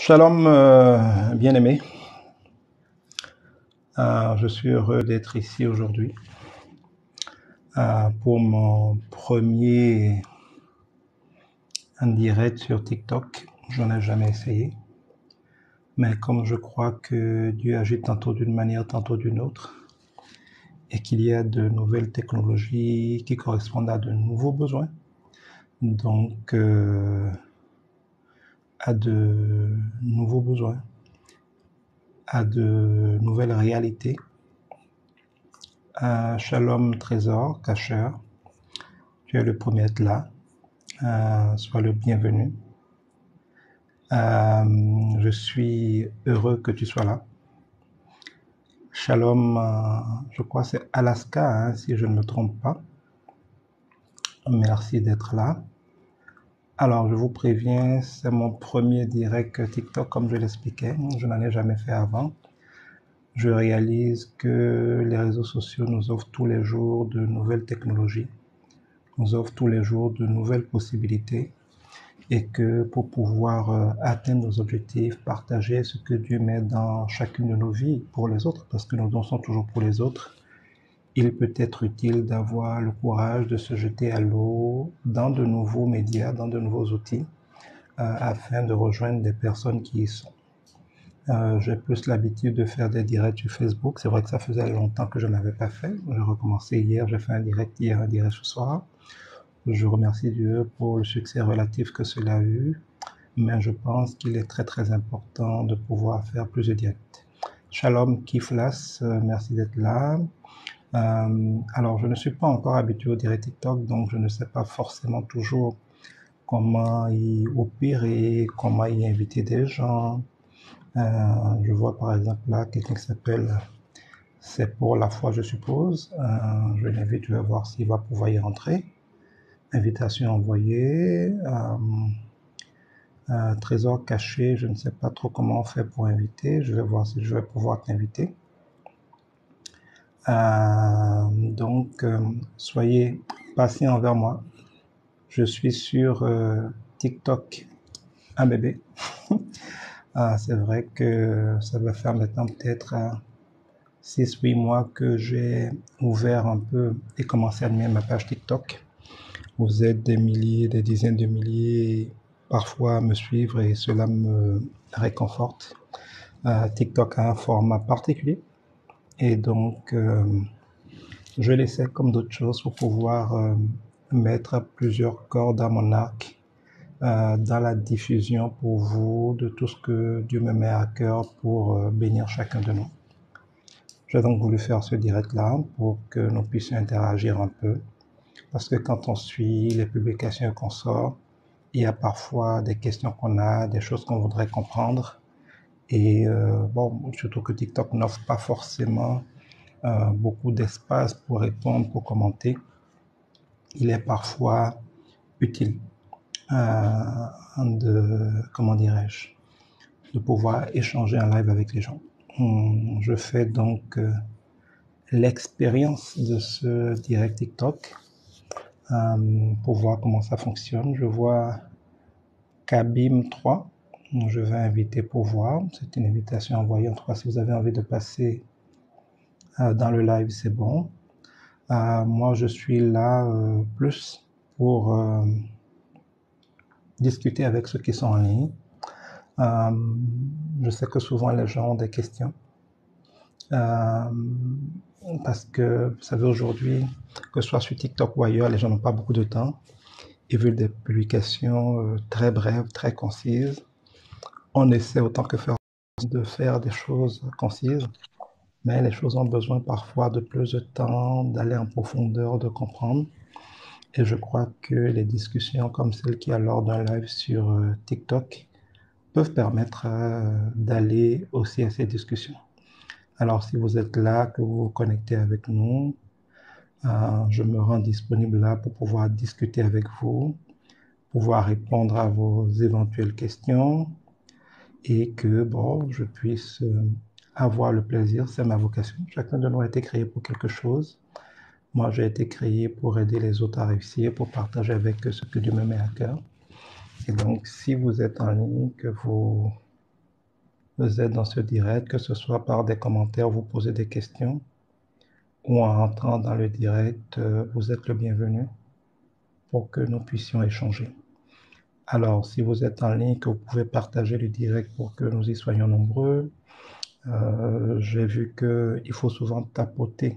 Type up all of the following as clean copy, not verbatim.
Shalom, bien-aimé. Je suis heureux d'être ici aujourd'hui pour mon premier en direct sur TikTok. Je n'en ai jamais essayé. Mais comme je crois que Dieu agit tantôt d'une manière, tantôt d'une autre, et qu'il y a de nouvelles technologies qui correspondent à de nouveaux besoins, donc à de nouveaux besoins, à de nouvelles réalités. Shalom, trésor, cacheur. Tu es le premier à être là. Sois le bienvenu. Je suis heureux que tu sois là. Shalom, je crois que c'est Alaska, hein, si je ne me trompe pas. Merci d'être là. Alors, je vous préviens, c'est mon premier direct TikTok, comme je l'expliquais. Je n'en ai jamais fait avant. Je réalise que les réseaux sociaux nous offrent tous les jours de nouvelles technologies, nous offrent tous les jours de nouvelles possibilités. Et que pour pouvoir atteindre nos objectifs, partager ce que Dieu met dans chacune de nos vies pour les autres, parce que nous dansons toujours pour les autres, il peut être utile d'avoir le courage de se jeter à l'eau dans de nouveaux médias, dans de nouveaux outils, afin de rejoindre des personnes qui y sont. J'ai plus l'habitude de faire des directs sur Facebook. C'est vrai que ça faisait longtemps que je n'avais pas fait. J'ai recommencé hier, j'ai fait un direct hier, un direct ce soir. Je remercie Dieu pour le succès relatif que cela a eu. Mais je pense qu'il est très très important de pouvoir faire plus de directs. Shalom Kiflas, merci d'être là. Alors, je ne suis pas encore habitué au direct TikTok, donc je ne sais pas forcément toujours comment y opérer, comment y inviter des gens. Je vois par exemple là quelqu'un qui s'appelle C'est pour la foi, je suppose. Je l'invite, je vais voir s'il va pouvoir y rentrer. Invitation envoyée. Trésor caché, je ne sais pas trop comment on fait pour inviter. Je vais voir si je vais pouvoir t'inviter. Donc, soyez patients envers moi. Je suis sur TikTok, un bébé. C'est vrai que ça va faire maintenant peut-être 6-8 mois que j'ai ouvert un peu et commencé à animer ma page TikTok. Vous êtes des milliers, des dizaines de milliers parfois à me suivre et cela me réconforte. TikTok a un format particulier et donc je l'essaie comme d'autres choses pour pouvoir mettre plusieurs cordes à mon arc dans la diffusion pour vous de tout ce que Dieu me met à cœur pour bénir chacun de nous. J'ai donc voulu faire ce direct-là pour que nous puissions interagir un peu parce que quand on suit les publications qu'on sort, il y a parfois des questions qu'on a, des choses qu'on voudrait comprendre. Et bon, surtout que TikTok n'offre pas forcément beaucoup d'espace pour répondre, pour commenter. Il est parfois utile comment dirais-je, de pouvoir échanger en live avec les gens. Je fais donc l'expérience de ce direct TikTok pour voir comment ça fonctionne. Je vois Kabim 3. Je vais inviter pour voir. C'est une invitation envoyée. En tout cas, si vous avez envie de passer dans le live, c'est bon. Moi, je suis là plus pour discuter avec ceux qui sont en ligne. Je sais que souvent les gens ont des questions. Parce que, vous savez, aujourd'hui, que ce soit sur TikTok ou ailleurs, les gens n'ont pas beaucoup de temps. Ils veulent des publications très brèves, très concises. On essaie autant que faire de faire des choses concises, mais les choses ont besoin parfois de plus de temps, d'aller en profondeur, de comprendre. Et je crois que les discussions comme celle qui a lors d'un live sur TikTok peuvent permettre d'aller aussi à ces discussions. Alors, si vous êtes là, que vous vous connectez avec nous, je me rends disponible là pour pouvoir discuter avec vous, pouvoir répondre à vos éventuelles questions et que, bon, je puisse avoir le plaisir, c'est ma vocation. Chacun de nous a été créé pour quelque chose. Moi, j'ai été créé pour aider les autres à réussir, pour partager avec eux ce que Dieu me met à cœur. Et donc, si vous êtes en ligne, que vous vous êtes dans ce direct, que ce soit par des commentaires, vous posez des questions, ou en rentrant dans le direct, vous êtes le bienvenu pour que nous puissions échanger. Alors, si vous êtes en ligne, que vous pouvez partager le direct pour que nous y soyons nombreux. J'ai vu qu'il faut souvent tapoter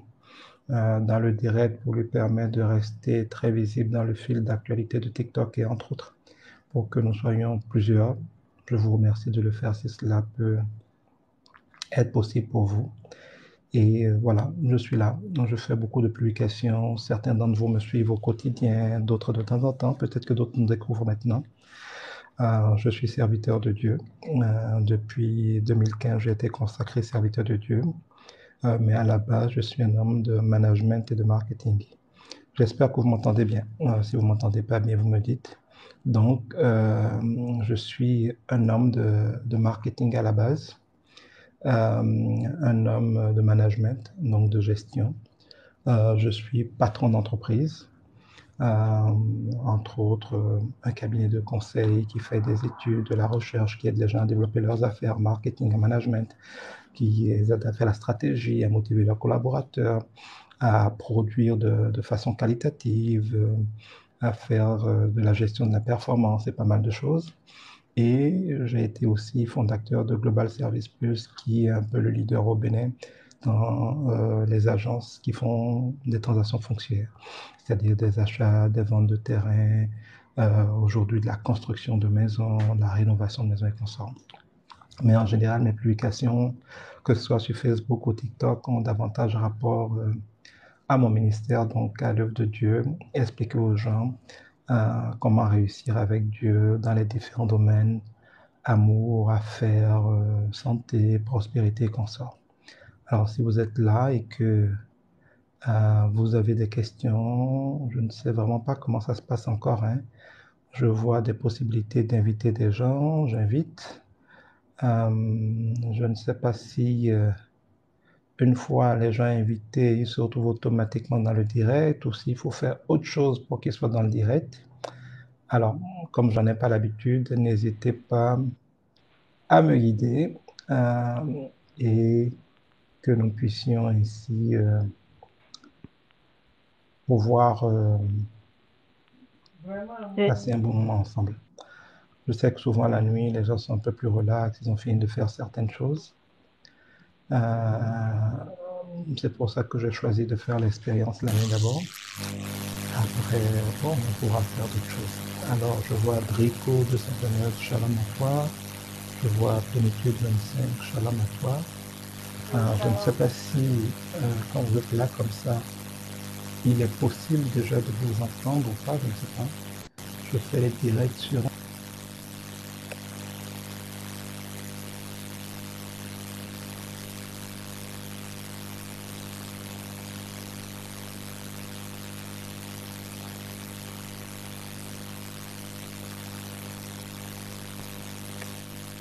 dans le direct pour lui permettre de rester très visible dans le fil d'actualité de TikTok et entre autres, pour que nous soyons plusieurs. Je vous remercie de le faire si cela peut être possible pour vous. Et voilà, je suis là. Donc, je fais beaucoup de publications. Certains d'entre vous me suivent au quotidien, d'autres de temps en temps. Peut-être que d'autres nous découvrent maintenant. Je suis serviteur de Dieu. Depuis 2015, j'ai été consacré serviteur de Dieu. Mais à la base, je suis un homme de management et de marketing. J'espère que vous m'entendez bien. Si vous ne m'entendez pas bien, vous me dites. Donc, je suis un homme de marketing à la base, un homme de management, donc de gestion. Je suis patron d'entreprise, entre autres un cabinet de conseil qui fait des études, de la recherche, qui aide les gens à développer leurs affaires, marketing et management, qui les aide à faire la stratégie, à motiver leurs collaborateurs, à produire de façon qualitative, à faire de la gestion de la performance et pas mal de choses. Et j'ai été aussi fondateur de Global Service Plus, qui est un peu le leader au Bénin dans les agences qui font des transactions foncières, c'est-à-dire des achats, des ventes de terrain, aujourd'hui de la construction de maisons, de la rénovation de maisons et consorts. Mais en général, mes publications, que ce soit sur Facebook ou TikTok, ont davantage rapport à mon ministère, donc à l'œuvre de Dieu, expliquer aux gens comment réussir avec Dieu dans les différents domaines, amour, affaires, santé, prospérité et consorts. Alors si vous êtes là et que vous avez des questions, je ne sais vraiment pas comment ça se passe encore, hein. Je vois des possibilités d'inviter des gens, j'invite. Je ne sais pas si une fois les gens invités, ils se retrouvent automatiquement dans le direct ou s'il faut faire autre chose pour qu'ils soient dans le direct. Alors, comme j'en ai pas l'habitude, n'hésitez pas à me guider et que nous puissions ici pouvoir passer un bon moment ensemble. Je sais que souvent la nuit, les gens sont un peu plus relax, ils ont fini de faire certaines choses. C'est pour ça que j'ai choisi de faire l'expérience la nuit d'abord. Après, bon, on pourra faire d'autres choses. Alors, je vois Drico 229, Shalom à toi. Je vois Plénitude 25, Shalom à toi. Je ne sais pas si, quand vous êtes là comme ça, il est possible déjà de vous entendre ou pas, je ne sais pas. Je fais les directs sur...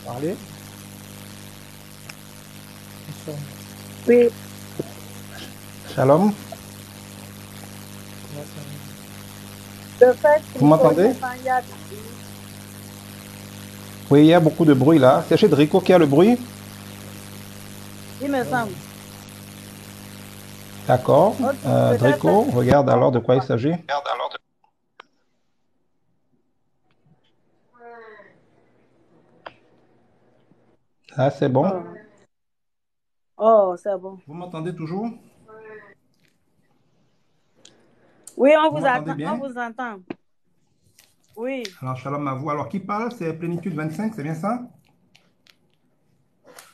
Parler. Oui, Shalom, le fait vous m'entendez? il y a Oui, il y a beaucoup de bruit là. C'est chez Drico qu'il y a le bruit? il me semble. D'accord. Ok, peut-être. Drico, regarde alors de quoi il s'agit. Ah, c'est bon. Oh, oh, c'est bon. Vous m'entendez toujours? Oui, on Vous vous m'entendez attend, on bien? vous entend. Oui, Alors, shalom à vous. Alors, qui parle? C'est Plénitude 25, c'est bien ça?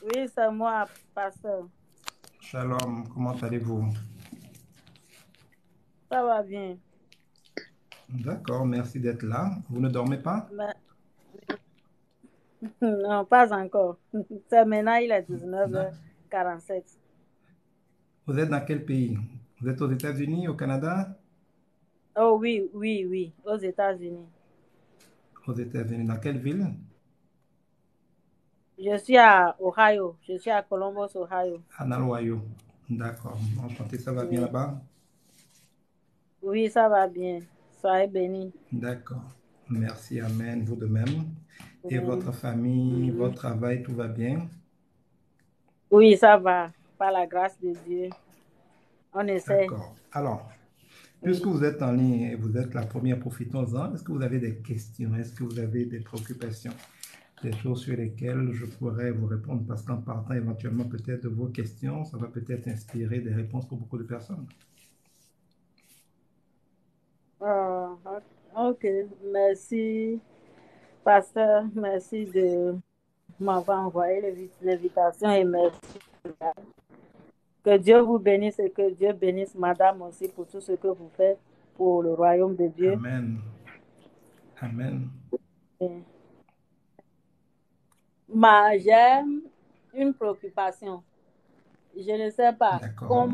oui, c'est moi, pasteur. Shalom, comment allez-vous? Ça va bien. D'accord, merci d'être là. Vous ne dormez pas? Mais, non, pas encore. C'est maintenant, il est 19h47. Vous êtes dans quel pays? Vous êtes aux États-Unis, au Canada? Oh oui, oui, oui, aux États-Unis. Aux États-Unis, dans quelle ville? Je suis à Ohio. Je suis à Columbus, Ohio. À Naloyo. D'accord, enchanté, ça va bien Oui, là-bas? oui, ça va bien. Soyez bénis. D'accord, merci, amen, vous de même. Et Oui, votre famille, oui. votre travail, tout va bien? Oui, ça va. Par la grâce de Dieu, on essaie. D'accord. Alors, puisque Oui. vous êtes en ligne et vous êtes la première, profitons-en. Est-ce que vous avez des questions? Est-ce que vous avez des préoccupations? Des choses sur lesquelles je pourrais vous répondre parce qu'en partant éventuellement peut-être de vos questions, ça va peut-être inspirer des réponses pour beaucoup de personnes. Ah, ok, merci, pasteur. Merci de m'avoir envoyé l'invitation et merci. Que Dieu vous bénisse et que Dieu bénisse Madame aussi pour tout ce que vous faites pour le royaume de Dieu. Amen. Amen. Et j'ai une préoccupation. Je ne sais pas D'accord.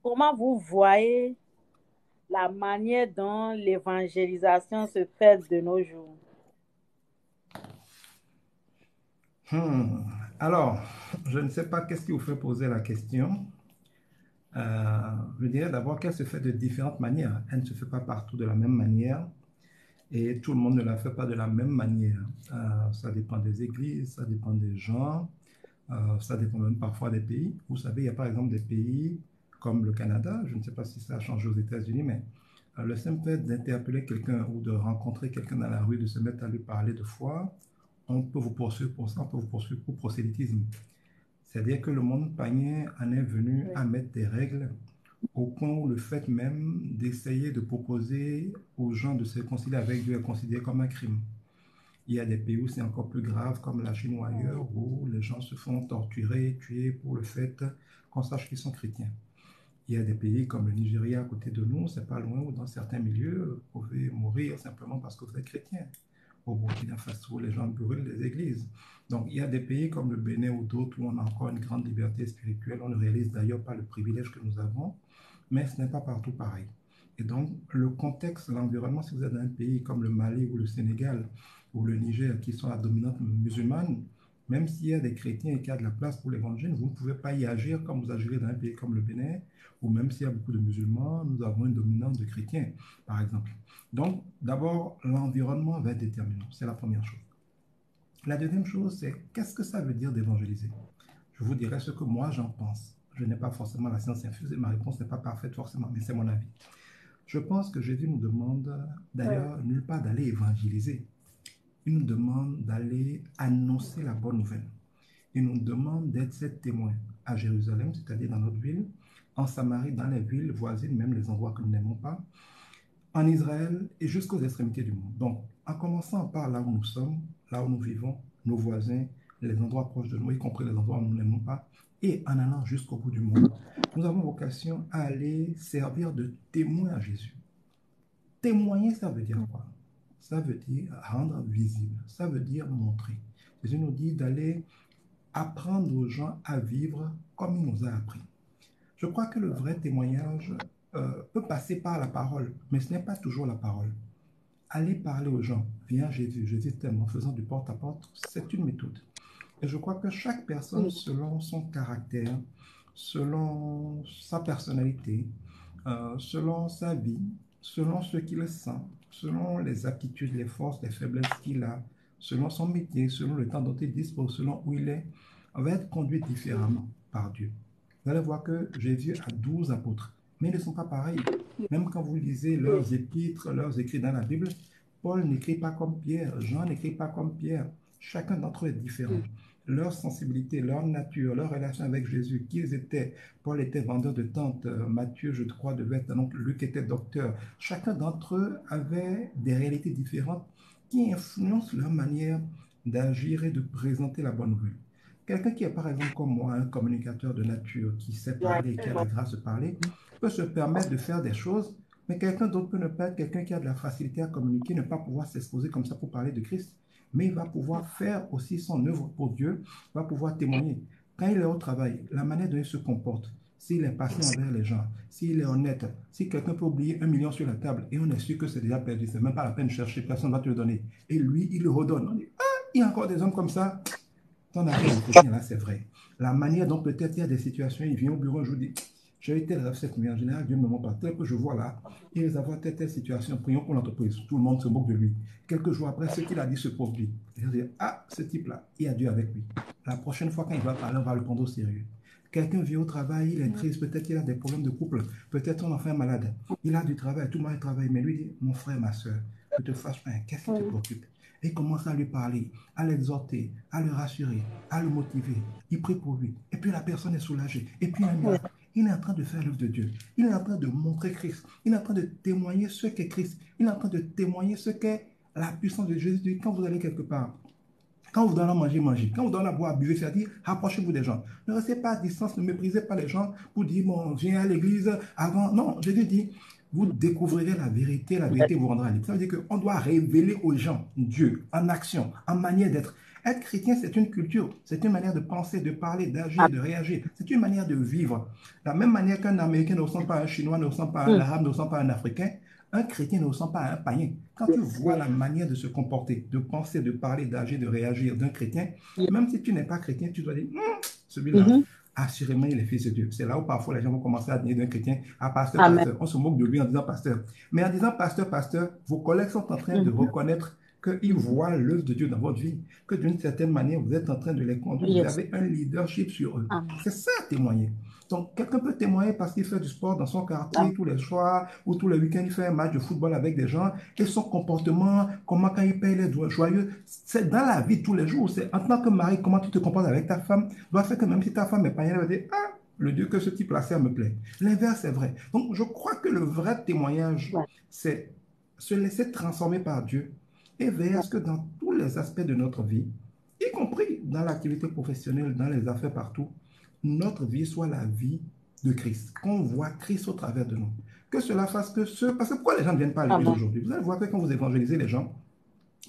comment vous voyez la manière dont l'évangélisation se fait de nos jours. Hmm. Alors, je ne sais pas qu'est-ce qui vous fait poser la question. Je dirais d'abord qu'elle se fait de différentes manières. Elle ne se fait pas partout de la même manière et tout le monde ne la fait pas de la même manière. Ça dépend des églises, ça dépend des gens, ça dépend même parfois des pays. Vous savez, il y a par exemple des pays comme le Canada, je ne sais pas si ça a changé aux États-Unis, mais le simple fait d'interpeller quelqu'un ou de rencontrer quelqu'un dans la rue, de se mettre à lui parler de foi, on peut vous poursuivre pour ça, on peut vous poursuivre pour prosélytisme. C'est-à-dire que le monde païen en est venu Oui, à mettre des règles au point où le fait même d'essayer de proposer aux gens de se réconcilier avec Dieu est considéré comme un crime. Il y a des pays où c'est encore plus grave, comme la Chine ou oui, ailleurs, où les gens se font torturer, tuer pour le fait qu'on sache qu'ils sont chrétiens. Il y a des pays comme le Nigeria à côté de nous, c'est pas loin, où dans certains milieux, vous pouvez mourir simplement parce que vous êtes chrétien. Au Burkina Faso, les gens brûlent les églises. Donc, il y a des pays comme le Bénin ou d'autres où on a encore une grande liberté spirituelle. On ne réalise d'ailleurs pas le privilège que nous avons, mais ce n'est pas partout pareil. Et donc, le contexte, l'environnement, si vous êtes dans un pays comme le Mali ou le Sénégal ou le Niger, qui sont à dominante musulmane, même s'il y a des chrétiens et qu'il y a de la place pour l'évangile, vous ne pouvez pas y agir comme vous agirez dans un pays comme le Bénin, ou même s'il y a beaucoup de musulmans, nous avons une dominante de chrétiens, par exemple. Donc, d'abord, l'environnement va être déterminant. C'est la première chose. La deuxième chose, c'est qu'est-ce que ça veut dire d'évangéliser? Je vous dirai ce que moi j'en pense. Je n'ai pas forcément la science infuse et ma réponse n'est pas parfaite forcément, mais c'est mon avis. Je pense que Jésus nous demande oui, d'ailleurs nulle part d'aller évangéliser. Il nous demande d'aller annoncer la bonne nouvelle. Il nous demande d'être ses témoins à Jérusalem, c'est-à-dire dans notre ville, en Samarie, dans les villes voisines, même les endroits que nous n'aimons pas, en Israël et jusqu'aux extrémités du monde. Donc, en commençant par là où nous sommes, là où nous vivons, nos voisins, les endroits proches de nous, y compris les endroits où nous n'aimons pas, et en allant jusqu'au bout du monde, nous avons vocation à aller servir de témoin à Jésus. Témoigner, ça veut dire quoi? Ça veut dire rendre visible, ça veut dire montrer. Jésus nous dit d'aller apprendre aux gens à vivre comme il nous a appris. Je crois que le vrai témoignage peut passer par la parole, mais ce n'est pas toujours la parole. Aller parler aux gens, viens Jésus, Jésus t'aime, en faisant du porte-à-porte, c'est une méthode. Et je crois que chaque personne, oui, selon son caractère, selon sa personnalité, selon sa vie, selon ce qu'il sent, selon les aptitudes, les forces, les faiblesses qu'il a, selon son métier, selon le temps dont il dispose, selon où il est, on va être conduit différemment par Dieu. Vous allez voir que Jésus a 12 apôtres, mais ils ne sont pas pareils. Même quand vous lisez oui, leurs épîtres, leurs écrits dans la Bible, Paul n'écrit pas comme Pierre, Jean n'écrit pas comme Pierre. Chacun d'entre eux est différent. Leur sensibilité, leur nature, leur relation avec Jésus, qui ils étaient. Paul était vendeur de tentes, Matthieu, je crois, devait être, donc Luc était docteur. Chacun d'entre eux avait des réalités différentes qui influencent leur manière d'agir et de présenter la bonne nouvelle. Quelqu'un qui est par exemple comme moi, un communicateur de nature, qui sait parler et qui a la grâce de parler, peut se permettre de faire des choses, mais quelqu'un d'autre peut ne pas être quelqu'un qui a de la facilité à communiquer, ne pas pouvoir s'exposer comme ça pour parler de Christ, mais il va pouvoir faire aussi son œuvre pour Dieu, va pouvoir témoigner. Quand il est au travail, la manière dont il se comporte, s'il est patient envers les gens, s'il est honnête, si quelqu'un peut oublier 1 million sur la table et on est sûr que c'est déjà perdu, c'est même pas la peine de chercher, personne ne va te le donner. Et lui, il le redonne. On dit, ah, il y a encore des hommes comme ça. Ton affaire de chrétien, là, c'est vrai. La manière dont peut-être il y a des situations, il vient au bureau, je vous dis, J'ai eu tel rêve cette nuit. En général, Dieu me montre pas tel que je vois là. Il risque d'avoir telle situation. Prions pour l'entreprise. Tout le monde se moque de lui. Quelques jours après, ce qu'il a dit se produit. Et je dis, ah, ce type-là, il y a Dieu avec lui. La prochaine fois, quand il va parler, on va le prendre au sérieux. Quelqu'un vient au travail, il est triste, peut-être il a des problèmes de couple, peut-être son enfant est malade. Il a du travail, tout le monde travaille, mais lui dit, mon frère, ma soeur, ne te fâche pas, qu'est-ce qui te préoccupe? Et il commence à lui parler, à l'exhorter, à le rassurer, à le motiver. Il prie pour lui. Et puis la personne est soulagée. Et puis un miracle. Il est en train de faire l'œuvre de Dieu. Il est en train de montrer Christ. Il est en train de témoigner ce qu'est Christ. Il est en train de témoigner ce qu'est la puissance de Jésus. Quand vous allez quelque part, quand vous donnez à manger, mangez. Quand vous donnez à boire, buvez, c'est-à-dire rapprochez-vous des gens. Ne restez pas à distance, ne méprisez pas les gens pour dire, bon, viens à l'église avant. Non, Jésus dit, vous découvrirez la vérité vous rendra libre. Ça veut dire qu'on doit révéler aux gens Dieu en action, en manière d'être. Être chrétien, c'est une culture, c'est une manière de penser, de parler, d'agir, de réagir. C'est une manière de vivre. De la même manière qu'un Américain ne ressemble pas à un Chinois, ne ressemble pas à un Arabe, ne ressemble pas à un Africain, un chrétien ne ressemble pas à un païen. Quand tu vois la manière de se comporter, de penser, de parler, d'agir, de réagir d'un chrétien, même si tu n'es pas chrétien, tu dois dire, celui-là, assurément, il est fils de Dieu. C'est là où parfois les gens vont commencer à dire d'un chrétien, ah, pasteur, Amen. pasteur. On se moque de lui en disant pasteur. Mais en disant pasteur, pasteur, vos collègues sont en train de reconnaître qu'ils voient l'œuvre de Dieu dans votre vie, que d'une certaine manière, vous êtes en train de les conduire, vous avez un leadership sur eux. C'est ça, témoigner. Donc, quelqu'un peut témoigner parce qu'il fait du sport dans son quartier tous les soirs ou tous les week-ends, il fait un match de football avec des gens et son comportement, comment quand il paye les joyeux, c'est dans la vie de tous les jours. C'est en tant que mari, comment tu te comportes avec ta femme, doit faire que même si ta femme est païenne, elle va dire, ah, le Dieu que ce type-là sert me plaît. L'inverse est vrai. Donc, je crois que le vrai témoignage, c'est se laisser transformer par Dieu et veiller à ce que dans tous les aspects de notre vie, y compris dans l'activité professionnelle, dans les affaires partout, notre vie soit la vie de Christ, qu'on voit Christ au travers de nous. Que cela fasse que ce... Parce que pourquoi les gens ne viennent pas à l'église aujourd'hui? Vous allez voir que quand vous évangélisez les gens,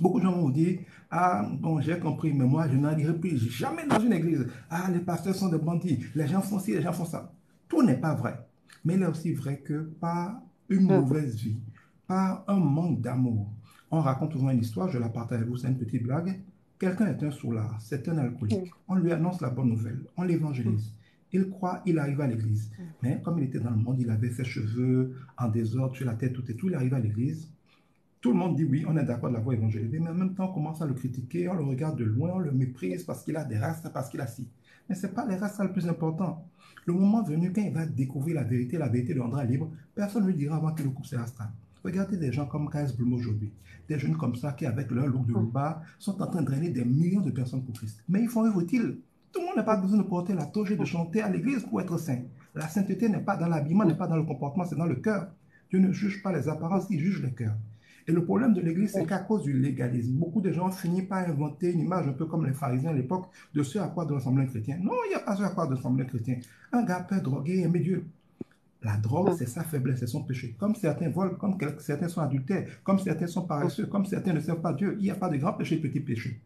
beaucoup de gens vont vous dire, ah, bon, j'ai compris, mais moi, je n'allirai plus jamais dans une église. Ah, les pasteurs sont des bandits, les gens font ci, les gens font ça. Tout n'est pas vrai. Mais il est aussi vrai que par une mauvaise vie, par un manque d'amour, on raconte souvent une histoire, je la partage avec vous, c'est une petite blague. Quelqu'un est un soulard, c'est un alcoolique. On lui annonce la bonne nouvelle, on l'évangélise. Il croit, il arrive à l'église. Mais comme il était dans le monde, il avait ses cheveux en désordre sur la tête, tout et tout, il arrive à l'église. Tout le monde dit oui, on est d'accord de l'avoir évangélisé, mais en même temps, on commence à le critiquer, on le regarde de loin, on le méprise parce qu'il a des races, parce qu'il a ci. Mais ce n'est pas les races le plus important. Le moment venu, quand il va découvrir la vérité le rendra libre, personne ne lui dira avant qu'il le coupe ses astrales. Regardez des gens comme K.S. Bloom aujourd'hui, des jeunes comme ça qui, avec leur look de louba, sont en train de drainer des millions de personnes pour Christ. Mais ils font œuvre utile. Tout le monde n'a pas besoin de porter la toge et de chanter à l'église pour être saint. La sainteté n'est pas dans l'habillement, n'est pas dans le comportement, c'est dans le cœur. Dieu ne juge pas les apparences, il juge les cœurs. Et le problème de l'Église, c'est qu'à cause du légalisme, beaucoup de gens finissent par inventer une image un peu comme les pharisiens à l'époque de ce à quoi doit ressembler un chrétien. Non, il n'y a pas ce à quoi doit ressembler un chrétien. Un gars peut droguer et aimer Dieu. La drogue, c'est sa faiblesse, c'est son péché. Comme certains volent, comme certains sont adultères, comme certains sont paresseux, comme certains ne servent pas Dieu. Il n'y a pas de grand péché, de petit péché.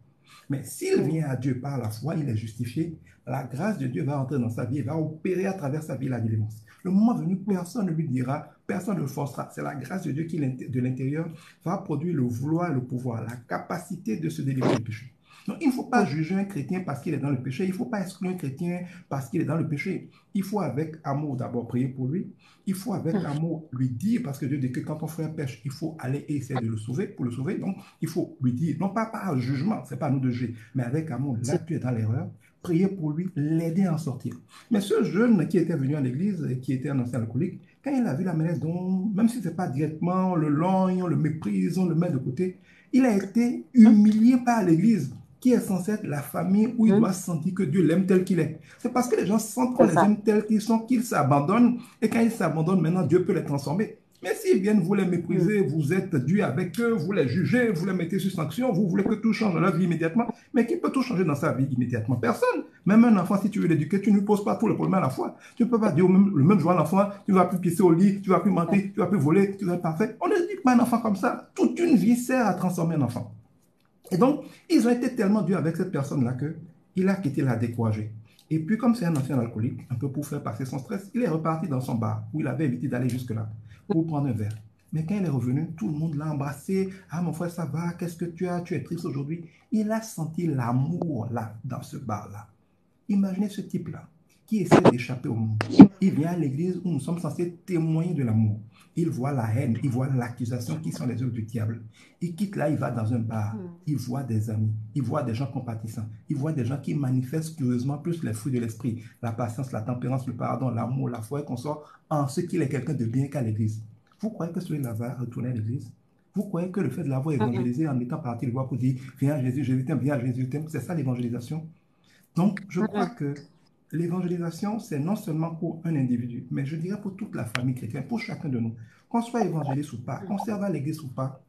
Mais s'il vient à Dieu par la foi, il est justifié, la grâce de Dieu va entrer dans sa vie, il va opérer à travers sa vie la délivrance. Le moment venu, personne ne lui dira, personne ne le forcera. C'est la grâce de Dieu qui, de l'intérieur, va produire le vouloir et le pouvoir, la capacité de se délivrer du péché. Donc, il ne faut pas juger un chrétien parce qu'il est dans le péché. Il ne faut pas exclure un chrétien parce qu'il est dans le péché. Il faut avec amour d'abord prier pour lui. Il faut avec amour lui dire, parce que Dieu dit que quand on fait un péché, il faut aller et essayer de le sauver, pour le sauver. Donc, il faut lui dire, non pas par jugement, ce n'est pas à nous de juger, mais avec amour, là tu es dans l'erreur, prier pour lui, l'aider à en sortir. Mais ce jeune qui était venu à l'église, qui était un ancien alcoolique, quand il a vu la manière dont, même si ce n'est pas directement, on le logne, on le méprise, on le met de côté, il a été humilié par l'église, qui est censée être la famille où il doit sentir que Dieu l'aime tel qu'il est. C'est parce que les gens sentent qu'on les aime tels qu'ils sont, qu'ils s'abandonnent, et quand ils s'abandonnent, maintenant Dieu peut les transformer. Mais s'ils viennent, vous les méprisez, vous êtes dur avec eux, vous les jugez, vous les mettez sous sanction, vous voulez que tout change dans leur vie immédiatement. Mais qui peut tout changer dans sa vie immédiatement? Personne. Même un enfant, si tu veux l'éduquer, tu ne lui poses pas tous les problèmes à la fois. Tu ne peux pas dire le même jour à l'enfant, tu ne vas plus pisser au lit, tu ne vas plus mentir, tu ne vas plus voler, tu vas être parfait. On ne dit pas un enfant comme ça. Toute une vie sert à transformer un enfant. Et donc, ils ont été tellement durs avec cette personne-là qu'il a quitté, l'a découragé. Et puis, comme c'est un ancien alcoolique, un peu pour faire passer son stress, il est reparti dans son bar où il avait évité d'aller jusque-là pour prendre un verre. Mais quand il est revenu, tout le monde l'a embrassé. Ah, mon frère, ça va? Qu'est-ce que tu as? Tu es triste aujourd'hui? Il a senti l'amour là, dans ce bar-là. Imaginez ce type-là. qui essaie d'échapper au monde. Il vient à l'église où nous sommes censés témoigner de l'amour. Il voit la haine, il voit l'accusation qui sont les œuvres du diable. Il quitte là, il va dans un bar, il voit des amis, il voit des gens compatissants, il voit des gens qui manifestent curieusement plus les fruits de l'esprit, la patience, la tempérance, le pardon, l'amour, la foi et qu'on sort en ce qu'il est quelqu'un de bien qu'à l'église. Vous croyez que celui-là va retourner à l'église? Vous croyez que le fait de l'avoir évangélisé en étant parti de voir pour dire viens à Jésus, Jésus t'aime, viens à Jésus t'aime, c'est ça l'évangélisation? Donc, je crois que l'évangélisation, c'est non seulement pour un individu, mais je dirais pour toute la famille chrétienne, pour chacun de nous. Qu'on soit évangéliste ou pas, qu'on serve à l'église ou pas,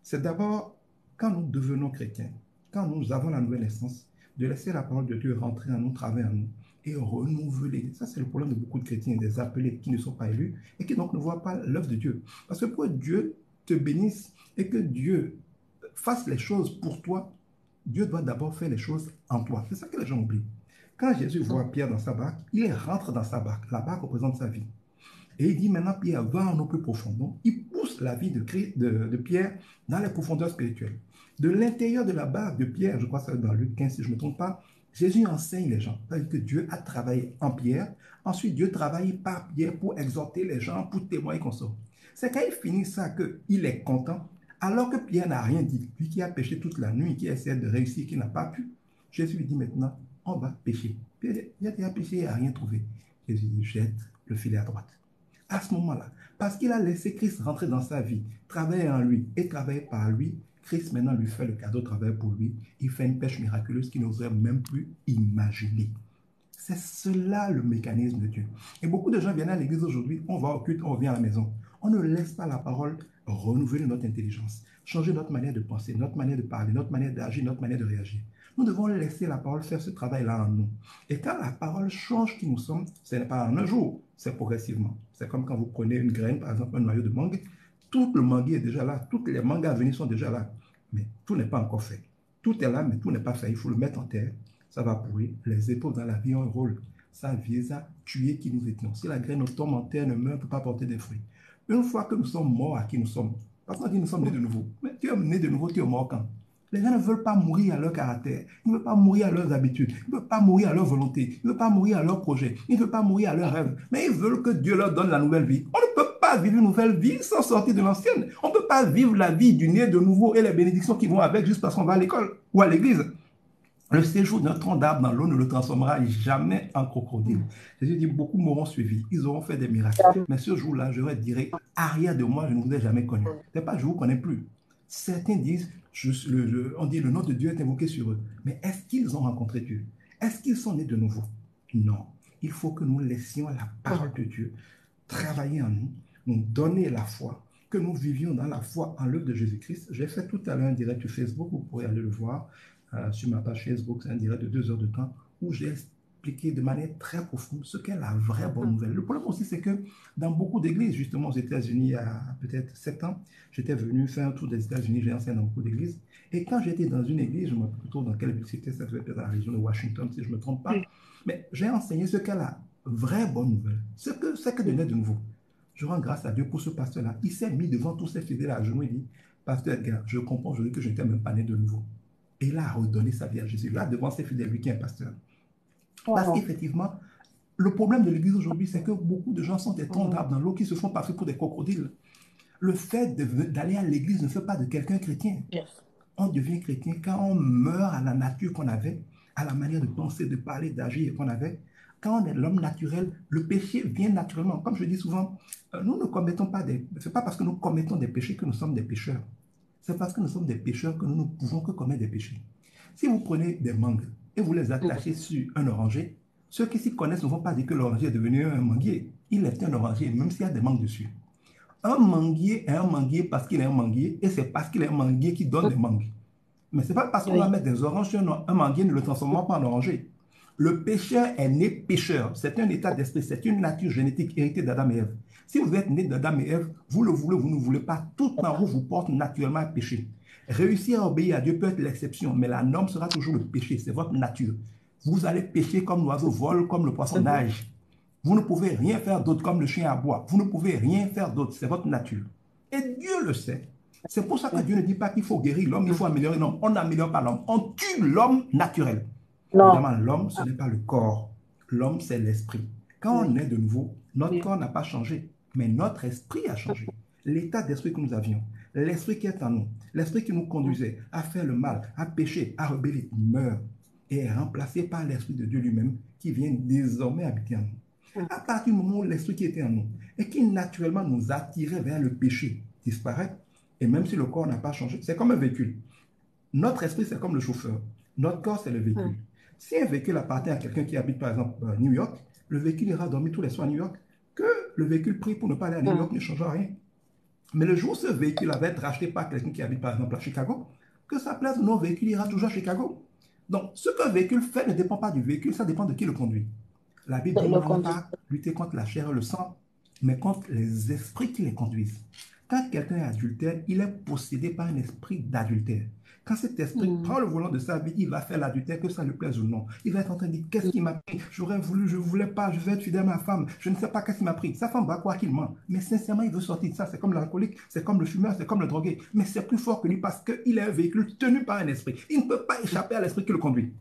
c'est d'abord, quand nous devenons chrétiens, quand nous avons la nouvelle naissance, de laisser la parole de Dieu rentrer en nous, travailler en nous, et renouveler. Ça, c'est le problème de beaucoup de chrétiens, des appelés qui ne sont pas élus, et qui donc ne voient pas l'œuvre de Dieu. Parce que pour que Dieu te bénisse, et que Dieu fasse les choses pour toi, Dieu doit d'abord faire les choses en toi. C'est ça que les gens oublient. Quand Jésus voit Pierre dans sa barque, il rentre dans sa barque. La barque représente sa vie. Et il dit maintenant, Pierre, va en eau plus profonde. Donc, il pousse la vie de Pierre dans les profondeurs spirituelles. De l'intérieur de la barque de Pierre, je crois que c'est dans Luc 15, si je ne me trompe pas, Jésus enseigne les gens. C'est-à-dire que Dieu a travaillé en Pierre. Ensuite, Dieu travaille par Pierre pour exhorter les gens, pour témoigner qu'on sort. C'est quand il finit ça qu'il est content, alors que Pierre n'a rien dit. Lui qui a péché toute la nuit, qui essaie de réussir, qui n'a pas pu. Jésus lui dit maintenant, on va pêcher. Il a déjà pêché, il n'a rien trouvé. Jésus dit, jette le filet à droite. À ce moment-là, parce qu'il a laissé Christ rentrer dans sa vie, travailler en lui et travailler par lui, Christ maintenant lui fait le cadeau de travail pour lui. Il fait une pêche miraculeuse qu'il n'oserait même plus imaginer. C'est cela le mécanisme de Dieu. Et beaucoup de gens viennent à l'église aujourd'hui, on va au culte, on revient à la maison. On ne laisse pas la parole renouveler notre intelligence, changer notre manière de penser, notre manière de parler, notre manière d'agir, notre manière de réagir. Nous devons laisser la parole faire ce travail-là en nous. Et quand la parole change qui nous sommes, ce n'est pas en un jour, c'est progressivement. C'est comme quand vous prenez une graine, par exemple un noyau de mangue, tout le manguier est déjà là, toutes les mangues à venir sont déjà là, mais tout n'est pas encore fait. Tout est là, mais tout n'est pas fait. Il faut le mettre en terre, ça va pourrir. Les épaules dans la vie ont un rôle. Ça vise à tuer qui nous étions. Si la graine tombe en terre, ne meurt, ne peut pas porter des fruits. Une fois que nous sommes morts à qui nous sommes, parce qu'on dit nous sommes nés de nouveau, mais tu es né de nouveau, tu es mort quand? Les gens ne veulent pas mourir à leur caractère, ils ne veulent pas mourir à leurs habitudes, ils ne veulent pas mourir à leur volonté, ils ne veulent pas mourir à leurs projets, ils ne veulent pas mourir à leurs rêves, mais ils veulent que Dieu leur donne la nouvelle vie. On ne peut pas vivre une nouvelle vie sans sortir de l'ancienne. On ne peut pas vivre la vie du né de nouveau et les bénédictions qui vont avec juste parce qu'on va à l'école ou à l'église. Le séjour d'un tronc d'arbre dans l'eau ne le transformera jamais en crocodile. Jésus dit, beaucoup m'auront suivi, ils auront fait des miracles. Mais ce jour-là, je leur dirai, arrière de moi, je ne vous ai jamais connu. Ce n'est pas, je ne vous connais plus. Certains disent, on dit, le nom de Dieu est invoqué sur eux. Mais est-ce qu'ils ont rencontré Dieu? Est-ce qu'ils sont nés de nouveau? Non. Il faut que nous laissions la parole de Dieu travailler en nous, nous donner la foi, que nous vivions dans la foi en l'œuvre de Jésus-Christ. J'ai fait tout à l'heure un direct sur Facebook, vous pourrez aller le voir. Sur ma page Facebook, c'est un direct de 2 heures de temps où j'ai expliqué de manière très profonde ce qu'est la vraie bonne nouvelle. Le problème aussi, c'est que dans beaucoup d'églises, justement aux États-Unis, il y a peut-être 7 ans, j'étais venu faire un tour des États-Unis, j'ai enseigné dans beaucoup d'églises. Et quand j'étais dans une église, je me rappelle plutôt dans quelle ville c'était, ça devait être dans la région de Washington, si je ne me trompe pas, mais j'ai enseigné ce qu'est la vraie bonne nouvelle, ce que c'est que de naître de nouveau. Je rends grâce à Dieu pour ce pasteur-là. Il s'est mis devant tous ses fidèles à genoux et dit, Pasteur Edgar, je comprends aujourd'hui que je n'étais même pas né de nouveau. Et il a redonné sa vie à Jésus. Là, devant ses fidèles, lui qui est un pasteur. Parce qu'effectivement, le problème de l'église aujourd'hui, c'est que beaucoup de gens sont des troncs d'arbres dans l'eau qui se font passer pour des crocodiles. Le fait d'aller à l'église ne fait pas de quelqu'un chrétien. On devient chrétien quand on meurt à la nature qu'on avait, à la manière de penser, de parler, d'agir qu'on avait. Quand on est l'homme naturel, le péché vient naturellement. Comme je dis souvent, nous ne commettons pas des... Ce n'est pas parce que nous commettons des péchés que nous sommes des pécheurs. C'est parce que nous sommes des pécheurs que nous ne pouvons que commettre des péchés. Si vous prenez des mangues et vous les attachez sur un oranger, ceux qui s'y connaissent ne vont pas dire que l'oranger est devenu un manguier. Il est un oranger, même s'il y a des mangues dessus. Un manguier est un manguier parce qu'il est un manguier, et c'est parce qu'il est un manguier qui donne des mangues. Mais ce n'est pas parce qu'on va mettre des oranges sur un manguier ne le transformera pas en oranger. Le pécheur est né pécheur. C'est un état d'esprit, c'est une nature génétique héritée d'Adam et Ève. Si vous êtes né d'Adam et Ève, vous le voulez, vous ne voulez pas, tout en vous vous porte naturellement à pécher. Réussir à obéir à Dieu peut être l'exception, mais la norme sera toujours le péché, c'est votre nature. Vous allez pécher comme l'oiseau vole, comme le poisson nage. Vous ne pouvez rien faire d'autre comme le chien aboie. Vous ne pouvez rien faire d'autre, c'est votre nature. Et Dieu le sait. C'est pour ça que Dieu ne dit pas qu'il faut guérir l'homme, il faut améliorer l'homme. On n'améliore pas l'homme, on tue l'homme naturel. Évidemment, l'homme, ce n'est pas le corps. l'homme, c'est l'esprit. Quand on Oui. est de nouveau, notre Oui. corps n'a pas changé, mais notre esprit a changé. L'état d'esprit que nous avions, l'esprit qui est en nous, l'esprit qui nous conduisait à faire le mal, à pécher, à rebeller, meurt et est remplacé par l'esprit de Dieu lui-même qui vient désormais habiter en nous. À partir du moment où l'esprit qui était en nous et qui naturellement nous attirait vers le péché disparaît, et même si le corps n'a pas changé, c'est comme un véhicule. Notre esprit, c'est comme le chauffeur. Notre corps, c'est le véhicule. Si un véhicule appartient à quelqu'un qui habite, par exemple, à New York, le véhicule ira dormir tous les soirs à New York. Que le véhicule prie pour ne pas aller à New York ne changera rien. Mais le jour où ce véhicule va être racheté par quelqu'un qui habite, par exemple, à Chicago, que sa place dans nos véhicules ira toujours à Chicago. Donc, ce qu'un véhicule fait ne dépend pas du véhicule, ça dépend de qui le conduit. La Bible dit, on Le n'allons conduit. pas lutter contre la chair et le sang, mais contre les esprits qui les conduisent. Quand quelqu'un est adultère, il est possédé par un esprit d'adultère. Quand cet esprit prend le volant de sa vie, il va faire l'adultère, que ça lui plaise ou non. Il va être en train de dire, qu'est-ce qui m'a pris? J'aurais voulu, je ne voulais pas, je vais être fidèle à ma femme, je ne sais pas qu'est-ce qui m'a pris. Sa femme va croire qu'il ment. Mais sincèrement, il veut sortir de ça. C'est comme l'alcoolique, c'est comme le fumeur, c'est comme le drogué. Mais c'est plus fort que lui parce qu'il est un véhicule tenu par un esprit. Il ne peut pas échapper à l'esprit qui le conduit.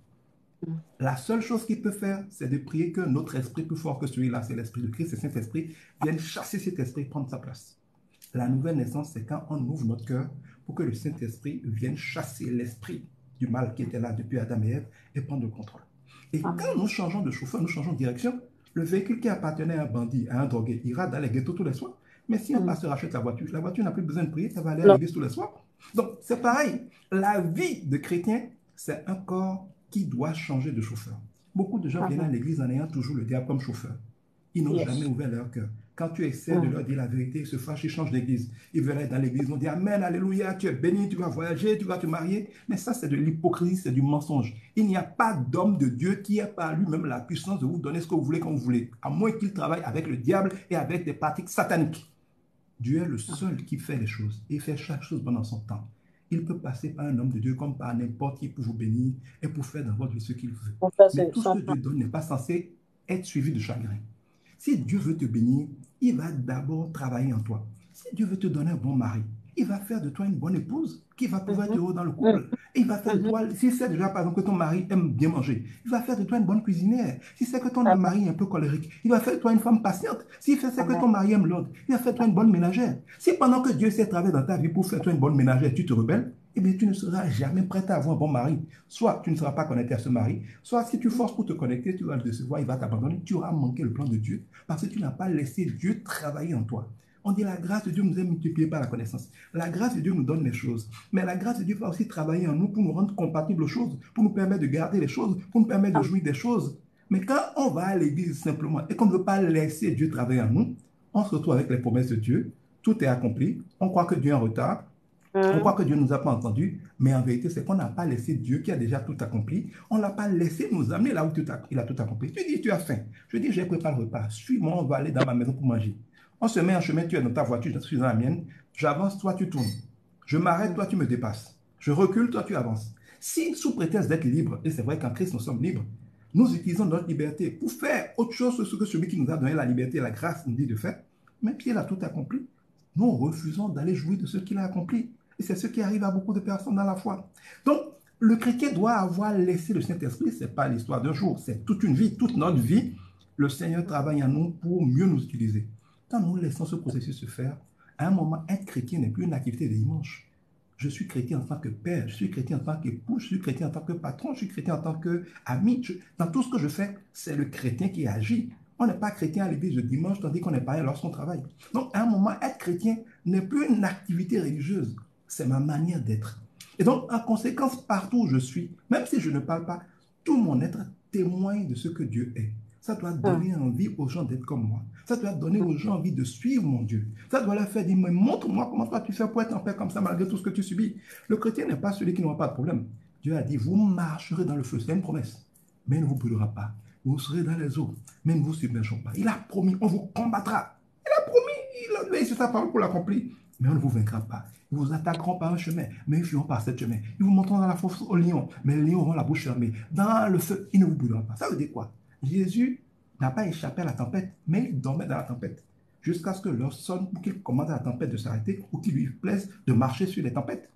La seule chose qu'il peut faire, c'est de prier que notre esprit plus fort que celui-là, c'est l'esprit de Christ, et Saint-Esprit, vienne chasser cet esprit, prendre sa place. La nouvelle naissance, c'est quand on ouvre notre cœur pour que le Saint-Esprit vienne chasser l'esprit du mal qui était là depuis Adam et Ève et prendre le contrôle. Et quand nous changeons de chauffeur, nous changeons de direction, le véhicule qui appartenait à un bandit, à un drogué, ira dans les ghettos tous les soirs. Mais si un pasteur achète la voiture n'a plus besoin de prier, ça va aller à l'église tous les soirs. Donc, c'est pareil. La vie de chrétien, c'est un corps qui doit changer de chauffeur. Beaucoup de gens viennent à l'église en ayant toujours le diable comme chauffeur. Ils n'ont jamais ouvert leur cœur. Quand tu essaies de leur dire la vérité, ils se fâchent, ils changent d'église. Ils veulent être dans l'église, ils vont dire Amen, Alléluia, tu es béni, tu vas voyager, tu vas te marier. Mais ça, c'est de l'hypocrisie, c'est du mensonge. Il n'y a pas d'homme de Dieu qui ait par lui-même la puissance de vous donner ce que vous voulez quand vous voulez, à moins qu'il travaille avec le diable et avec des pratiques sataniques. Dieu est le seul qui fait les choses et fait chaque chose pendant son temps. Il peut passer par un homme de Dieu comme par n'importe qui pour vous bénir et pour faire dans votre vie ce qu'il veut. Mais tout ce que Dieu donne n'est pas censé être suivi de chagrin. Si Dieu veut te bénir, il va d'abord travailler en toi. Si Dieu veut te donner un bon mari, il va faire de toi une bonne épouse qui va pouvoir être heureux dans le couple. Et il va faire de toi, si c'est déjà par exemple que ton mari aime bien manger, il va faire de toi une bonne cuisinière. Si c'est que ton mari est un peu colérique, il va faire de toi une femme patiente. Si c'est que ton mari aime l'ordre, il va faire de toi une bonne ménagère. Si pendant que Dieu s'est travaillé dans ta vie pour faire de toi une bonne ménagère, tu te rebelles, eh bien, tu ne seras jamais prêt à avoir un bon mari. Soit tu ne seras pas connecté à ce mari, soit si tu forces pour te connecter, tu vas le décevoir, il va t'abandonner, tu auras manqué le plan de Dieu parce que tu n'as pas laissé Dieu travailler en toi. On dit la grâce de Dieu nous est multipliée par la connaissance. La grâce de Dieu nous donne les choses. Mais la grâce de Dieu va aussi travailler en nous pour nous rendre compatibles aux choses, pour nous permettre de garder les choses, pour nous permettre de jouir des choses. Mais quand on va à l'église simplement et qu'on ne veut pas laisser Dieu travailler en nous, on se retrouve avec les promesses de Dieu. Tout est accompli. On croit que Dieu est en retard. On croit que Dieu ne nous a pas entendus, mais en vérité, c'est qu'on n'a pas laissé Dieu qui a déjà tout accompli. On ne l'a pas laissé nous amener là où il a tout accompli. Tu dis, tu as faim. Je dis, j'ai préparé le repas. Suis-moi, on va aller dans ma maison pour manger. On se met en chemin, tu es dans ta voiture, je suis dans la mienne. J'avance, toi tu tournes. Je m'arrête, toi tu me dépasses. Je recule, toi tu avances. Si, sous prétexte d'être libre, et c'est vrai qu'en Christ nous sommes libres, nous utilisons notre liberté pour faire autre chose que ce que celui qui nous a donné la liberté et la grâce nous dit de faire, même si il a tout accompli, nous refusons d'aller jouir de ce qu'il a accompli. Et c'est ce qui arrive à beaucoup de personnes dans la foi. Donc, le chrétien doit avoir laissé le Saint-Esprit. Ce n'est pas l'histoire d'un jour, c'est toute une vie, toute notre vie. Le Seigneur travaille en nous pour mieux nous utiliser. Quand nous laissons ce processus se faire, à un moment, être chrétien n'est plus une activité de dimanche. Je suis chrétien en tant que père, je suis chrétien en tant qu'époux, je suis chrétien en tant que patron, je suis chrétien en tant qu'ami. Dans tout ce que je fais, c'est le chrétien qui agit. On n'est pas chrétien à l'église le dimanche, tandis qu'on est pareil lorsqu'on travaille. Donc, à un moment, être chrétien n'est plus une activité religieuse, c'est ma manière d'être. Et donc, en conséquence, partout où je suis, même si je ne parle pas, tout mon être témoigne de ce que Dieu est. Ça doit donner envie aux gens d'être comme moi. Ça doit donner aux gens envie de suivre mon Dieu. Ça doit leur faire dire, mais montre-moi comment toi tu fais pour être en paix comme ça malgré tout ce que tu subis. Le chrétien n'est pas celui qui n'aura pas de problème. Dieu a dit, vous marcherez dans le feu. C'est une promesse. Mais il ne vous brûlera pas. Vous serez dans les eaux, mais ne vous submergeront pas. Il a promis, on vous combattra. Il a promis, il a laissé sa parole pour l'accomplir. Mais on ne vous vaincra pas. Ils vous attaqueront par un chemin, mais ils fuiront par ce chemin. Ils vous monteront dans la fosse au lion, mais les lions auront la bouche fermée. Dans le feu, il ne vous brûlera pas. Ça veut dire quoi? Jésus n'a pas échappé à la tempête, mais il dormait dans la tempête. Jusqu'à ce que l'heure sonne pour qu'il commande à la tempête de s'arrêter ou qu'il lui plaise de marcher sur les tempêtes.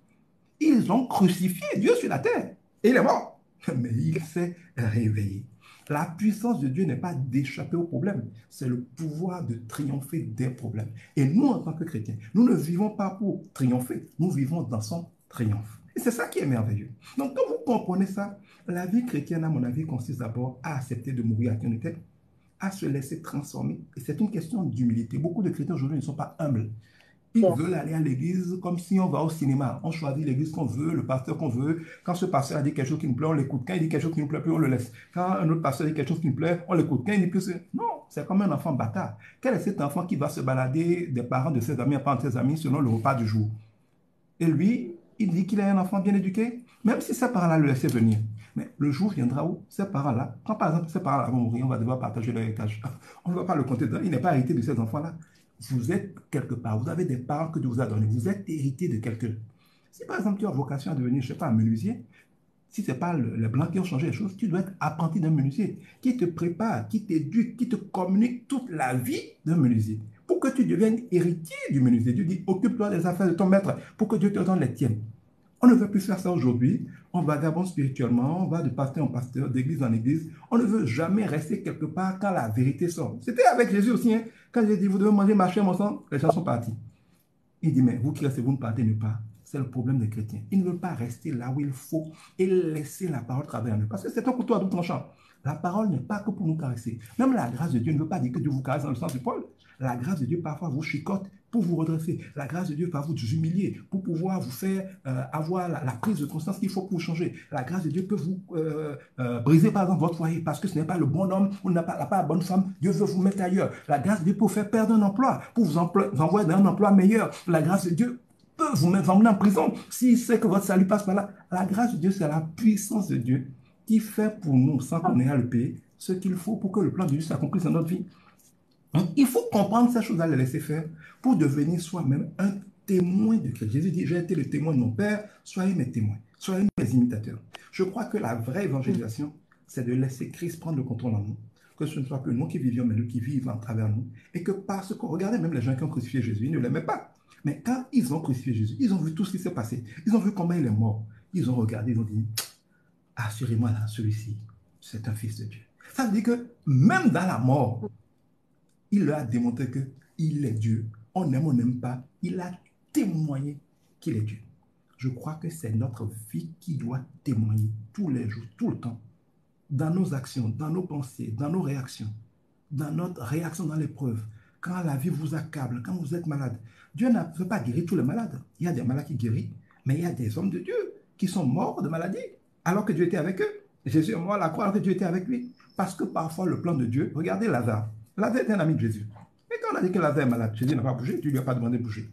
Ils ont crucifié Dieu sur la terre. Et il est mort. Mais il s'est réveillé. La puissance de Dieu n'est pas d'échapper au problème, c'est le pouvoir de triompher des problèmes. Et nous, en tant que chrétiens, nous ne vivons pas pour triompher, nous vivons dans son triomphe. Et c'est ça qui est merveilleux. Donc, quand vous comprenez ça, la vie chrétienne, à mon avis, consiste d'abord à accepter de mourir à qui on était, à se laisser transformer. Et c'est une question d'humilité. Beaucoup de chrétiens aujourd'hui ne sont pas humbles. Ils veulent aller à l'église comme si on va au cinéma. On choisit l'église qu'on veut, le pasteur qu'on veut. Quand ce pasteur a dit quelque chose qui nous plaît, on l'écoute. Quand il dit quelque chose qui nous plaît plus, on le laisse. Quand un autre pasteur dit quelque chose qui nous plaît, on l'écoute. Quand il dit plus, non, c'est comme un enfant bâtard. Quel est cet enfant qui va se balader des parents de ses amis à part de ses amis selon le repas du jour? Et lui, il dit qu'il est un enfant bien éduqué, même si ses parents-là le laissaient venir. Mais le jour viendra où ces parents-là, quand par exemple ces parents-là vont mourir, on va devoir partager leur héritage. On ne va pas le compter dedans. Il n'est pas hérité de ces enfants-là. Vous êtes quelque part, vous avez des parents que Dieu vous a donnés, vous êtes hérité de quelqu'un. Si par exemple tu as vocation à devenir, je ne sais pas, un menuisier, si ce n'est pas les blancs qui ont changé les choses, tu dois être apprenti d'un menuisier qui te prépare, qui t'éduque, qui te communique toute la vie d'un menuisier pour que tu deviennes héritier du menuisier. Dieu dit, occupe-toi des affaires de ton maître pour que Dieu te donne les tiennes. On ne veut plus faire ça aujourd'hui. On vagabonde spirituellement, on va de pasteur en pasteur, d'église en église. On ne veut jamais rester quelque part quand la vérité sort. C'était avec Jésus aussi. Hein. Quand j'ai dit, vous devez manger ma chair, mon sang, les gens sont partis. Il dit, mais vous qui restez, vous ne partez nulle part. C'est le problème des chrétiens. Ils ne veulent pas rester là où il faut et laisser la parole travailler en eux. Parce que c'est un couteau à double tranchant. La parole n'est pas que pour nous caresser. Même la grâce de Dieu ne veut pas dire que Dieu vous caresse dans le sens du poil. La grâce de Dieu parfois vous chicote pour vous redresser. La grâce de Dieu va vous humilier pour pouvoir vous faire avoir la prise de conscience qu'il faut pour vous changer. La grâce de Dieu peut vous briser par exemple votre foyer parce que ce n'est pas le bon homme ou n'a pas la bonne femme. Dieu veut vous mettre ailleurs. La grâce de Dieu peut vous faire perdre un emploi, pour vous envoyer dans un emploi meilleur. La grâce de Dieu peut vous emmener en prison s'il sait que votre salut passe par là. La grâce de Dieu, c'est la puissance de Dieu qui fait pour nous, sans qu'on ait à le payer, ce qu'il faut pour que le plan de Dieu s'accomplisse dans notre vie. Donc, il faut comprendre ces choses-là, les laisser faire pour devenir soi-même un témoin de Christ. Jésus dit, j'ai été le témoin de mon Père, soyez mes témoins, soyez mes imitateurs. Je crois que la vraie évangélisation, c'est de laisser Christ prendre le contrôle en nous, que ce ne soit que nous qui vivions, mais nous qui vivons à travers nous, et que parce que, regardez même les gens qui ont crucifié Jésus, ils ne l'aimaient pas. Mais quand ils ont crucifié Jésus, ils ont vu tout ce qui s'est passé, ils ont vu comment il est mort, ils ont regardé, ils ont dit, assurément là, celui-ci, c'est un fils de Dieu. Ça veut dire que même dans la mort, il leur a démontré qu'il est Dieu. On aime, on n'aime pas. Il a témoigné qu'il est Dieu. Je crois que c'est notre vie qui doit témoigner tous les jours, tout le temps, dans nos actions, dans nos pensées, dans nos réactions, dans notre réaction dans l'épreuve. Quand la vie vous accable, quand vous êtes malade, Dieu ne peut pas guérir tous les malades. Il y a des malades qui guérissent, mais il y a des hommes de Dieu qui sont morts de maladie, alors que Dieu était avec eux. Jésus est mort à la croix alors que Dieu était avec lui. Parce que parfois, le plan de Dieu, regardez Lazare. Lazare était un ami de Jésus. Mais quand on a dit que Lazare est malade, Jésus n'a pas bougé, Dieu ne lui a pas demandé de bouger.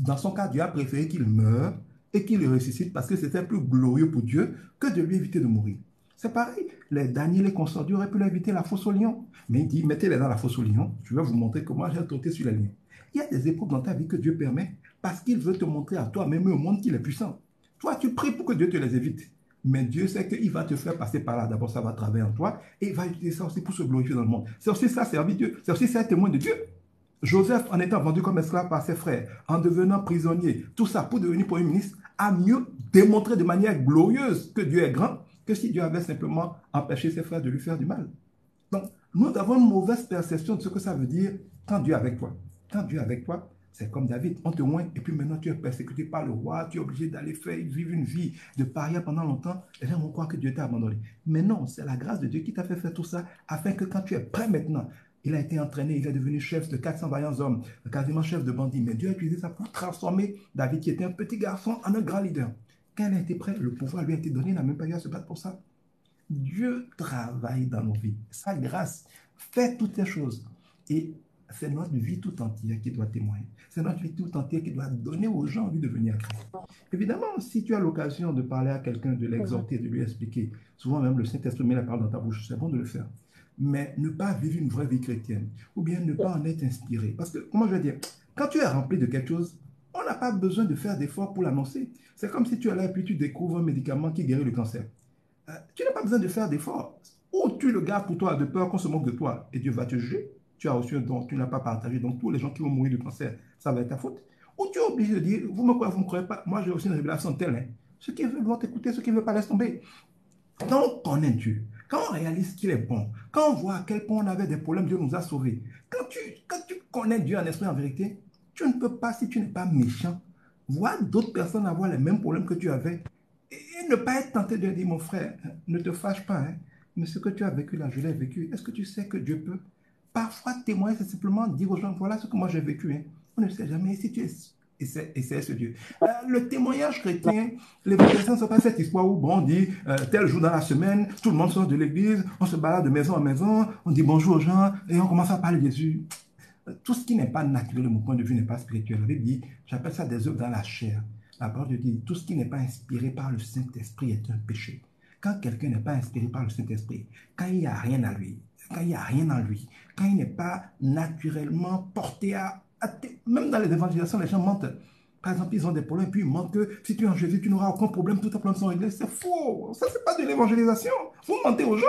Dans son cas, Dieu a préféré qu'il meure et qu'il le ressuscite parce que c'était plus glorieux pour Dieu que de lui éviter de mourir. C'est pareil, les Daniel et consorts, Dieu aurait pu l'éviter la fosse au lion. Mais il dit, mettez-les dans la fosse au lion, je vais vous montrer comment j'ai sauté sur les lions. Il y a des épreuves dans ta vie que Dieu permet parce qu'il veut te montrer à toi, même au monde, qu'il est puissant. Toi, tu pries pour que Dieu te les évite. Mais Dieu sait qu'il va te faire passer par là. D'abord, ça va travailler en toi et il va utiliser ça aussi pour se glorifier dans le monde. C'est aussi ça, servir Dieu. C'est aussi ça, être témoin de Dieu. Joseph, en étant vendu comme esclave par ses frères, en devenant prisonnier, tout ça pour devenir premier ministre, a mieux démontré de manière glorieuse que Dieu est grand que si Dieu avait simplement empêché ses frères de lui faire du mal. Donc, nous avons une mauvaise perception de ce que ça veut dire quand Dieu est avec toi. Quand Dieu est avec toi, c'est comme David, on te oint et puis maintenant tu es persécuté par le roi, tu es obligé d'aller vivre une vie de paria pendant longtemps, et là on croit que Dieu t'a abandonné. Mais non, c'est la grâce de Dieu qui t'a fait faire tout ça, afin que quand tu es prêt maintenant, il a été entraîné, il est devenu chef de 400 vaillants hommes, quasiment chef de bandits, mais Dieu a utilisé ça pour transformer David, qui était un petit garçon, en un grand leader. Quand il a été prêt, le pouvoir lui a été donné, il n'a même pas eu à se battre pour ça. Dieu travaille dans nos vies. Sa grâce fait toutes ces choses. Et c'est notre vie tout entière qui doit témoigner. C'est notre vie tout entière qui doit donner aux gens envie de venir à Christ. Évidemment, si tu as l'occasion de parler à quelqu'un, de l'exhorter, de lui expliquer, souvent même le Saint-Esprit met la parole dans ta bouche, c'est bon de le faire. Mais ne pas vivre une vraie vie chrétienne, ou bien ne pas en être inspiré. Parce que, comment je vais dire, quand tu es rempli de quelque chose, on n'a pas besoin de faire d'efforts pour l'annoncer. C'est comme si tu es là et puis tu découvres un médicament qui guérit le cancer. Tu n'as pas besoin de faire d'efforts. Ou tu le gardes pour toi de peur qu'on se moque de toi et Dieu va te juger. Tu as reçu un don, tu n'as pas partagé. Donc tous les gens qui vont mourir de cancer, ça va être ta faute. Ou tu es obligé de dire, vous me croyez, vous ne me croyez pas. Moi j'ai aussi une révélation telle. Hein. Ceux qui veulent vont t'écouter, ceux qui ne veulent pas laisse tomber. Donc connais Dieu. quand on réalise qu'il est bon, quand on voit à quel point on avait des problèmes, Dieu nous a sauvés, quand tu connais Dieu en esprit, en vérité, tu ne peux pas, si tu n'es pas méchant, voir d'autres personnes avoir les mêmes problèmes que tu avais et ne pas être tenté de dire, mon frère, ne te fâche pas, hein, mais ce que tu as vécu là, je l'ai vécu. Est-ce que tu sais que Dieu peut? Parfois, témoigner, c'est simplement dire aux gens, voilà ce que moi j'ai vécu. Hein. On ne sait jamais si tu essaies ce Dieu. Le témoignage chrétien, l'évangélisation, ce n'est pas cette histoire où bon, on dit tel jour dans la semaine, tout le monde sort de l'église, on se balade de maison en maison, on dit bonjour aux gens et on commence à parler de Jésus. Tout ce qui n'est pas naturel de mon point de vue n'est pas spirituel. La Bible dit, j'appelle ça des œuvres dans la chair. La parole de Dieu dit, tout ce qui n'est pas inspiré par le Saint-Esprit est un péché. Quand quelqu'un n'est pas inspiré par le Saint-Esprit, quand il n'y a rien à lui, quand il n'y a rien en lui, quand il n'est pas naturellement porté même dans les évangélisations, les gens mentent. Par exemple, ils ont des problèmes, puis ils mentent que si tu es en Jésus, tu n'auras aucun problème, tout tes problèmes sont réglés. C'est faux. Ça, c'est pas de l'évangélisation. Vous mentez aux gens.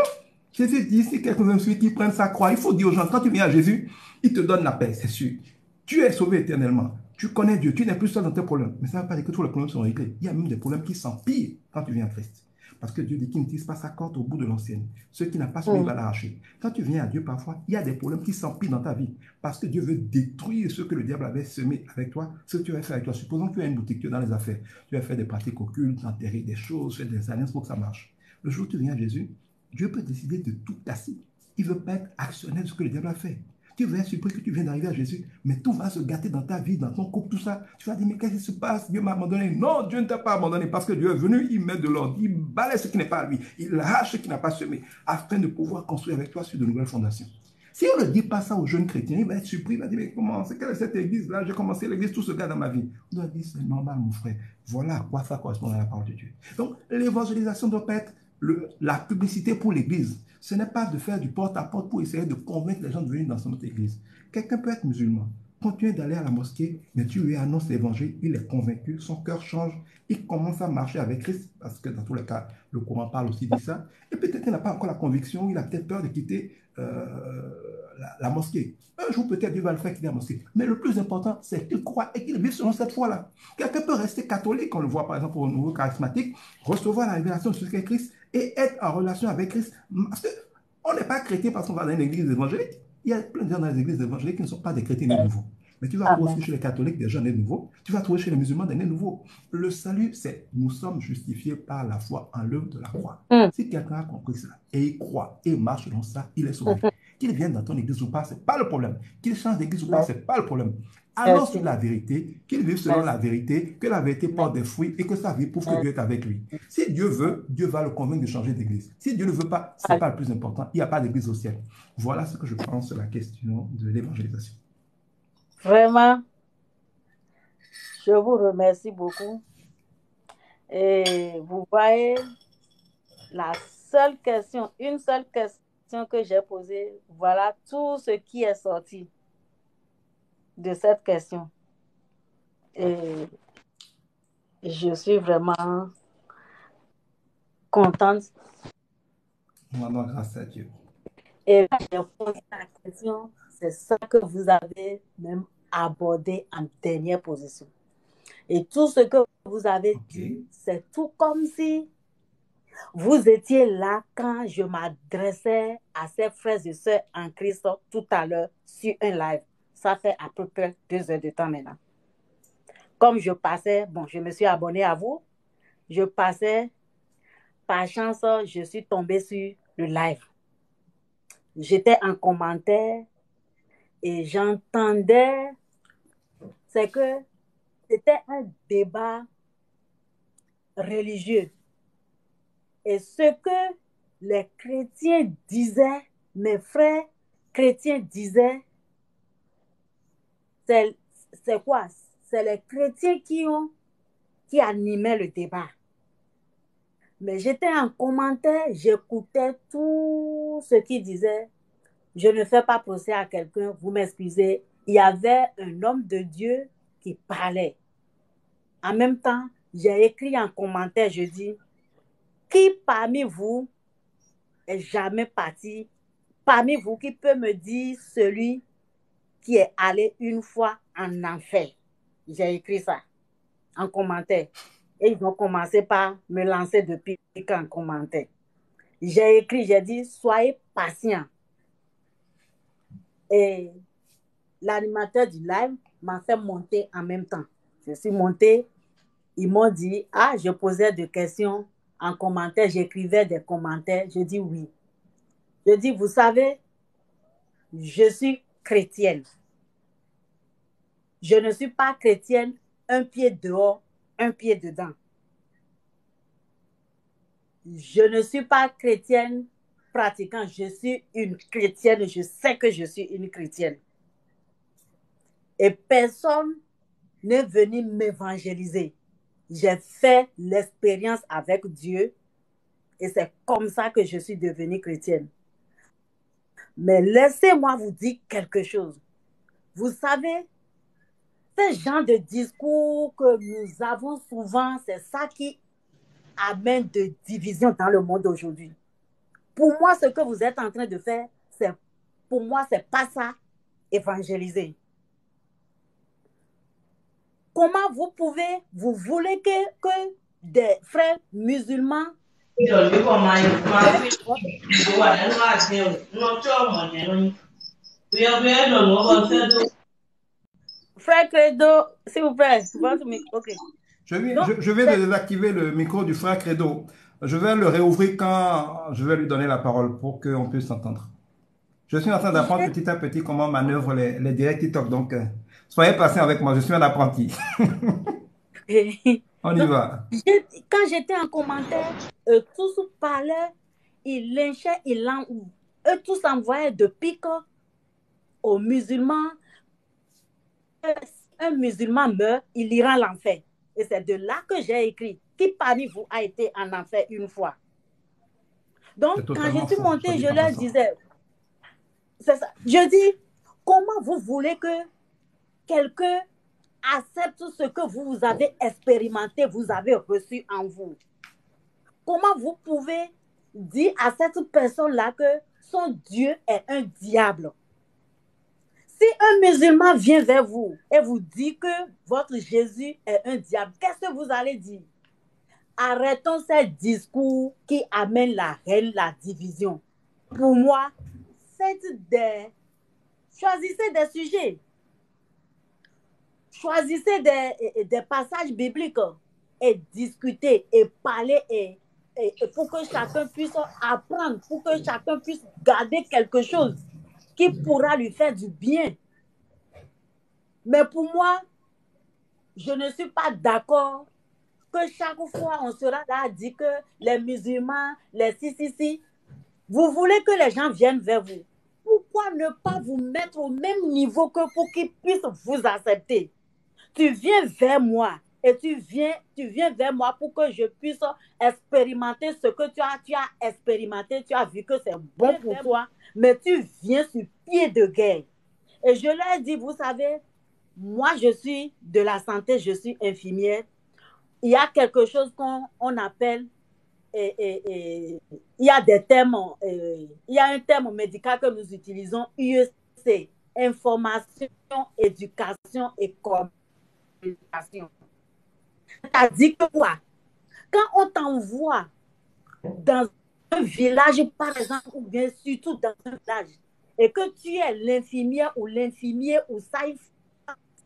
Jésus dit, si quelqu'un veut suivre, qu'il prenne sa croix. Il faut dire aux gens, quand tu viens à Jésus, il te donne la paix, c'est sûr. Tu es sauvé éternellement. Tu connais Dieu, tu n'es plus seul dans tes problèmes. Mais ça ne veut pas dire que tous les problèmes sont réglés. Il y a même des problèmes qui s'empirent quand tu viens à Christ. Parce que Dieu dit qu'il ne tisse pas sa corde au bout de l'ancienne. Ce qui n'a pas celui va l'arracher. Quand tu viens à Dieu, parfois, il y a des problèmes qui s'empirent dans ta vie. Parce que Dieu veut détruire ce que le diable avait semé avec toi, ce que tu as fait avec toi. Supposons que tu as une boutique, tu es dans les affaires. Tu as fait des pratiques occultes, enterrer des choses, faire des alliances pour que ça marche. Le jour où tu viens à Jésus, Dieu peut décider de tout casser. Il ne veut pas être actionnaire de ce que le diable a fait. Tu vas être surpris que tu viens d'arriver à Jésus, mais tout va se gâter dans ta vie, dans ton couple, tout ça. Tu vas dire, mais qu'est-ce qui se passe? Dieu m'a abandonné. Non, Dieu ne t'a pas abandonné parce que Dieu est venu, il met de l'ordre, il balaie ce qui n'est pas à lui, il arrache ce qui n'a pas semé, afin de pouvoir construire avec toi sur de nouvelles fondations. Si on ne dit pas ça aux jeunes chrétiens, il va être surpris, il va dire, mais comment, c'est quelle est cette église-là? J'ai commencé l'église, tout se gâte dans ma vie. On doit dire, c'est normal, mon frère. Voilà à quoi ça correspond à la parole de Dieu. Donc, l'évangélisation doit pas être la publicité pour l'église. Ce n'est pas de faire du porte-à-porte pour essayer de convaincre les gens de venir dans notre église. Quelqu'un peut être musulman, continuer d'aller à la mosquée, mais tu lui annonces l'évangile, il est convaincu, son cœur change, il commence à marcher avec Christ, parce que dans tous les cas, le Coran parle aussi de ça, et peut-être qu'il n'a pas encore la conviction, il a peut-être peur de quitter la mosquée. Un jour, peut-être, Dieu va le faire quitter la mosquée. Mais le plus important, c'est qu'il croit et qu'il vive selon cette foi-là. Quelqu'un peut rester catholique, on le voit par exemple au niveau charismatique, recevoir la révélation de ce qu'est Christ et être en relation avec Christ. Parce qu'on n'est pas chrétien parce qu'on va dans une église évangélique. Il y a plein de gens dans les églises évangéliques qui ne sont pas des chrétiens nés nouveaux. Mais tu vas trouver aussi chez les catholiques des gens nés nouveaux. Tu vas trouver chez les musulmans des nés nouveaux. Le salut, c'est nous sommes justifiés par la foi en l'œuvre de la croix. Si quelqu'un a compris ça et il croit et marche dans ça, il est sauvé. Qu'il vienne dans ton église ou pas, ce n'est pas le problème. Qu'il change d'église ou pas, ce n'est pas le problème. Annonce la vérité, qu'il vive selon la vérité, que la vérité porte des fruits et que sa vie prouve que Dieu est avec lui. Si Dieu veut, Dieu va le convaincre de changer d'église. Si Dieu ne veut pas, ce n'est pas le plus important. Il n'y a pas d'église au ciel. Voilà ce que je pense sur la question de l'évangélisation. Vraiment, je vous remercie beaucoup. Et vous voyez, une seule question que j'ai posée, voilà tout ce qui est sorti de cette question. Et je suis vraiment contente. Rendons grâce à Dieu. Et j'ai posé la question, c'est ça que vous avez même abordé en dernière position. Et tout ce que vous avez dit, c'est tout comme si vous étiez là quand je m'adressais à ces frères et sœurs en Christ tout à l'heure sur un live. Ça fait à peu près 2 heures de temps maintenant. Comme je passais, je me suis abonnée à vous, je passais, par chance, je suis tombée sur le live. J'étais en commentaire et j'entendais, c'est que c'était un débat religieux. Et ce que les chrétiens disaient, mes frères chrétiens disaient, c'est quoi? C'est les chrétiens qui animaient le débat. Mais j'étais en commentaire, j'écoutais tout ce qu'ils disaient. Je ne fais pas procès à quelqu'un, vous m'excusez. Il y avait un homme de Dieu qui parlait. En même temps, j'ai écrit en commentaire, je dis, qui parmi vous est jamais parti? Parmi vous, qui peut me dire celui qui est allé une fois en enfer? J'ai écrit ça en commentaire. Et ils ont commencé par me lancer depuis en commentaire. J'ai écrit, j'ai dit, soyez patient. Et l'animateur du live m'a fait monter en même temps. Je suis montée, ils m'ont dit, ah, je posais des questions en commentaire, j'écrivais des commentaires. Je dis oui. Je dis, vous savez, je suis chrétienne. Je ne suis pas chrétienne, un pied dehors, un pied dedans. Je ne suis pas chrétienne pratiquant, je suis une chrétienne, je sais que je suis une chrétienne. Et personne n'est venu m'évangéliser. J'ai fait l'expérience avec Dieu et c'est comme ça que je suis devenue chrétienne. Mais laissez-moi vous dire quelque chose. Vous savez, ce genre de discours que nous avons souvent, c'est ça qui amène de division dans le monde aujourd'hui. Pour moi, ce que vous êtes en train de faire, c'est, pour moi, c'est pas ça, évangéliser. Comment vous pouvez, vous voulez que des frères musulmans Frère Credo, s'il vous plaît, votre micro. Ok. Donc, Je viens de désactiver le micro du frère Credo. Je vais le réouvrir quand je vais lui donner la parole pour qu'on puisse s'entendre. Je suis en train d'apprendre petit à petit comment manœuvre les directs TikTok. Donc, soyez patient avec moi, je suis un apprenti. On y donc va. quand j'étais en commentaire, tous parlaient, ils lynchaient, eux tous envoyaient de piques aux musulmans. Un musulman meurt, il ira à l'enfer. Et c'est de là que j'ai écrit, qui parmi vous a été en enfer une fois? Donc, C'est quand je totalement suis faux, soit montée, dit je en leur passant. disais, c'est ça. Je dis, comment vous voulez que quelqu'un accepte ce que vous avez expérimenté, vous avez reçu en vous? Comment vous pouvez dire à cette personne-là que son Dieu est un diable? Si un musulman vient vers vous et vous dit que votre Jésus est un diable, qu'est-ce que vous allez dire? Arrêtons ces discours qui amènent la haine, la division. Pour moi, choisissez des sujets, choisissez des passages bibliques et discutez et parlez et pour que chacun puisse apprendre, pour que chacun puisse garder quelque chose qui pourra lui faire du bien. Mais pour moi, je ne suis pas d'accord que chaque fois on sera là à dire que les musulmans, les si, vous voulez que les gens viennent vers vous. Pourquoi ne pas vous mettre au même niveau que pour qu'ils puissent vous accepter? Tu viens vers moi et tu viens vers moi pour que je puisse expérimenter ce que tu as expérimenté, tu as vu que c'est bon pour toi, mais tu viens sur pied de guerre. Et je leur ai dit, vous savez, moi je suis de la santé, je suis infirmière. Il y a quelque chose qu'on appelle il y a des termes, il y a un terme médical que nous utilisons, IEC, information, éducation et communication. C'est-à-dire que quoi? Quand on t'envoie dans un village, par exemple, ou bien surtout dans un village, et que tu es l'infirmière ou l'infirmier ou ça,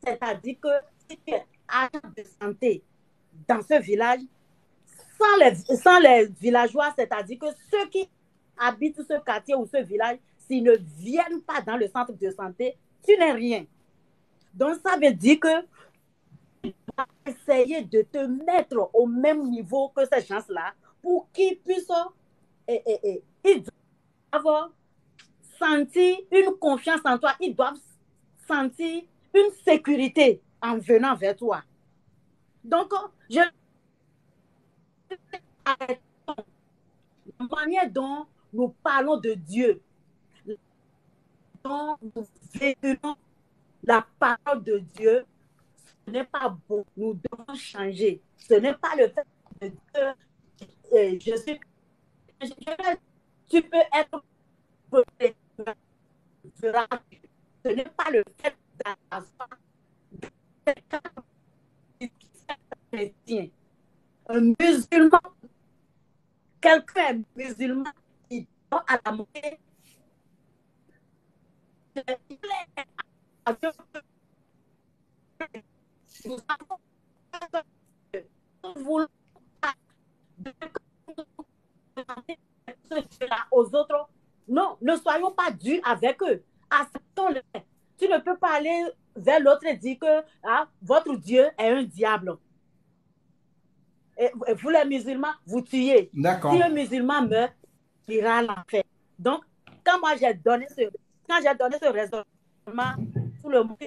c'est-à-dire que si tu es agent de santé dans ce village, sans les villageois, c'est-à-dire que ceux qui habitent ce quartier ou ce village, s'ils ne viennent pas dans le centre de santé, tu n'es rien. Donc, ça veut dire que essayer de te mettre au même niveau que ces gens-là pour qu'ils puissent ils doivent sentir une confiance en toi, ils doivent sentir une sécurité en venant vers toi. Donc, je la manière dont nous parlons de Dieu, dont nous véhiculons la parole de Dieu, ce n'est pas bon. Nous devons changer. Ce n'est pas le fait de dire je suis. Tu peux être ce n'est pas le fait d'avoir chrétien. Un musulman, quelqu'un est musulman, à la montée, nous voulons aux autres. Non, ne soyons pas durs avec eux. Acceptons-les. Tu ne peux pas aller vers l'autre et dire que votre Dieu est un diable. Et vous, les musulmans, vous tuez. Si D'accord. un musulman meurt, il ira à l'enfer. Donc, quand moi j'ai donné ce raisonnement, tout le monde,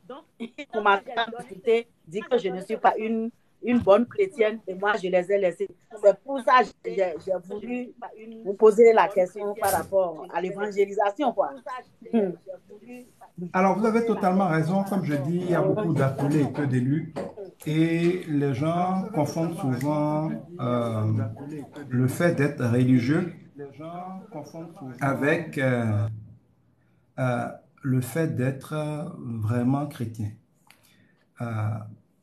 donc, pour ma discuter, dit que je ne suis pas une bonne chrétienne et moi je les ai laissés. C'est pour ça que j'ai voulu vous poser la question par rapport à l'évangélisation, quoi. Alors, vous avez totalement raison. Comme je dis, il y a beaucoup d'appelés et peu d'élus. Et les gens confondent souvent le fait d'être religieux avec euh, le fait d'être vraiment chrétien. Euh,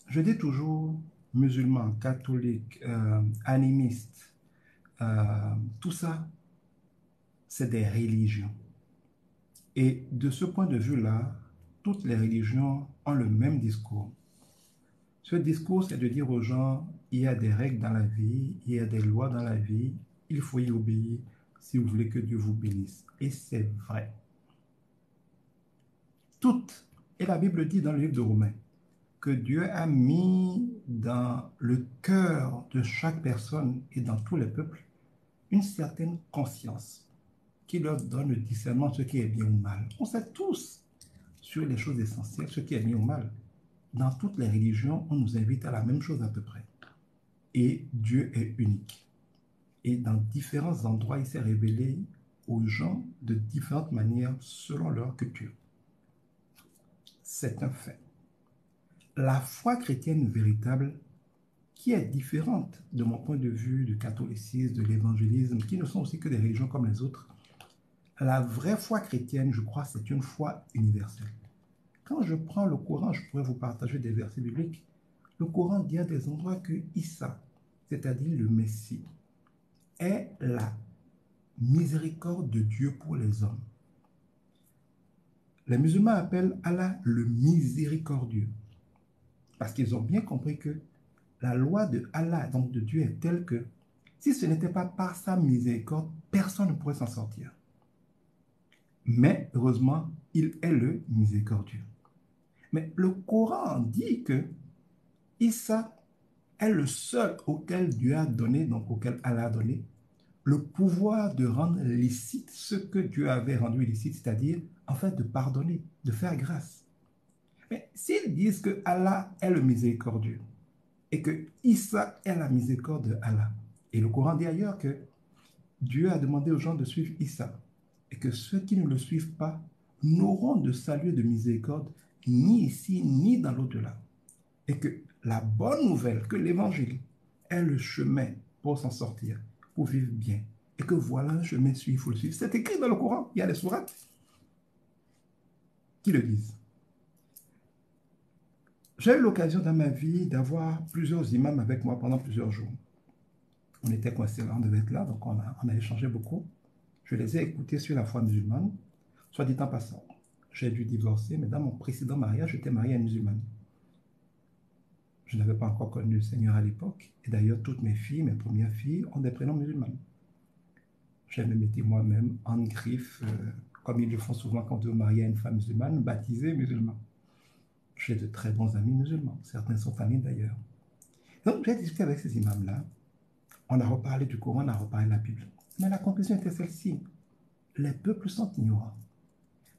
je dis toujours musulman, catholique, animiste, tout ça, c'est des religions. Et de ce point de vue-là, toutes les religions ont le même discours. Ce discours, c'est de dire aux gens, il y a des règles dans la vie, il y a des lois dans la vie, il faut y obéir si vous voulez que Dieu vous bénisse. Et c'est vrai. Toutes. Et la Bible dit dans le livre de Romains que Dieu a mis dans le cœur de chaque personne et dans tous les peuples une certaine conscience qui leur donne le discernement de ce qui est bien ou mal. On sait tous sur les choses essentielles, ce qui est bien ou mal. Dans toutes les religions, on nous invite à la même chose à peu près. Et Dieu est unique. Et dans différents endroits, il s'est révélé aux gens de différentes manières selon leur culture. C'est un fait. La foi chrétienne véritable, qui est différente de mon point de vue du catholicisme, de l'évangélisme, qui ne sont aussi que des religions comme les autres, la vraie foi chrétienne, je crois, c'est une foi universelle. Quand je prends le Coran, je pourrais vous partager des versets bibliques. Le Coran dit à des endroits que Issa, c'est-à-dire le Messie, est la miséricorde de Dieu pour les hommes. Les musulmans appellent Allah le miséricordieux, parce qu'ils ont bien compris que la loi de Allah, donc de Dieu, est telle que si ce n'était pas par sa miséricorde, personne ne pourrait s'en sortir. Mais heureusement, il est le miséricordieux. Mais le Coran dit que Issa est le seul auquel Dieu a donné, donc auquel Allah a donné, le pouvoir de rendre licite ce que Dieu avait rendu illicite, c'est-à-dire en fait de pardonner, de faire grâce. Mais s'ils disent que Allah est le miséricordieux et que Issa est la miséricorde de Allah, et le Coran dit ailleurs que Dieu a demandé aux gens de suivre Issa et que ceux qui ne le suivent pas n'auront de salut et de miséricorde ni ici ni dans l'au-delà. Et que la bonne nouvelle, que l'évangile est le chemin pour s'en sortir, pour vivre bien. Et que voilà un chemin, il faut le suivre. C'est écrit dans le Coran. Il y a des sourates qui le disent. J'ai eu l'occasion dans ma vie d'avoir plusieurs imams avec moi pendant plusieurs jours. On était coincés là, on devait être là, donc on a échangé beaucoup. Je les ai écoutés sur la foi musulmane. Soit dit en passant, j'ai dû divorcer, mais dans mon précédent mariage, j'étais marié à une musulmane. Je n'avais pas encore connu le Seigneur à l'époque. Et d'ailleurs, toutes mes filles, mes premières filles, ont des prénoms musulmans. J'ai même été moi-même en griffe, comme ils le font souvent quand on veut marier à une femme musulmane, baptisé musulman. J'ai de très bons amis musulmans. Certains sont familles d'ailleurs. Donc, j'ai discuté avec ces imams-là. On a reparlé du Coran, on a reparlé de la Bible. Mais la conclusion était celle-ci. Les peuples sont ignorants.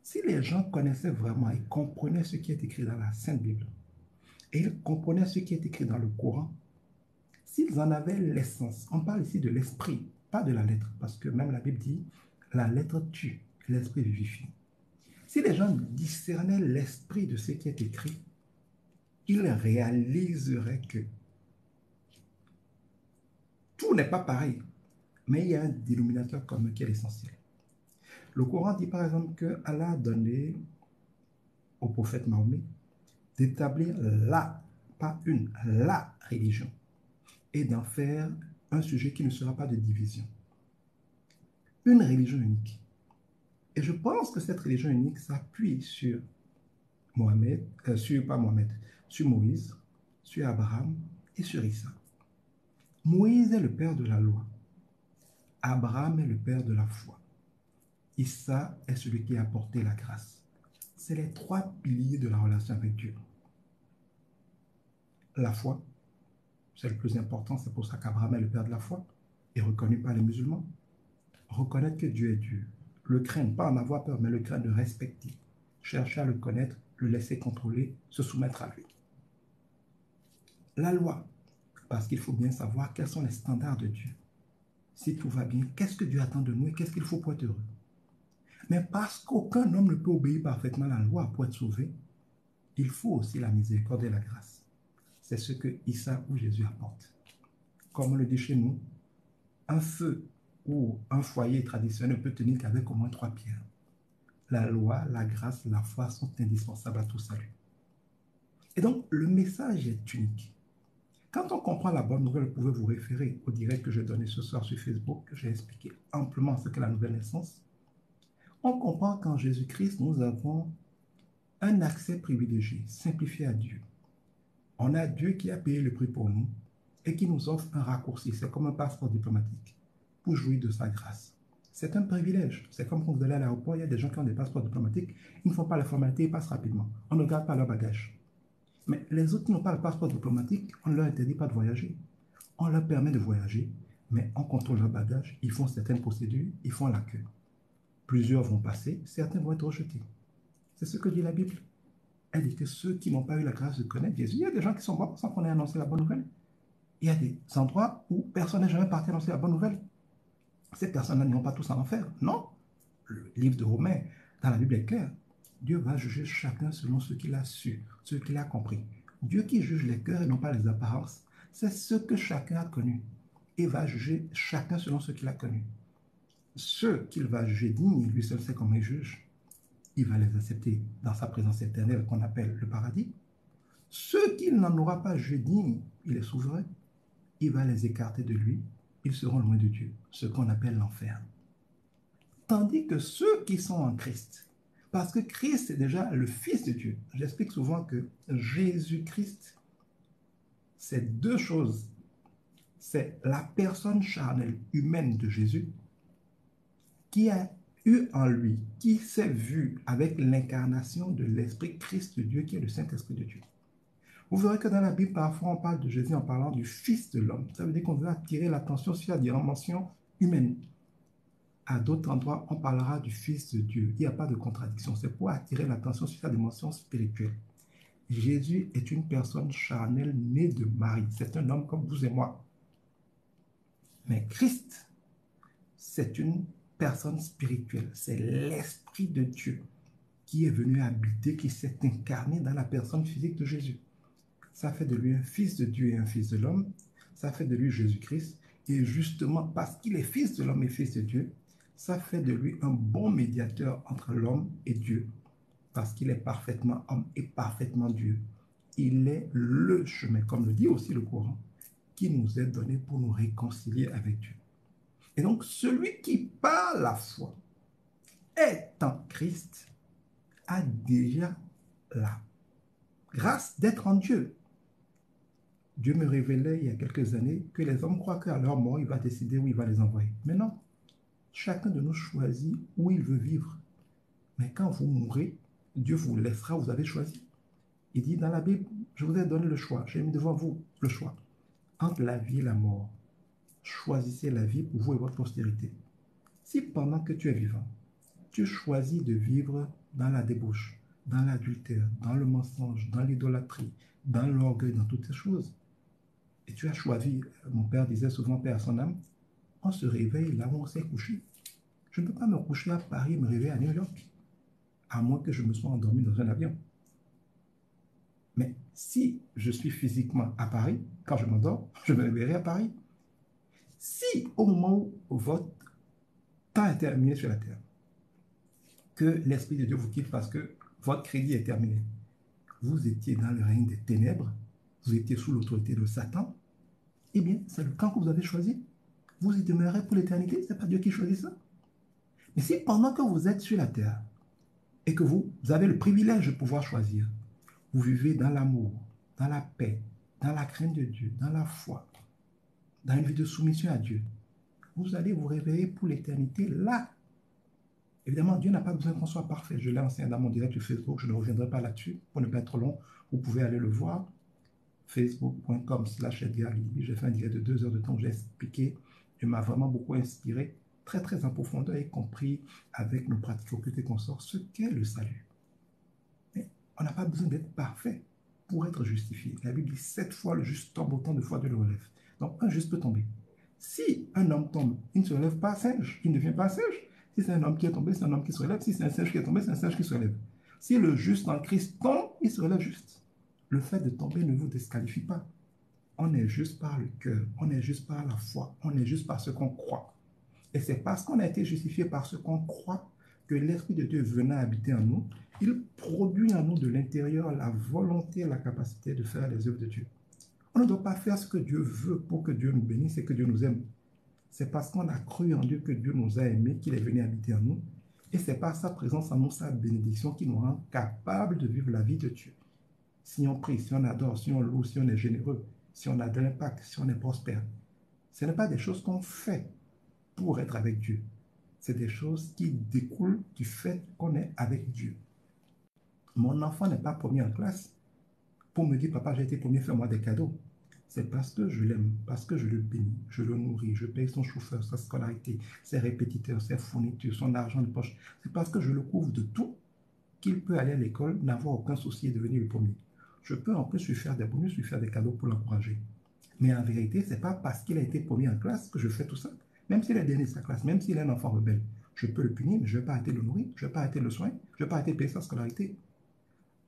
Si les gens connaissaient vraiment et comprenaient ce qui est écrit dans la Sainte Bible, et ils comprenaient ce qui est écrit dans le Coran, s'ils en avaient l'essence, on parle ici de l'esprit, pas de la lettre, parce que même la Bible dit, la lettre tue, l'esprit vivifie. Si les gens discernaient l'esprit de ce qui est écrit, ils réaliseraient que tout n'est pas pareil, mais il y a un dénominateur commun qui est l'essentiel. Le Coran dit par exemple que Allah a donné au prophète Mahomet d'établir pas une, la religion, et d'en faire un sujet qui ne sera pas de division. une religion unique. Et je pense que cette religion unique s'appuie sur sur Moïse, sur Abraham et sur Issa. Moïse est le père de la loi. Abraham est le père de la foi. Issa est celui qui a apporté la grâce. C'est les trois piliers de la relation avec Dieu. La foi, c'est le plus important, c'est pour ça qu'Abraham est le père de la foi, et reconnu par les musulmans. Reconnaître que Dieu est Dieu. Le craindre, pas en avoir peur, mais le craindre, le respecter. Chercher à le connaître, le laisser contrôler, se soumettre à lui. La loi, parce qu'il faut bien savoir quels sont les standards de Dieu. Si tout va bien, qu'est-ce que Dieu attend de nous et qu'est-ce qu'il faut pour être heureux? Mais parce qu'aucun homme ne peut obéir parfaitement à la loi pour être sauvé, il faut aussi la miséricorde et la grâce. C'est ce que Issa ou Jésus apporte. Comme on le dit chez nous, un feu ou un foyer traditionnel ne peut tenir qu'avec au moins 3 pierres. La loi, la grâce, la foi sont indispensables à tout salut. Et donc, le message est unique. Quand on comprend la bonne nouvelle, vous pouvez vous référer au direct que j'ai donné ce soir sur Facebook, que j'ai expliqué amplement ce qu'est la nouvelle naissance. On comprend qu'en Jésus-Christ, nous avons un accès privilégié, simplifié à Dieu. On a Dieu qui a payé le prix pour nous et qui nous offre un raccourci, c'est comme un passeport diplomatique, pour jouir de sa grâce. C'est un privilège. C'est comme quand vous allez à l'aéroport, il y a des gens qui ont des passeports diplomatiques, ils ne font pas la formalité, ils passent rapidement. On ne garde pas leur bagage. Mais les autres qui n'ont pas le passeport diplomatique, on ne leur interdit pas de voyager. On leur permet de voyager, mais on contrôle leur bagage, ils font certaines procédures, ils font la queue. Plusieurs vont passer, certains vont être rejetés. C'est ce que dit la Bible. Elle dit que ceux qui n'ont pas eu la grâce de connaître Jésus, il y a des gens qui sont morts sans qu'on ait annoncé la bonne nouvelle. Il y a des endroits où personne n'est jamais parti annoncer la bonne nouvelle. Ces personnes-là n'ont pas tous en enfer. Non. Le livre de Romains, dans la Bible est clair. Dieu va juger chacun selon ce qu'il a su, ce qu'il a compris. Dieu qui juge les cœurs et non pas les apparences, c'est ce que chacun a connu. Et va juger chacun selon ce qu'il a connu. Ceux qu'il va juger dignes, lui seul sait comment il juge. Il va les accepter dans sa présence éternelle qu'on appelle le paradis. Ceux qu'il n'en aura pas jugé dignes, il est souverain, il va les écarter de lui, ils seront loin de Dieu, ce qu'on appelle l'enfer. Tandis que ceux qui sont en Christ, parce que Christ est déjà le Fils de Dieu, j'explique souvent que Jésus-Christ, c'est deux choses. C'est la personne charnelle humaine de Jésus qui a eu en lui, qui s'est vu avec l'incarnation de l'Esprit Christ de Dieu, qui est le Saint-Esprit de Dieu. Vous verrez que dans la Bible, parfois, on parle de Jésus en parlant du Fils de l'homme. Ça veut dire qu'on veut attirer l'attention sur la dimension humaine. À d'autres endroits, on parlera du Fils de Dieu. Il n'y a pas de contradiction. C'est pour attirer l'attention sur la dimension spirituelle. Jésus est une personne charnelle née de Marie. C'est un homme comme vous et moi. Mais Christ, c'est une personne spirituelle. C'est l'Esprit de Dieu qui est venu habiter, qui s'est incarné dans la personne physique de Jésus. Ça fait de lui un fils de Dieu et un fils de l'homme. Ça fait de lui Jésus-Christ. Et justement, parce qu'il est fils de l'homme et fils de Dieu, ça fait de lui un bon médiateur entre l'homme et Dieu. Parce qu'il est parfaitement homme et parfaitement Dieu. Il est le chemin, comme le dit aussi le Coran, qui nous est donné pour nous réconcilier avec Dieu. Et donc, celui qui, par la foi, est en Christ, a déjà la grâce d'être en Dieu. Dieu me révélait il y a quelques années que les hommes croient qu'à leur mort, il va décider où il va les envoyer. Mais non, chacun de nous choisit où il veut vivre. Mais quand vous mourrez, Dieu vous laissera, vous avez choisi. Il dit dans la Bible, je vous ai donné le choix, j'ai mis devant vous le choix entre la vie et la mort. Choisissez la vie pour vous et votre postérité. Si pendant que tu es vivant, tu choisis de vivre dans la débauche, dans l'adultère, dans le mensonge, dans l'idolâtrie, dans l'orgueil, dans toutes ces choses, et tu as choisi, mon père disait souvent, paix à son âme, on se réveille là où on s'est couché. Je ne peux pas me coucher à Paris et me réveiller à New York, à moins que je me sois endormi dans un avion. Mais si je suis physiquement à Paris, quand je m'endors, je me réveillerai à Paris. Si au moment où votre temps est terminé sur la terre, que l'Esprit de Dieu vous quitte parce que votre crédit est terminé, vous étiez dans le règne des ténèbres, vous étiez sous l'autorité de Satan, eh bien, c'est le camp que vous avez choisi. Vous y demeurez pour l'éternité, ce n'est pas Dieu qui choisit ça. Mais si pendant que vous êtes sur la terre et que vous avez le privilège de pouvoir choisir, vous vivez dans l'amour, dans la paix, dans la crainte de Dieu, dans la foi, dans une vie de soumission à Dieu, vous allez vous réveiller pour l'éternité là. Évidemment, Dieu n'a pas besoin qu'on soit parfait. Je l'ai enseigné dans mon direct sur Facebook, je ne reviendrai pas là-dessus pour ne pas être trop long. Vous pouvez aller le voir, facebook.com/Edgar Libi. J'ai fait un direct de 2 heures de temps où j'ai expliqué. Il m'a vraiment beaucoup inspiré, très très en profondeur, y compris avec nos pratiques occultes et consorts, ce qu'est le salut. Mais on n'a pas besoin d'être parfait pour être justifié. La Bible dit 7 fois le juste tombe, autant de fois Dieu le relève. Donc un juste peut tomber. Si un homme tombe, il ne se relève pas singe, il ne devient pas singe. Si c'est un homme qui est tombé, c'est un homme qui se relève. Si c'est un singe qui est tombé, c'est un singe qui se relève. Si le juste en Christ tombe, il se relève juste. Le fait de tomber ne vous disqualifie pas. On est juste par le cœur, on est juste par la foi, on est juste par ce qu'on croit. Et c'est parce qu'on a été justifié par ce qu'on croit que l'Esprit de Dieu venant habiter en nous, il produit en nous de l'intérieur la volonté et la capacité de faire les œuvres de Dieu. On ne doit pas faire ce que Dieu veut pour que Dieu nous bénisse et que Dieu nous aime. C'est parce qu'on a cru en Dieu que Dieu nous a aimés, qu'il est venu habiter en nous. Et c'est par sa présence en nous, sa bénédiction, qui nous rend capables de vivre la vie de Dieu. Si on prie, si on adore, si on loue, si on est généreux, si on a de l'impact, si on est prospère, ce n'est pas des choses qu'on fait pour être avec Dieu. C'est des choses qui découlent du fait qu'on est avec Dieu. Mon enfant n'est pas premier en classe pour me dire, papa, j'ai été premier, fais-moi des cadeaux. C'est parce que je l'aime, parce que je le bénis, je le nourris, je paye son chauffeur, sa scolarité, ses répétiteurs, ses fournitures, son argent de poche. C'est parce que je le couvre de tout qu'il peut aller à l'école, n'avoir aucun souci et devenir le premier. Je peux en plus lui faire des bonus, lui faire des cadeaux pour l'encourager. Mais en vérité, ce n'est pas parce qu'il a été premier en classe que je fais tout ça. Même s'il est dernier de sa classe, même s'il est un enfant rebelle, je peux le punir, mais je ne vais pas arrêter de le nourrir, je ne vais pas arrêter de le soigner, je ne vais pas arrêter de payer sa scolarité.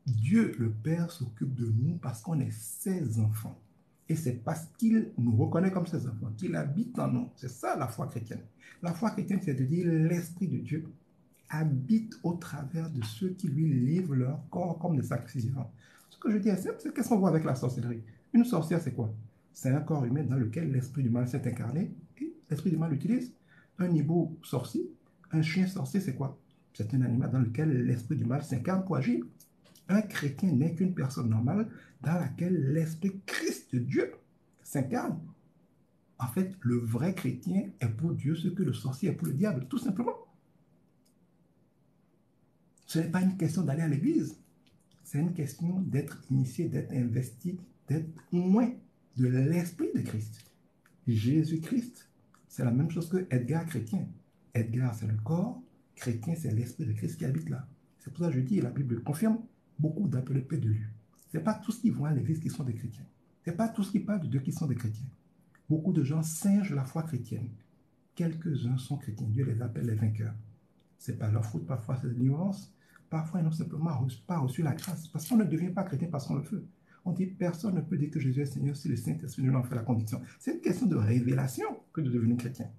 Dieu, le Père, s'occupe de nous parce qu'on est ses enfants. Et c'est parce qu'il nous reconnaît comme ses enfants, qu'il habite en nous. C'est ça la foi chrétienne. La foi chrétienne, c'est de dire l'Esprit de Dieu habite au travers de ceux qui lui livrent leur corps comme des sacrifices vivants. Ce que je dis, c'est qu'est-ce qu'on voit avec la sorcellerie? Une sorcière, c'est quoi? C'est un corps humain dans lequel l'esprit du mal s'est incarné et l'esprit du mal l'utilise. Un hibou sorcier, un chien sorcier, c'est quoi? C'est un animal dans lequel l'esprit du mal s'incarne pour agir. Un chrétien n'est qu'une personne normale dans laquelle l'esprit Christ de Dieu s'incarne. En fait, le vrai chrétien est pour Dieu ce que le sorcier est pour le diable, tout simplement. Ce n'est pas une question d'aller à l'église. C'est une question d'être initié, d'être investi, d'être loin de l'esprit de Christ. Jésus-Christ, c'est la même chose que Edgar chrétien. Edgar, c'est le corps. Chrétien, c'est l'esprit de Christ qui habite là. C'est pour ça que je dis, et la Bible confirme, beaucoup d'appelés de lui. Ce n'est pas tous qui vont à l'église qui sont des chrétiens. Ce n'est pas tous qui parlent de Dieu qui sont des chrétiens. Beaucoup de gens singent la foi chrétienne. Quelques-uns sont chrétiens. Dieu les appelle les vainqueurs. Ce n'est pas leur faute, parfois c'est de l'ignorance. Parfois, ils n'ont simplement pas reçu la grâce. Parce qu'on ne devient pas chrétien parce qu'on le veut. On dit personne ne peut dire que Jésus est Seigneur si le Saint-Esprit ne l'en fait la conviction. C'est une question de révélation que de devenir chrétien.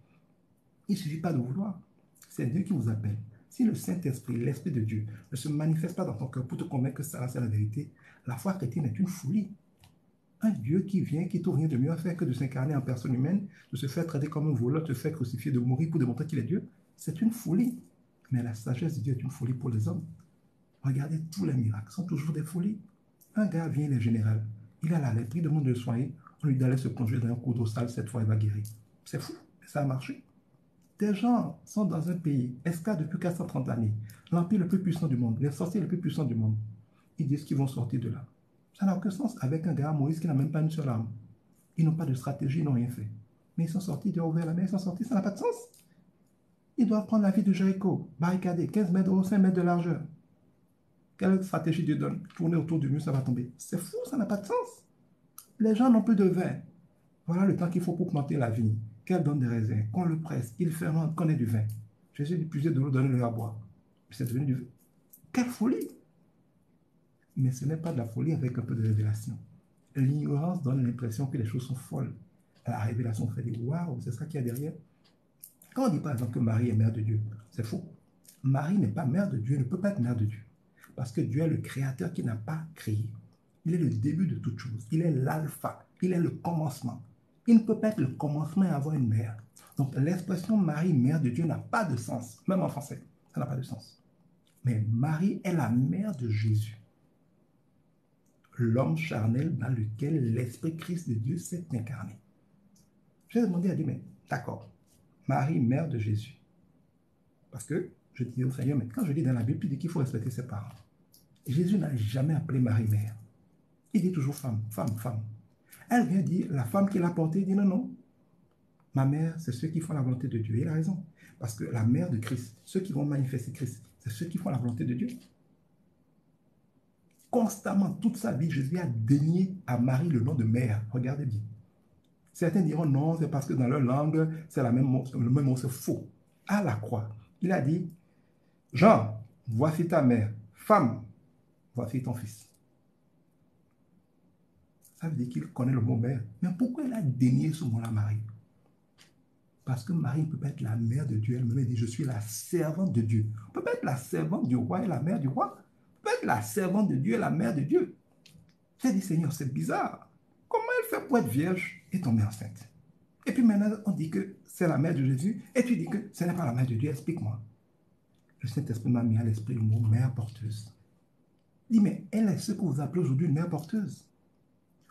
Il ne suffit pas de vouloir. C'est Dieu qui vous appelle. Si le Saint-Esprit, l'Esprit de Dieu, ne se manifeste pas dans ton cœur pour te convaincre que ça, c'est la vérité, la foi chrétienne est une folie. Un Dieu qui vient, qui trouve rien de mieux à faire que de s'incarner en personne humaine, de se faire traiter comme un voleur, de se faire crucifier, de mourir pour démontrer qu'il est Dieu, c'est une folie. Mais la sagesse de Dieu est une folie pour les hommes. Regardez, tous les miracles sont toujours des folies. Un gars vient, il est général. Il a la lèpre, il demande de le soigner. On lui dit d'aller se plonger dans un cours d'eau sale, cette fois il va guérir. C'est fou, mais ça a marché. Des gens sont dans un pays, esclaves depuis 430 années, l'empire le plus puissant du monde, les sorciers les plus puissants du monde. Ils disent qu'ils vont sortir de là. Ça n'a aucun sens avec un gars, Moïse, qui n'a même pas une seule arme. Ils n'ont pas de stratégie, ils n'ont rien fait. Mais ils sont sortis, Dieu a ouvert la mer, ils sont sortis, ça n'a pas de sens. Ils doivent prendre la ville de Jéricho, barricader 15 mètres de haut, 5 mètres de largeur. Quelle stratégie Dieu donne? Tourner autour du mur, ça va tomber. C'est fou, ça n'a pas de sens. Les gens n'ont plus de vin. Voilà le temps qu'il faut pour planter la vigne. Qu'elle donne des raisins, qu'on le presse, il fermente, qu'on ait du vin. Jésus dit, puisez de l'eau, donnez-le à boire. C'est devenu du vin. Quelle folie! Mais ce n'est pas de la folie avec un peu de révélation. L'ignorance donne l'impression que les choses sont folles. La révélation fait des waouh, c'est ça qu'il y a derrière. Quand on dit par exemple que Marie est mère de Dieu, c'est faux. Marie n'est pas mère de Dieu, ne peut pas être mère de Dieu. Parce que Dieu est le créateur qui n'a pas créé. Il est le début de toute chose. Il est l'alpha. Il est le commencement. Il ne peut pas être le commencement et avoir une mère. Donc l'expression Marie, mère de Dieu, n'a pas de sens, même en français, ça n'a pas de sens. Mais Marie est la mère de Jésus, l'homme charnel dans lequel l'Esprit Christ de Dieu s'est incarné. J'ai demandé à Dieu, mais d'accord, Marie, mère de Jésus. Parce que je dis au Seigneur, mais quand je lis dans la Bible, il dit qu'il faut respecter ses parents. Et Jésus n'a jamais appelé Marie mère. Il dit toujours femme, femme, femme. Elle vient dire, la femme qui l'a portée, dit non, non. Ma mère, c'est ceux qui font la volonté de Dieu. Et il a raison. Parce que la mère de Christ, ceux qui vont manifester Christ, c'est ceux qui font la volonté de Dieu. Constamment, toute sa vie, Jésus a dénié à Marie le nom de mère. Regardez bien. Certains diront non, c'est parce que dans leur langue, c'est le même mot, c'est faux. À la croix, il a dit, Jean, voici ta mère. Femme, voici ton fils. Ça veut dire qu'il connaît le mot mère. Mais pourquoi il a dénié ce mot-là, Marie? Parce que Marie ne peut pas être la mère de Dieu. Elle-même dit, je suis la servante de Dieu. On ne peut pas être la servante du roi et la mère du roi. On peut être la servante de Dieu et la mère de Dieu. J'ai dit, Seigneur, c'est bizarre. Comment elle fait pour être vierge et tomber enceinte? Et puis maintenant, on dit que c'est la mère de Jésus. Et tu dis que ce n'est pas la mère de Dieu. Explique-moi. Le Saint-Esprit m'a mis à l'esprit le mot mère porteuse. Il dit, mais elle est ce que vous appelez aujourd'hui une mère porteuse.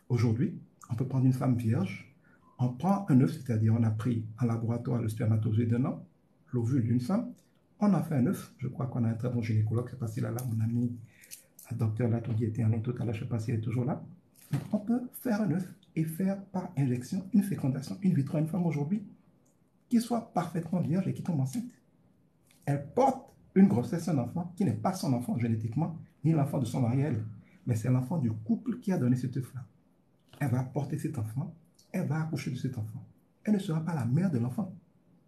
Aujourd'hui, on peut prendre une femme vierge, on prend un œuf, c'est-à-dire on a pris en laboratoire le spermatozoïde d'un homme, l'ovule d'une femme, on a fait un œuf, je crois qu'on a un très bon gynécologue, je ne sais pas s'il est là, mon ami, le docteur Latoudi était en ligne tout à l'heure, je ne sais pas s'il est toujours là. Donc, on peut faire un œuf et faire par injection une fécondation in vitro à une femme aujourd'hui qui soit parfaitement vierge et qui tombe enceinte. Elle porte une grossesse, un enfant qui n'est pas son enfant génétiquement, ni l'enfant de son mari, elle, mais c'est l'enfant du couple qui a donné cet œuf-là. Elle va porter cet enfant, elle va accoucher de cet enfant. Elle ne sera pas la mère de l'enfant.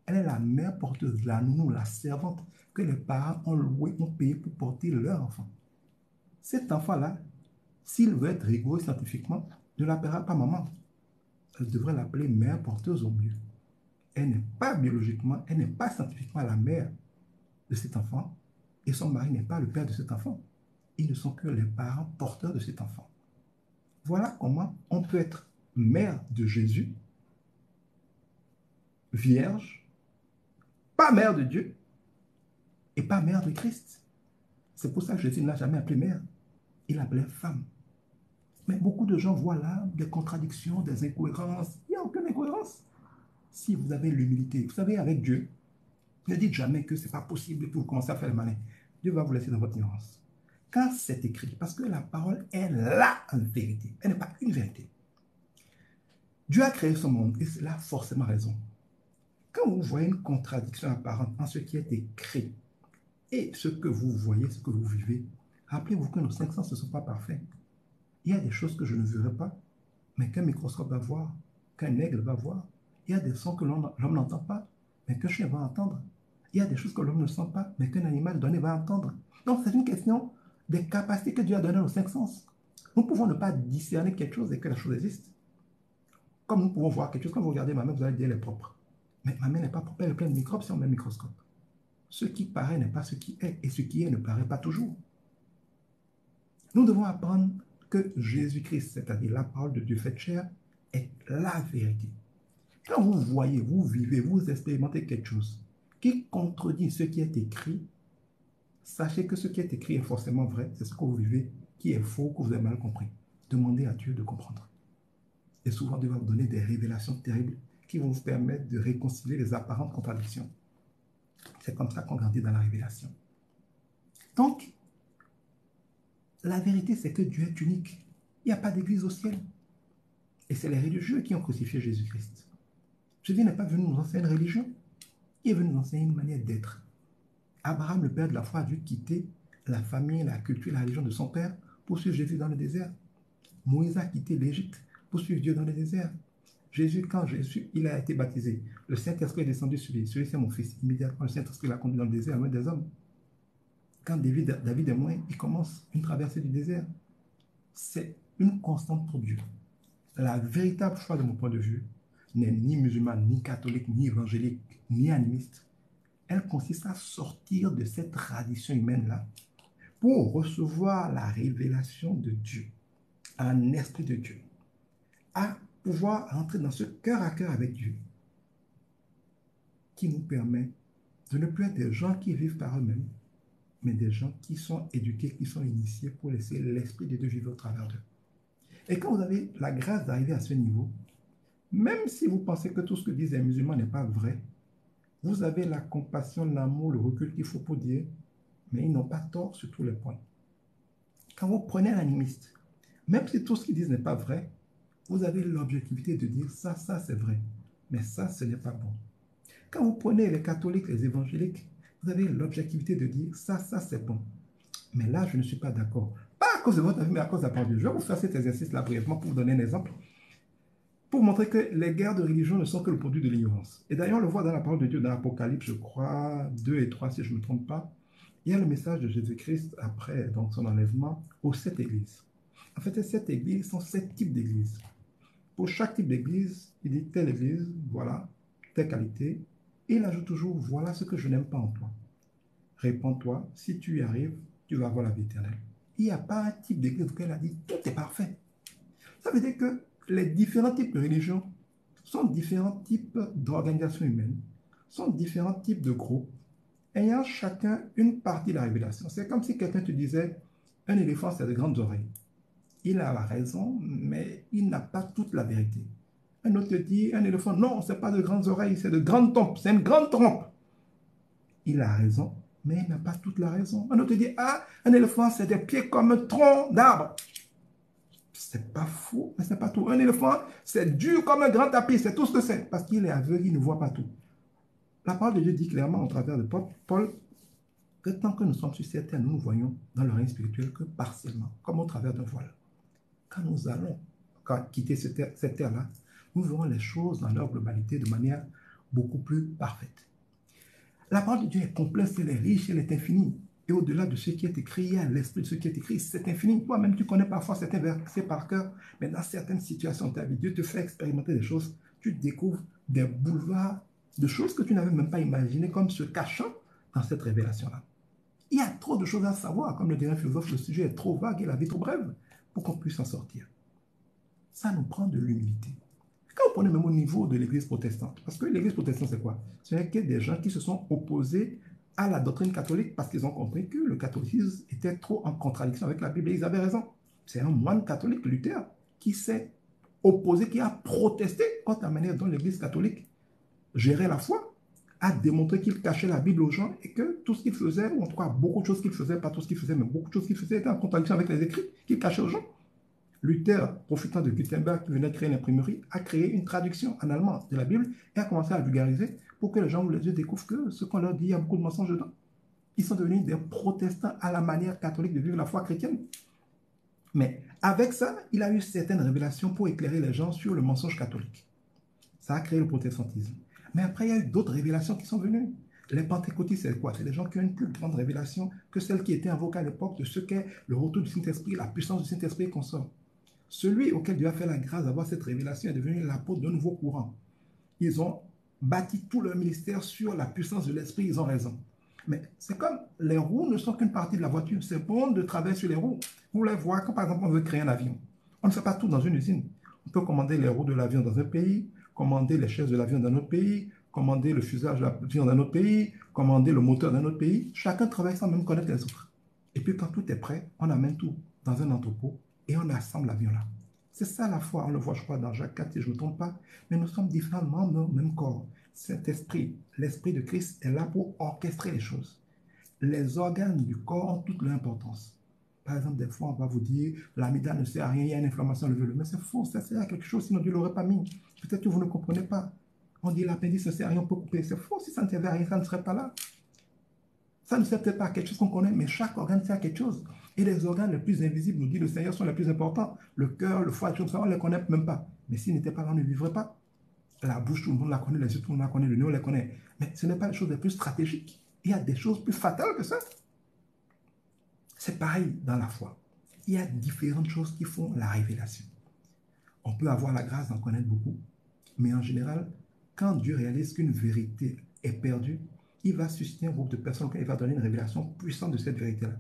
Elle est la mère porteuse, la nounou, la servante que les parents ont loué, ont payé pour porter leur enfant. Cet enfant-là, s'il veut être rigoureux scientifiquement, ne l'appellera pas maman. Elle devrait l'appeler mère porteuse au mieux. Elle n'est pas biologiquement, elle n'est pas scientifiquement la mère de cet enfant et son mari n'est pas le père de cet enfant. Ils ne sont que les parents porteurs de cet enfant. Voilà comment on peut être mère de Jésus, vierge, pas mère de Dieu et pas mère de Christ. C'est pour ça que Jésus n'a jamais appelé mère. Il l'appelait femme. Mais beaucoup de gens voient là des contradictions, des incohérences. Il n'y a aucune incohérence. Si vous avez l'humilité, vous savez, avec Dieu, ne dites jamais que ce n'est pas possible pour commencer à faire le malin. Dieu va vous laisser dans votre ignorance. Quand c'est écrit, parce que la parole est la vérité, elle n'est pas une vérité. Dieu a créé ce monde et cela a forcément raison. Quand vous voyez une contradiction apparente en ce qui est écrit et ce que vous voyez, ce que vous vivez, rappelez-vous que nos cinq sens ne sont pas parfaits. Il y a des choses que je ne verrai pas, mais qu'un microscope va voir, qu'un aigle va voir. Il y a des sons que l'homme n'entend pas, mais qu'un chien va entendre. Il y a des choses que l'homme ne sent pas, mais qu'un animal donné va entendre. Donc c'est une question des capacités que Dieu a données aux cinq sens. Nous pouvons ne pas discerner quelque chose et que la chose existe. Comme nous pouvons voir quelque chose, quand vous regardez ma main, vous allez dire elle est propre. Mais ma main n'est pas propre, elle est pleine de microbes si on met un microscope. Ce qui paraît n'est pas ce qui est, et ce qui est ne paraît pas toujours. Nous devons apprendre que Jésus-Christ, c'est-à-dire la parole de Dieu faite chair, est la vérité. Quand vous voyez, vous vivez, vous expérimentez quelque chose qui contredit ce qui est écrit, sachez que ce qui est écrit est forcément vrai, c'est ce que vous vivez qui est faux, que vous avez mal compris. Demandez à Dieu de comprendre. Et souvent, Dieu va vous donner des révélations terribles qui vont vous permettre de réconcilier les apparentes contradictions. C'est comme ça qu'on grandit dans la révélation. Donc, la vérité, c'est que Dieu est unique. Il n'y a pas d'église au ciel. Et c'est les religieux qui ont crucifié Jésus-Christ. Jésus n'est pas venu nous enseigner une religion. Il est venu nous enseigner une manière d'être. Abraham, le père de la foi, a dû quitter la famille, la culture, la religion de son père pour suivre Jésus dans le désert. Moïse a quitté l'Égypte pour suivre Dieu dans le désert. Jésus, quand Jésus il a été baptisé, le Saint-Esprit est descendu sur lui. Celui-ci, c'est mon fils. Immédiatement, le Saint-Esprit l'a conduit dans le désert, loin des hommes. Quand David est loin, il commence une traversée du désert. C'est une constante pour Dieu. La véritable foi, de mon point de vue, n'est ni musulmane, ni catholique, ni évangélique, ni animiste. Elle consiste à sortir de cette tradition humaine-là pour recevoir la révélation de Dieu, un esprit de Dieu, à pouvoir rentrer dans ce cœur à cœur avec Dieu qui nous permet de ne plus être des gens qui vivent par eux-mêmes, mais des gens qui sont éduqués, qui sont initiés pour laisser l'Esprit de Dieu vivre au travers d'eux. Et quand vous avez la grâce d'arriver à ce niveau, même si vous pensez que tout ce que disent les musulmans n'est pas vrai, vous avez la compassion, l'amour, le recul qu'il faut pour dire, mais ils n'ont pas tort sur tous les points. Quand vous prenez un animiste, même si tout ce qu'ils disent n'est pas vrai, vous avez l'objectivité de dire ça c'est vrai, mais ça, ce n'est pas bon. Quand vous prenez les catholiques, les évangéliques, vous avez l'objectivité de dire ça c'est bon. Mais là, je ne suis pas d'accord. Pas à cause de votre avis, mais à cause de la parole de Dieu. Je vais vous faire cet exercice-là brièvement pour vous donner un exemple, pour montrer que les guerres de religion ne sont que le produit de l'ignorance. Et d'ailleurs, on le voit dans la parole de Dieu, dans l'Apocalypse, je crois, 2 et 3, si je ne me trompe pas. Il y a le message de Jésus-Christ après donc, son enlèvement aux 7 églises. En fait, ces 7 églises sont 7 types d'églises. Pour chaque type d'église, il dit telle église, voilà, telle qualité. Et il ajoute toujours, voilà ce que je n'aime pas en toi. Répands-toi, si tu y arrives, tu vas avoir la vie éternelle. Il n'y a pas un type d'église auquel il a dit tout est parfait. Ça veut dire que les différents types de religions sont différents types d'organisations humaines, sont différents types de groupes, ayant chacun une partie de la révélation. C'est comme si quelqu'un te disait, un éléphant, c'est de grandes oreilles. Il a la raison, mais il n'a pas toute la vérité. Un autre te dit, un éléphant, non, ce n'est pas de grandes oreilles, c'est de grandes trompes, c'est une grande trompe. Il a raison, mais il n'a pas toute la raison. Un autre te dit, ah, un éléphant, c'est des pieds comme un tronc d'arbre. C'est pas faux, mais c'est pas tout. Un éléphant, c'est dur comme un grand tapis, c'est tout ce que c'est, parce qu'il est aveugle, il ne voit pas tout. La parole de Dieu dit clairement au travers de Paul que tant que nous sommes sur cette terre, nous voyons dans le règne spirituel que partiellement, comme au travers d'un voile. Quand nous allons quitter cette terre-là, nous verrons les choses dans leur globalité de manière beaucoup plus parfaite. La parole de Dieu est complexe, elle est riche, elle est infinie. Et au-delà de ce qui est écrit, il y a l'esprit de ce qui est écrit, c'est infini. Toi-même, tu connais parfois certains versets par cœur, mais dans certaines situations de ta vie, Dieu te fait expérimenter des choses, tu découvres des boulevards de choses que tu n'avais même pas imaginées comme se cachant dans cette révélation-là. Il y a trop de choses à savoir, comme le dirait un philosophe, le sujet est trop vague et la vie trop brève pour qu'on puisse en sortir. Ça nous prend de l'humilité. Quand vous prenez même au niveau de l'Église protestante, parce que l'Église protestante, c'est quoi? Ce n'est que des gens qui se sont opposés à la doctrine catholique parce qu'ils ont compris que le catholicisme était trop en contradiction avec la Bible et ils avaient raison. C'est un moine catholique, Luther, qui s'est opposé, qui a protesté contre la manière dont l'Église catholique gérait la foi, a démontré qu'il cachait la Bible aux gens et que tout ce qu'il faisait, ou en tout cas beaucoup de choses qu'il faisait, pas tout ce qu'il faisait, mais beaucoup de choses qu'il faisait étaient en contradiction avec les écrits qu'il cachait aux gens. Luther, profitant de Gutenberg qui venait créer l'imprimerie, a créé une traduction en allemand de la Bible et a commencé à vulgariser pour que les gens ouvrent les yeux découvrent que ce qu'on leur dit, il y a beaucoup de mensonges dedans. Ils sont devenus des protestants à la manière catholique de vivre la foi chrétienne. Mais avec ça, il a eu certaines révélations pour éclairer les gens sur le mensonge catholique. Ça a créé le protestantisme. Mais après, il y a eu d'autres révélations qui sont venues. Les pentecôtistes, c'est quoi? C'est des gens qui ont une plus grande révélation que celle qui était invoquée à l'époque de ce qu'est le retour du Saint-Esprit, la puissance du Saint-Esprit qu'on sort. Celui auquel Dieu a fait la grâce d'avoir cette révélation est devenu l'apôtre d'un nouveau courant. Ils ont bâti tout leur ministère sur la puissance de l'Esprit, ils ont raison. Mais c'est comme les roues ne sont qu'une partie de la voiture. C'est bon de travailler sur les roues. Vous voulez voir quand par exemple on veut créer un avion. On ne fait pas tout dans une usine. On peut commander les roues de l'avion dans un pays, commander les chaises de l'avion dans un autre pays, commander le fuselage de l'avion dans un autre pays, commander le moteur dans un autre pays. Chacun travaille sans même connaître les autres. Et puis quand tout est prêt, on amène tout dans un entrepôt et on assemble l'avion là. C'est ça la foi, on le voit je crois dans Jacques 4 si je ne me trompe pas, mais nous sommes différents membres du même corps. Cet esprit, l'esprit de Christ est là pour orchestrer les choses. Les organes du corps ont toute leur importance. Par exemple, des fois, on va vous dire, l'amygdale ne sert à rien, il y a une inflammation levée. Mais c'est faux, ça sert à quelque chose, sinon Dieu ne l'aurait pas mis. Peut-être que vous ne comprenez pas. On dit l'appendice ne sert à rien, on peut couper. C'est faux, si ça ne servait à rien, ça ne serait pas là. Ça ne sert peut-être pas à quelque chose qu'on connaît, mais chaque organe sert à quelque chose. Et les organes les plus invisibles, nous dit le Seigneur, sont les plus importants. Le cœur, le foie, tout ça, on ne les connaît même pas. Mais s'ils n'étaient pas là, on ne vivrait pas. La bouche, tout le monde la connaît, les yeux, tout le monde la connaît, le nez, on les connaît. Mais ce n'est pas les choses les plus stratégiques. Il y a des choses plus fatales que ça. C'est pareil dans la foi. Il y a différentes choses qui font la révélation. On peut avoir la grâce d'en connaître beaucoup, mais en général, quand Dieu réalise qu'une vérité est perdue, il va susciter un groupe de personnes auxquelles il va donner une révélation puissante de cette vérité-là.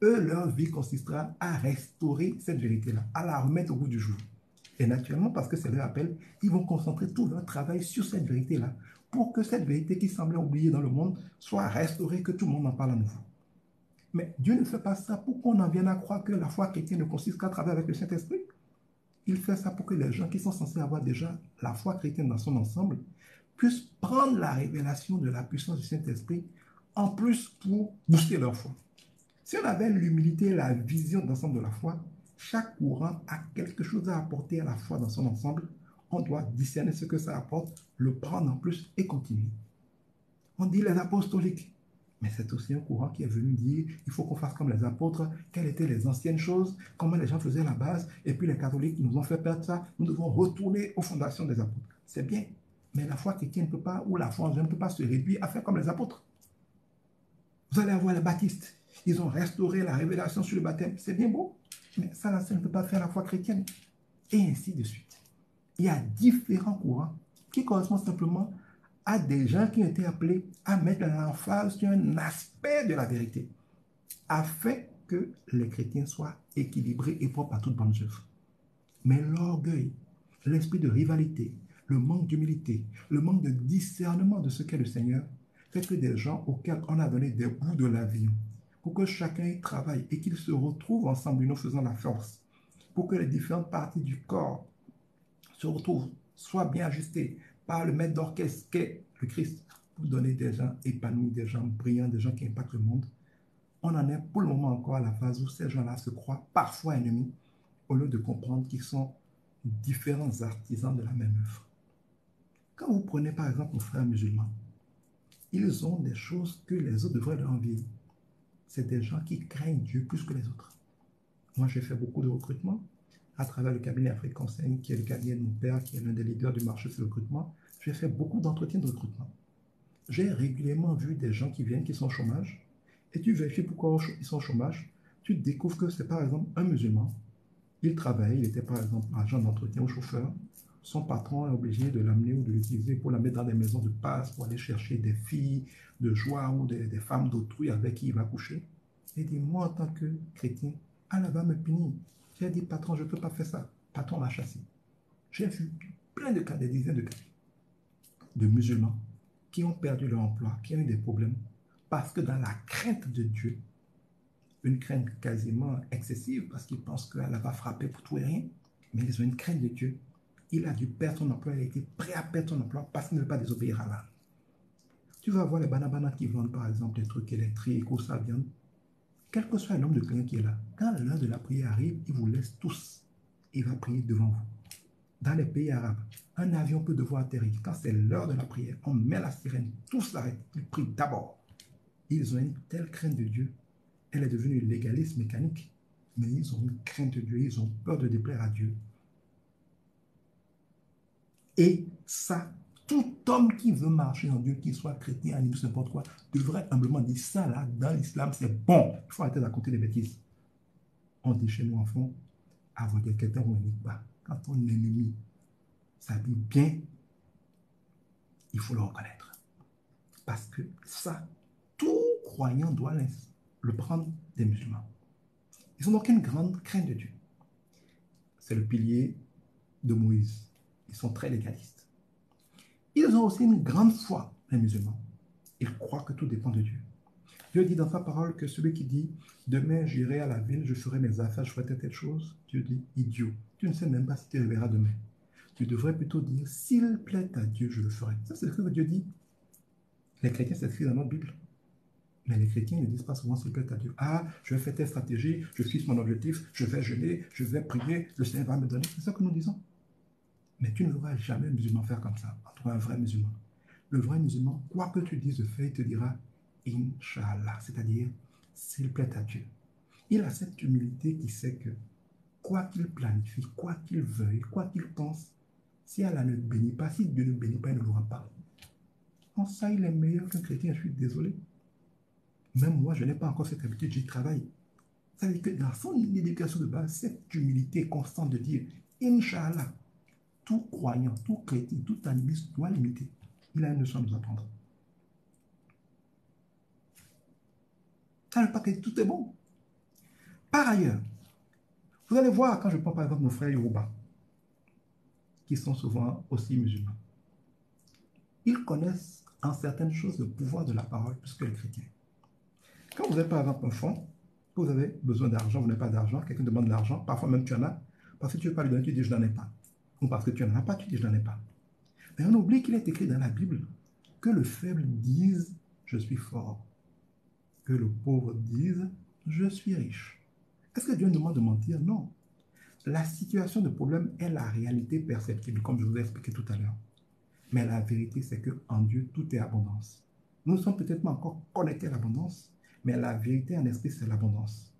Eux, leur vie consistera à restaurer cette vérité-là, à la remettre au goût du jour. Et naturellement, parce que c'est leur appel, ils vont concentrer tout leur travail sur cette vérité-là, pour que cette vérité qui semblait oubliée dans le monde soit restaurée, que tout le monde en parle à nouveau. Mais Dieu ne fait pas ça pour qu'on en vienne à croire que la foi chrétienne ne consiste qu'à travailler avec le Saint-Esprit. Il fait ça pour que les gens qui sont censés avoir déjà la foi chrétienne dans son ensemble puissent prendre la révélation de la puissance du Saint-Esprit en plus pour booster leur foi. Si on avait l'humilité et la vision d'ensemble de la foi, chaque courant a quelque chose à apporter à la foi dans son ensemble. On doit discerner ce que ça apporte, le prendre en plus et continuer. On dit les apostoliques, mais c'est aussi un courant qui est venu dire il faut qu'on fasse comme les apôtres, quelles étaient les anciennes choses, comment les gens faisaient la base, et puis les catholiques nous ont fait perdre ça, nous devons retourner aux fondations des apôtres. C'est bien, mais la foi chrétienne ne peut pas, ou la foi en Dieu ne peut pas se réduire à faire comme les apôtres. Vous allez avoir les baptistes, ils ont restauré la révélation sur le baptême, c'est bien beau, mais ça ne peut pas faire la foi chrétienne, et ainsi de suite. Il y a différents courants qui correspondent simplement à des gens qui ont été appelés à mettre l'emphase sur un aspect de la vérité, afin que les chrétiens soient équilibrés et propres à toute bonne œuvre. Mais l'orgueil, l'esprit de rivalité, le manque d'humilité, le manque de discernement de ce qu'est le Seigneur, fait que des gens auxquels on a donné des bouts de l'avion, pour que chacun y travaille et qu'ils se retrouvent ensemble, nous faisant la force, pour que les différentes parties du corps se retrouvent, soient bien ajustées par le maître d'orchestre qu'est le Christ, pour donner des gens épanouis, des gens brillants, des gens qui impactent le monde. On en est pour le moment encore à la phase où ces gens-là se croient parfois ennemis, au lieu de comprendre qu'ils sont différents artisans de la même œuvre. Quand vous prenez par exemple nos frères musulmans, ils ont des choses que les autres devraient leur envier. C'est des gens qui craignent Dieu plus que les autres. Moi, j'ai fait beaucoup de recrutement à travers le cabinet Afrique Conseil, qui est le cabinet de mon père, qui est l'un des leaders du marché sur le recrutement. J'ai fait beaucoup d'entretiens de recrutement. J'ai régulièrement vu des gens qui viennent, qui sont au chômage, et tu vérifies pourquoi ils sont au chômage. Tu découvres que c'est par exemple un musulman. Il travaille, il était par exemple agent d'entretien ou chauffeur. Son patron est obligé de l'amener ou de l'utiliser pour la mettre dans des maisons de passe, pour aller chercher des filles de joie ou des femmes d'autrui avec qui il va coucher. Il dit, moi en tant que chrétien, Allah va me punir. J'ai dit, patron, je ne peux pas faire ça. Patron m'a chassé. J'ai vu plein de cas, des dizaines de cas de musulmans qui ont perdu leur emploi, qui ont eu des problèmes, parce que dans la crainte de Dieu, une crainte quasiment excessive, parce qu'ils pensent qu'Allah va frapper pour tout et rien, mais ils ont une crainte de Dieu. Il a dû perdre son emploi, il a été prêt à perdre son emploi parce qu'il ne veut pas désobéir à Allah. Tu vas voir les banabanas qui vendent par exemple des trucs électriques ou ça viande. Quel que soit le nombre de clients qui est là, quand l'heure de la prière arrive, il vous laisse tous. Il va prier devant vous. Dans les pays arabes, un avion peut devoir atterrir. Quand c'est l'heure de la prière, on met la sirène, tous s'arrêtent, ils prient d'abord. Ils ont une telle crainte de Dieu. Elle est devenue légaliste mécanique. Mais ils ont une crainte de Dieu, ils ont peur de déplaire à Dieu. Et ça, tout homme qui veut marcher en Dieu, qu'il soit chrétien, animiste, n'importe quoi, devrait humblement dire ça là, dans l'islam, c'est bon. Il faut arrêter de raconter des bêtises. On dit chez nous, enfants, avoir quelqu'un ou un pas. Quand ton ennemi s'habille bien, il faut le reconnaître. Parce que ça, tout croyant doit le prendre des musulmans. Ils ont donc une grande crainte de Dieu. C'est le pilier de Moïse. Ils sont très légalistes. Ils ont aussi une grande foi, les musulmans. Ils croient que tout dépend de Dieu. Dieu dit dans sa parole que celui qui dit « Demain, j'irai à la ville, je ferai mes affaires, je ferai telle chose », Dieu dit « Idiot, tu ne sais même pas si tu le verras demain. » Tu devrais plutôt dire « S'il plaît à Dieu, je le ferai. » Ça, c'est ce que Dieu dit. Les chrétiens s'écrivent dans notre Bible. Mais les chrétiens ne disent pas souvent s'il plaît à Dieu. Ah, je vais faire telle stratégie, je fixe mon objectif, je vais jeûner, je vais prier, le Seigneur va me donner. C'est ça que nous disons. Mais tu ne verras jamais un musulman faire comme ça, en tout cas un vrai musulman. Le vrai musulman, quoi que tu dises de faire, il te dira Inch'Allah, c'est-à-dire s'il plaît à Dieu. Il a cette humilité qui sait que quoi qu'il planifie, quoi qu'il veuille, quoi qu'il pense, si Allah ne bénit pas, si Dieu ne bénit pas, il ne l'aura pas. En ça, il est meilleur qu'un chrétien, je suis désolé. Même moi, je n'ai pas encore cette habitude, j'y travaille. Ça veut dire que dans son éducation de base, cette humilité constante de dire Inch'Allah, tout croyant, tout chrétien, tout animiste doit l'imiter. Il a une leçon à nous apprendre. Ça ne veut pas que tout est bon. Par ailleurs, vous allez voir quand je prends par exemple nos frères Yoruba. qui sont souvent aussi musulmans. Ils connaissent en certaines choses le pouvoir de la parole plus que les chrétiens. Quand vous avez par exemple un fonds, vous avez besoin d'argent, vous n'avez pas d'argent, quelqu'un demande de l'argent, parfois même tu en as, parce que tu ne veux pas lui donner, tu dis je n'en ai pas. Ou parce que tu n'en as pas, tu dis je n'en ai pas. Mais on oublie qu'il est écrit dans la Bible que le faible dise je suis fort, que le pauvre dise je suis riche. Est-ce que Dieu nous demande de mentir? Non. La situation de problème est la réalité perceptible, comme je vous ai expliqué tout à l'heure. Mais la vérité, c'est qu'en Dieu, tout est abondance. Nous sommes peut-être pas encore connectés à l'abondance, mais la vérité en esprit, c'est l'abondance.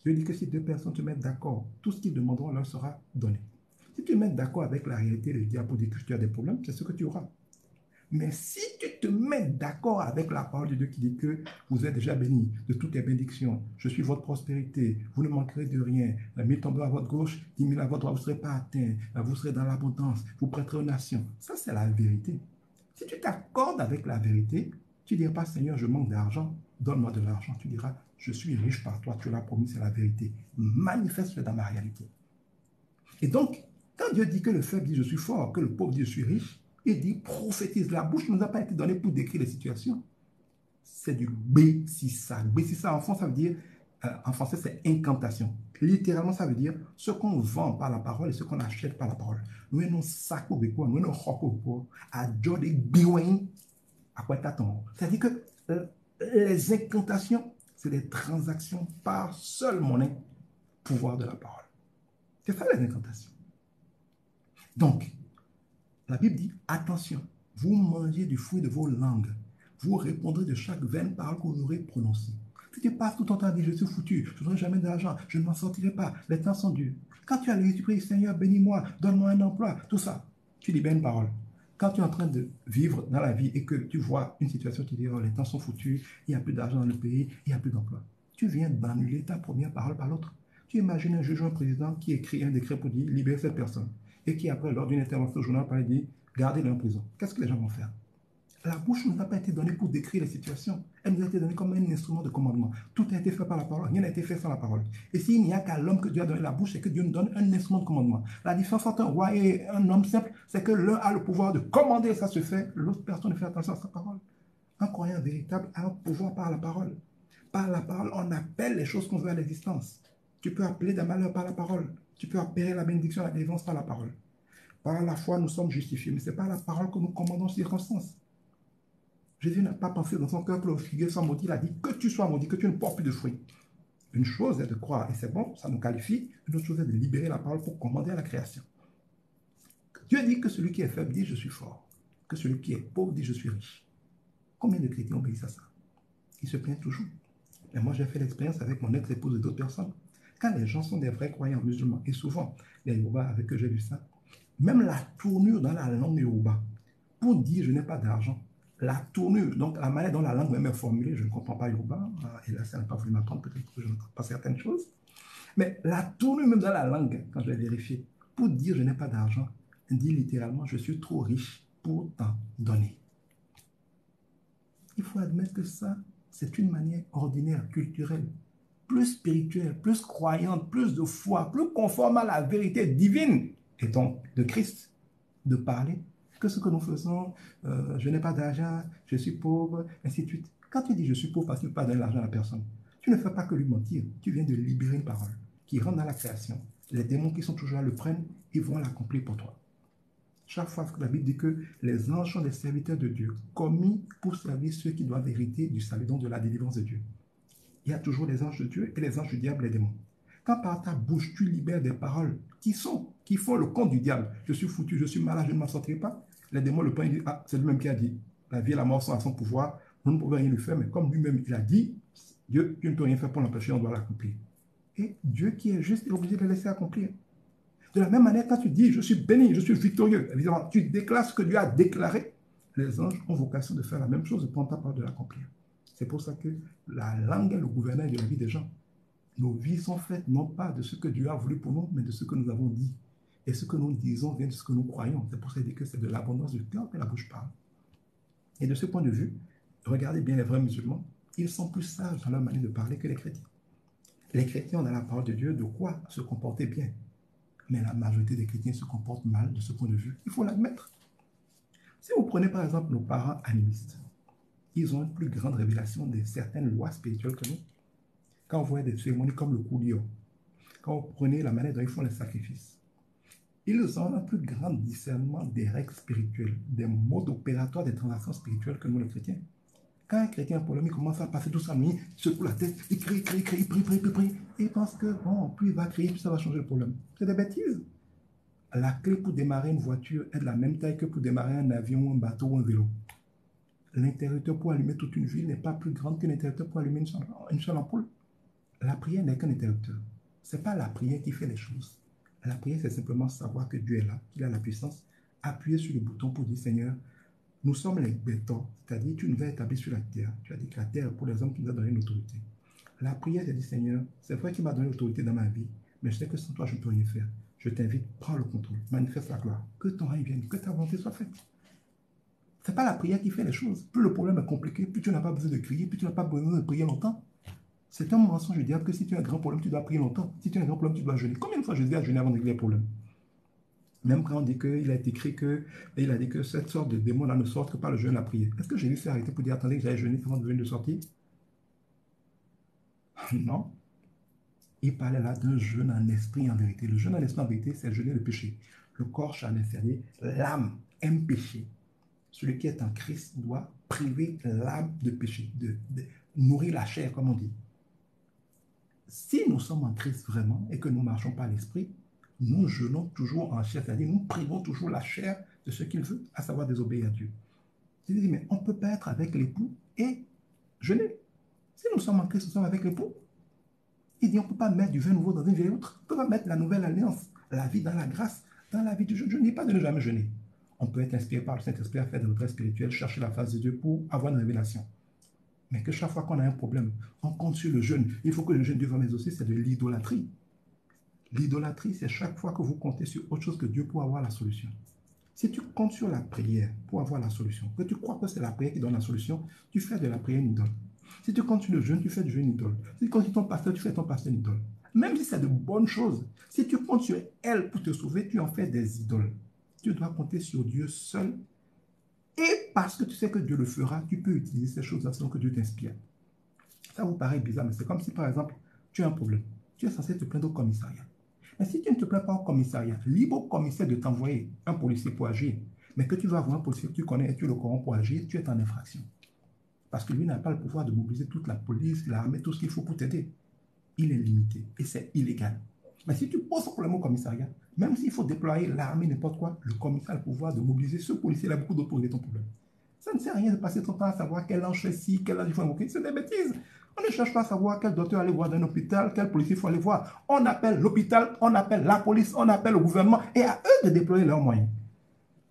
Dieu dit que si deux personnes se mettent d'accord, tout ce qu'ils demanderont leur sera donné. Si tu te mets d'accord avec la réalité, le diable pour dire que tu as des problèmes, c'est ce que tu auras. Mais si tu te mets d'accord avec la parole de Dieu qui dit que vous êtes déjà bénis de toutes les bénédictions, je suis votre prospérité, vous ne manquerez de rien, 1000 tomberont à votre gauche, 10 000 à votre droite, vous ne serez pas atteints, vous serez dans l'abondance, vous prêterez aux nations. Ça, c'est la vérité. Si tu t'accordes avec la vérité, tu ne diras pas, Seigneur, je manque d'argent, donne-moi de l'argent. Tu diras, je suis riche par toi, tu l'as promis, c'est la vérité. Manifeste-le dans ma réalité. Et donc, quand Dieu dit que le faible dit je suis fort, que le pauvre dit je suis riche, il dit prophétise. La bouche ne nous a pas été donnée pour décrire les situations. C'est du bessissa. Bessissa en français, ça veut dire, en français, c'est incantation. Littéralement, ça veut dire ce qu'on vend par la parole et ce qu'on achète par la parole. Nous, nous saco beko, nous, nous hoko à jode biwin, à quoi t'attends. C'est-à-dire que les incantations, c'est des transactions par seule monnaie, pouvoir de la parole. C'est ça les incantations. Donc, la Bible dit, attention, vous mangez du fruit de vos langues. Vous répondrez de chaque vaine parole que vous aurez prononcée. Si tu passes tout ton temps à dire, je suis foutu, je n'aurai jamais d'argent, je ne m'en sortirai pas, les temps sont durs. Quand tu as l'église, tu pries, Seigneur, bénis-moi, donne-moi un emploi, tout ça, tu libères une parole. Quand tu es en train de vivre dans la vie et que tu vois une situation qui dit, oh, les temps sont foutus, il n'y a plus d'argent dans le pays, il n'y a plus d'emploi, tu viens d'annuler ta première parole par l'autre. Tu imagines un juge ou un président qui écrit un décret pour dire, libère cette personne et qui après, lors d'une intervention au journal, par dit, gardez-le en prison. Qu'est-ce que les gens vont faire? La bouche ne nous a pas été donnée pour décrire les situations. Elle nous a été donnée comme un instrument de commandement. Tout a été fait par la parole, rien n'a été fait sans la parole. Et s'il n'y a qu'à l'homme que Dieu a donné la bouche, c'est que Dieu nous donne un instrument de commandement. La différence entre un roi et un homme simple, c'est que l'un a le pouvoir de commander, ça se fait, l'autre personne ne fait attention à sa parole. Un croyant véritable a un pouvoir par la parole. Par la parole, on appelle les choses qu'on veut à l'existence. Tu peux appeler des malheurs par la parole. Tu peux appeler la bénédiction, la délivrance par la parole. Par la foi, nous sommes justifiés, mais ce n'est pas la parole que nous commandons en circonstances. Jésus n'a pas pensé dans son cœur que le figuier soit maudit. Il a dit que tu sois maudit, que tu ne portes plus de fruits. Une chose est de croire, et c'est bon, ça nous qualifie. Une autre chose est de libérer la parole pour commander à la création. Dieu dit que celui qui est faible dit je suis fort, que celui qui est pauvre dit je suis riche. Combien de chrétiens obéissent à ça? Ils se plaignent toujours. Et moi, j'ai fait l'expérience avec mon ex-épouse et d'autres personnes. Quand les gens sont des vrais croyants musulmans, et souvent, les Yoruba avec que j'ai vu ça, même la tournure dans la langue Yoruba, pour dire je n'ai pas d'argent, la tournure, donc la manière dont la langue même est formulée, je ne comprends pas Yoruba, et là, ça n'a pas voulu m'apprendre, peut-être que je ne comprends pas certaines choses, mais la tournure même dans la langue, quand je l'ai vérifié, pour dire je n'ai pas d'argent, dit littéralement je suis trop riche pour t'en donner. Il faut admettre que ça, c'est une manière ordinaire, culturelle, plus spirituelle, plus croyante, plus de foi, plus conforme à la vérité divine, et donc de Christ, de parler, que ce que nous faisons, je n'ai pas d'argent, je suis pauvre, ainsi de suite. Quand tu dis je suis pauvre parce que tu ne peux pas donner l'argent à la personne, tu ne fais pas que lui mentir, tu viens de libérer une parole qui rentre dans la création. Les démons qui sont toujours là le prennent, ils vont l'accomplir pour toi. Chaque fois que la Bible dit que les anges sont des serviteurs de Dieu, commis pour servir ceux qui doivent hériter du salut, donc de la délivrance de Dieu. Il y a toujours les anges de Dieu et les anges du diable, les démons. Quand par ta bouche, tu libères des paroles qui font le compte du diable, je suis foutu, je suis malade, je ne m'en sortirai pas, les démons le prennent et disent, ah, c'est lui-même qui a dit, la vie et la mort sont à son pouvoir, nous ne pouvons rien lui faire, mais comme lui-même il a dit, Dieu, tu ne peux rien faire pour l'empêcher, on doit l'accomplir. Et Dieu qui est juste est obligé de le laisser accomplir. De la même manière, quand tu dis, je suis béni, je suis victorieux, évidemment, tu déclares ce que Dieu a déclaré, les anges ont vocation de faire la même chose, de prendre ta part de l'accomplir. C'est pour ça que la langue est le gouvernail de la vie des gens. Nos vies sont faites non pas de ce que Dieu a voulu pour nous, mais de ce que nous avons dit. Et ce que nous disons vient de ce que nous croyons. C'est pour ça que c'est de l'abondance du cœur que la bouche parle. Et de ce point de vue, regardez bien les vrais musulmans, ils sont plus sages dans leur manière de parler que les chrétiens. Les chrétiens ont dans la parole de Dieu de quoi se comporter bien. Mais la majorité des chrétiens se comportent mal de ce point de vue. Il faut l'admettre. Si vous prenez par exemple nos parents animistes, ils ont une plus grande révélation de certaines lois spirituelles que nous. Quand vous voyez des cérémonies comme le Koudio, quand vous prenez la manière dont ils font les sacrifices, ils ont un plus grand discernement des règles spirituelles, des modes opératoires des transactions spirituelles que nous les chrétiens. Quand un chrétien a un problème, il commence à passer toute sa nuit, il secoue la tête, il crie, il prie. Et il pense que, bon, plus il va crier, plus ça va changer le problème. C'est des bêtises. La clé pour démarrer une voiture est de la même taille que pour démarrer un avion, un bateau ou un vélo. L'interrupteur pour allumer toute une ville n'est pas plus grand qu'un interrupteur pour allumer une seule ampoule. La prière n'est qu'un interrupteur. Ce n'est pas la prière qui fait les choses. La prière, c'est simplement savoir que Dieu est là, qu'il a la puissance, appuyer sur le bouton pour dire, Seigneur, nous sommes les bétons, c'est-à-dire tu nous as établis sur la terre. Tu as dit que la terre, pour les hommes, tu nous as donné une autorité. La prière, c'est dit, Seigneur, c'est vrai qu'il m'a donné l'autorité dans ma vie, mais je sais que sans toi, je ne peux rien faire. Je t'invite, prends le contrôle, manifeste la gloire, que ton règne vienne, que ta volonté soit faite. Ce n'est pas la prière qui fait les choses. Plus le problème est compliqué, plus tu n'as pas besoin de crier, plus tu n'as pas besoin de prier longtemps. C'est un mensonge du diable que si tu as un grand problème, tu dois prier longtemps. Si tu as un grand problème, tu dois jeûner. Combien de fois Jésus a jeûné avant de régler les problèmes? Même quand on dit qu'il a été écrit il a dit que cette sorte de démon-là ne sort que par le jeûne et la prière. Est-ce que Jésus s'est arrêté pour dire, attendez, que j'aille jeûner avant de venir de sortir? Non. Il parlait là d'un jeûne en esprit en vérité. Le jeûne en esprit en vérité, c'est jeûner le péché. Le corps charnel, c'est-à-dire l'âme aime péché. Celui qui est en Christ doit priver l'âme de péché, de nourrir la chair, comme on dit. Si nous sommes en Christ vraiment et que nous marchons par l'esprit, nous jeûnons toujours en chair, c'est-à-dire nous privons toujours la chair de ce qu'il veut, à savoir désobéir à Dieu. Je dis, mais on ne peut pas être avec l'époux et jeûner. Si nous sommes en Christ, nous sommes avec l'époux. Il dit, on ne peut pas mettre du vin nouveau dans une vieille outre. On ne peut pas mettre la nouvelle alliance, la vie dans la grâce, dans la vie du jeûne. Je ne dis pas de ne jamais jeûner. On peut être inspiré par le Saint-Esprit à faire des retraites spirituelles, chercher la face de Dieu pour avoir une révélation. Mais que chaque fois qu'on a un problème, on compte sur le jeûne. Il faut que le jeûne Dieu va m'exaucer, c'est de l'idolâtrie. L'idolâtrie, c'est chaque fois que vous comptez sur autre chose que Dieu pour avoir la solution. Si tu comptes sur la prière pour avoir la solution, que tu crois que c'est la prière qui donne la solution, tu fais de la prière une idole. Si tu comptes sur le jeûne, tu fais du jeûne une idole. Si tu comptes sur ton pasteur, tu fais ton pasteur une idole. Même si c'est de bonnes choses, si tu comptes sur elle pour te sauver, tu en fais des idoles. Tu dois compter sur Dieu seul. Et parce que tu sais que Dieu le fera, tu peux utiliser ces choses-là selon que Dieu t'inspire. Ça vous paraît bizarre, mais c'est comme si, par exemple, tu as un problème. Tu es censé te plaindre au commissariat. Mais si tu ne te plains pas au commissariat, libre au commissaire de t'envoyer un policier pour agir, mais que tu vas avoir un policier que tu connais et tu le corromps pour agir, tu es en infraction. Parce que lui n'a pas le pouvoir de mobiliser toute la police, l'armée, tout ce qu'il faut pour t'aider. Il est limité et c'est illégal. Mais si tu poses un problème au commissariat, même s'il faut déployer l'armée, n'importe quoi, le commissaire a le pouvoir de mobiliser ce policier, il a beaucoup d'autres pour régler ton problème. Ça ne sert à rien de passer ton temps à savoir quel ange fait ci, quel ange il faut invoquer. C'est des bêtises. On ne cherche pas à savoir quel docteur aller voir dans un hôpital, quel policier il faut aller voir. On appelle l'hôpital, on appelle la police, on appelle le gouvernement et à eux de déployer leurs moyens.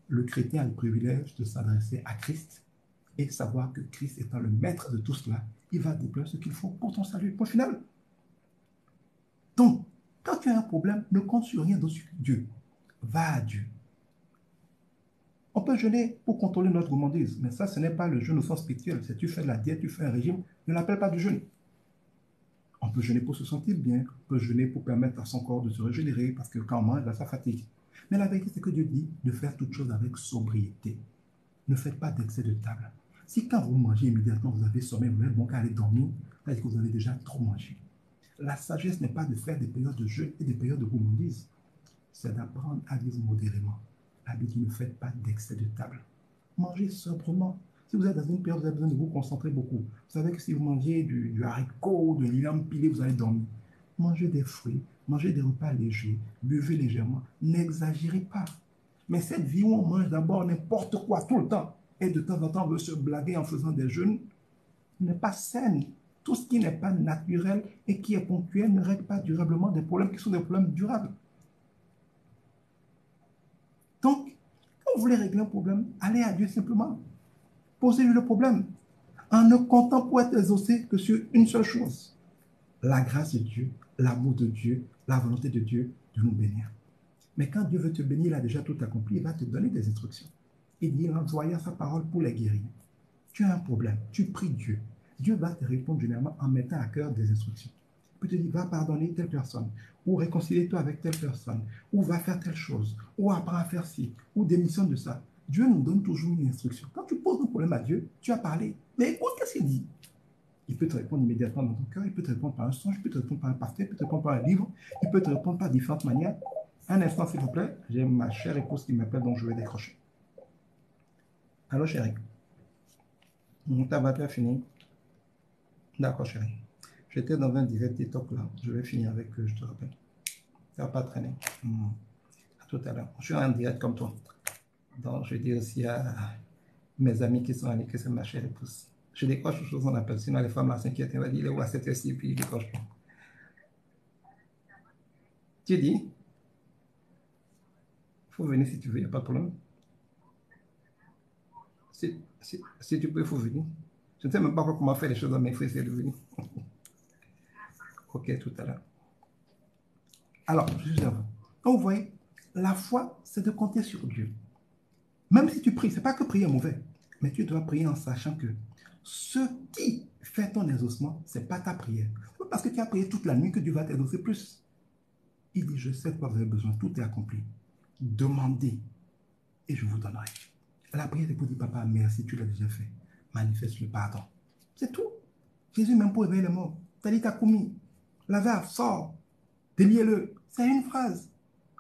Le chrétien a le privilège de s'adresser à Christ et savoir que Christ étant le maître de tout cela, il va déployer ce qu'il faut pour ton salut. Point final. Donc, quand tu as un problème, ne compte sur rien d'autre que Dieu. Va à Dieu. On peut jeûner pour contrôler notre gourmandise, mais ça, ce n'est pas le jeûne au sens spirituel. Si tu fais de la diète, tu fais un régime, ne l'appelle pas du jeûne. On peut jeûner pour se sentir bien, on peut jeûner pour permettre à son corps de se régénérer, parce que quand on mange, là, ça fatigue. Mais la vérité, c'est que Dieu dit de faire toutes choses avec sobriété. Ne faites pas d'excès de table. Si quand vous mangez immédiatement, vous avez sommeil, vous avez bon qu'à aller dormir, ça veut dire que vous avez déjà trop mangé. La sagesse n'est pas de faire des périodes de jeûne et des périodes de gourmandise. C'est d'apprendre à vivre modérément. La Bible dit ne faites pas d'excès de table. Mangez sobrement. Si vous êtes dans une période où vous avez besoin de vous concentrer beaucoup, vous savez que si vous mangez du haricot, de l'île pilé, vous allez dormir. Mangez des fruits, mangez des repas légers, buvez légèrement. N'exagérez pas. Mais cette vie où on mange d'abord n'importe quoi tout le temps, et de temps en temps on veut se blaguer en faisant des jeûnes, n'est pas saine. Tout ce qui n'est pas naturel et qui est ponctuel ne règle pas durablement des problèmes qui sont des problèmes durables. Donc, quand vous voulez régler un problème, allez à Dieu simplement. Posez-lui le problème en ne comptant pour être exaucé que sur une seule chose. La grâce de Dieu, l'amour de Dieu, la volonté de Dieu de nous bénir. Mais quand Dieu veut te bénir, il a déjà tout accompli, il va te donner des instructions. Il dit, il envoya sa parole pour les guérir. Tu as un problème, tu pries Dieu. Dieu va te répondre généralement en mettant à cœur des instructions. peut te dire, va pardonner telle personne, ou réconcilier-toi avec telle personne, ou va faire telle chose, ou apprends à faire ci, ou démissionne de ça. Dieu nous donne toujours une instruction. Quand tu poses un problème à Dieu, tu as parlé. Mais écoute, qu'est-ce qu'il dit? Il peut te répondre immédiatement dans ton cœur, il peut te répondre par un songe, il peut te répondre par un pasteur, il peut te répondre par un livre, il peut te répondre par différentes manières. Un instant, s'il vous plaît, j'ai ma chère épouse qui m'appelle, donc je vais décrocher. Allô, chérie. Ta batterie a fini. D'accord, chérie. J'étais dans un direct TikTok là. Je vais finir avec eux, je te rappelle. Ça va pas traîner. À tout à l'heure. Je suis en direct comme toi. Donc, je dis aussi à mes amis qui sont allés que c'est ma chère épouse. Je décroche aux choses on appelle. Sinon, les femmes là s'inquiètent. Elle va dire, il est où à cette heure-ci, puis il décroche pas. Tu dis, il faut venir si tu veux, il n'y a pas de problème. Si tu peux, il faut venir. Je ne sais même pas comment faire les choses, mais il faut essayer de venir. Ok, tout à l'heure. Alors, je suis à vous. Donc, vous voyez, la foi, c'est de compter sur Dieu. Même si tu pries, ce n'est pas que prier est mauvais, mais tu dois prier en sachant que ce qui fait ton exaucement, ce n'est pas ta prière. Parce que tu as prié toute la nuit que Dieu va t'exaucer plus. Il dit, je sais de quoi vous avez besoin, tout est accompli. Demandez et je vous donnerai. La prière est pour dire, papa, merci, tu l'as déjà fait. Manifeste le pardon. C'est tout. Jésus, même pour éveiller les morts, Talita Koumi, Lazare, sort, déliez-le. C'est une phrase.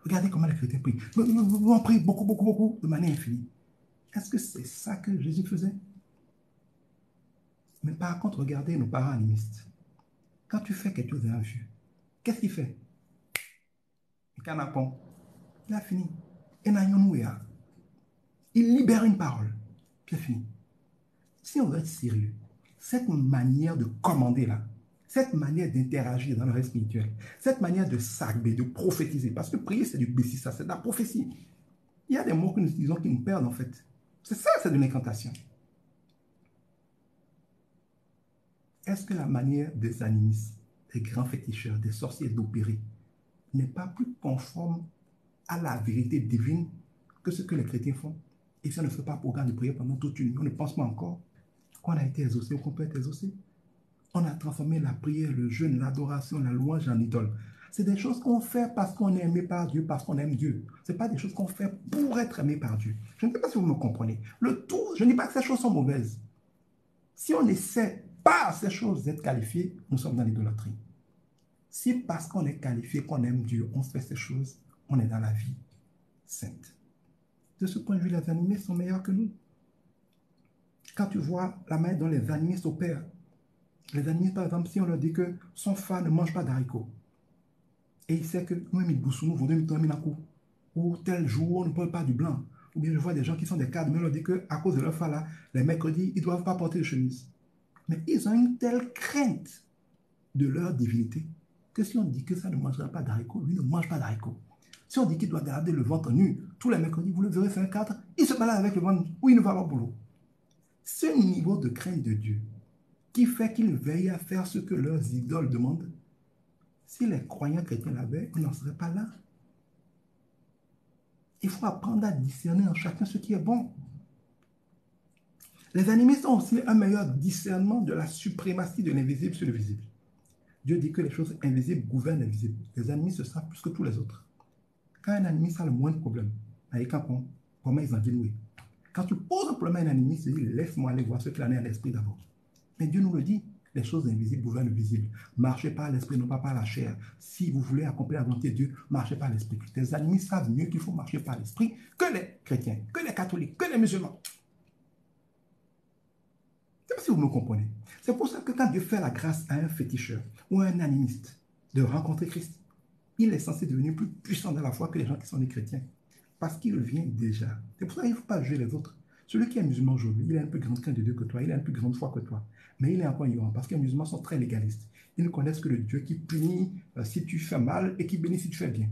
Regardez comment les chrétiens prient. On prie beaucoup, beaucoup, beaucoup, de manière infinie. Est-ce que c'est ça que Jésus faisait? Mais par contre, regardez nos parents animistes. Quand tu fais quelque chose à un vieux, qu'est-ce qu'il fait? Il a fini. Il libère une parole. Puis il a fini. Si on veut être sérieux, cette manière de commander là, cette manière d'interagir dans le reste spirituel, cette manière de s'agber, de prophétiser, parce que prier c'est du bessissa, c'est de la prophétie. Il y a des mots que nous utilisons qui nous perdent en fait. C'est ça, c'est de l'incantation. Est-ce que la manière des animistes, des grands féticheurs, des sorciers d'opérer n'est pas plus conforme à la vérité divine que ce que les chrétiens font? Et si on ne fait pas programme de prière pendant toute une nuit, on ne pense pas encore qu'on a été exaucé ou qu'on peut être exaucé. On a transformé la prière, le jeûne, l'adoration, la louange en idole. C'est des choses qu'on fait parce qu'on est aimé par Dieu, parce qu'on aime Dieu. Ce n'est pas des choses qu'on fait pour être aimé par Dieu. Je ne sais pas si vous me comprenez. Le tout, je ne dis pas que ces choses sont mauvaises. Si on essaie par ces choses d'être qualifié, nous sommes dans l'idolâtrie. Si parce qu'on est qualifié, qu'on aime Dieu, on fait ces choses, on est dans la vie sainte. De ce point de vue, les animistes sont meilleurs que nous. Quand tu vois la manière dont les animistes opèrent, les animistes, par exemple, si on leur dit que son fan ne mange pas d'haricots, et il sait que nous, ou tel jour, on ne parle pas du blanc, ou bien je vois des gens qui sont des cadres, mais on leur dit qu'à cause de leur fan là, les mercredis, ils ne doivent pas porter de chemise. Mais ils ont une telle crainte de leur divinité que si on dit que ça ne mangera pas d'haricots, lui ne mange pas d'haricots. Si on dit qu'il doit garder le ventre nu tous les mercredis, vous le verrez faire 4, il se balade avec le ventre nu, ou il ne va pas au boulot. Ce niveau de crainte de Dieu qui fait qu'ils veillent à faire ce que leurs idoles demandent, si les croyants chrétiens l'avaient, on n'en serait pas là. Il faut apprendre à discerner en chacun ce qui est bon. Les animistes ont aussi un meilleur discernement de la suprématie de l'invisible sur le visible. Dieu dit que les choses invisibles gouvernent l'invisible. Les animistes savent plus que tous les autres. Quand un animiste a le moindre problème, comment ils en disent? Quand tu poses un problème à un animiste, il dit laisse-moi aller voir ce qu'il en est à l'esprit d'abord. Mais Dieu nous le dit, les choses invisibles gouvernent le visible. Marchez par l'esprit, non pas par la chair. Si vous voulez accomplir la volonté de Dieu, marchez par l'esprit. Les animistes savent mieux qu'il faut marcher par l'esprit que les chrétiens, que les catholiques, que les musulmans. Je ne sais pas si vous me comprenez. C'est pour ça que quand Dieu fait la grâce à un féticheur ou à un animiste de rencontrer Christ, il est censé devenir plus puissant dans la foi que les gens qui sont des chrétiens. Parce qu'il vient déjà. C'est pour ça qu'il ne faut pas juger les autres. Celui qui est musulman aujourd'hui, il a une plus grande crainte de Dieu que toi, il a une plus grande foi que toi. Mais il est encore ignorant parce que les musulmans sont très légalistes. Ils ne connaissent que le Dieu qui punit si tu fais mal et qui bénit si tu fais bien.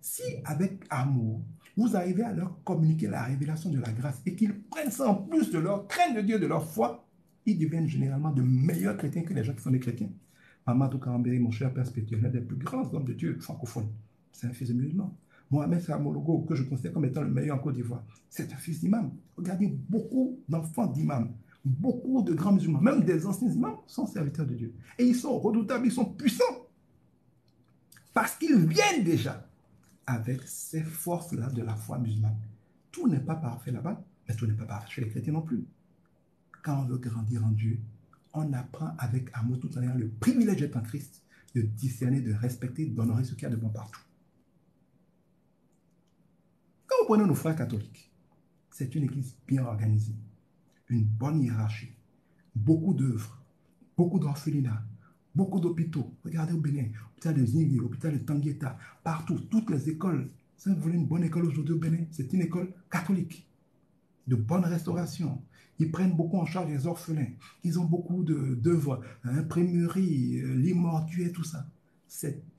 Si avec amour, vous arrivez à leur communiquer la révélation de la grâce et qu'ils prennent ça en plus de leur crainte de Dieu, de leur foi, ils deviennent généralement de meilleurs chrétiens que les gens qui sont des chrétiens. Mamadou Kambéré, mon cher père spirituel, l'un des plus grands hommes de Dieu francophones, c'est un fils de musulman. Mohamed Samologo, que je considère comme étant le meilleur en Côte d'Ivoire, c'est un fils d'imam. Regardez, beaucoup d'enfants d'imams, beaucoup de grands musulmans, même des anciens imams, sont serviteurs de Dieu. Et ils sont redoutables, ils sont puissants. Parce qu'ils viennent déjà avec ces forces-là de la foi musulmane. Tout n'est pas parfait là-bas, mais tout n'est pas parfait chez les chrétiens non plus. Quand on veut grandir en Dieu, on apprend avec amour tout en ayant le privilège d'être en Christ, de discerner, de respecter, d'honorer ce qu'il y a de bon partout. Quand vous prenez nos frères catholiques, c'est une église bien organisée, une bonne hiérarchie, beaucoup d'œuvres, beaucoup d'orphelinats, beaucoup d'hôpitaux. Regardez au Bénin, hôpital de Zingui, hôpital de Tangueta, partout, toutes les écoles. Si vous voulez une bonne école aujourd'hui au Bénin, c'est une école catholique, de bonne restauration. Ils prennent beaucoup en charge les orphelins. Ils ont beaucoup d'œuvres, imprimerie, lit mortuaire, tout ça.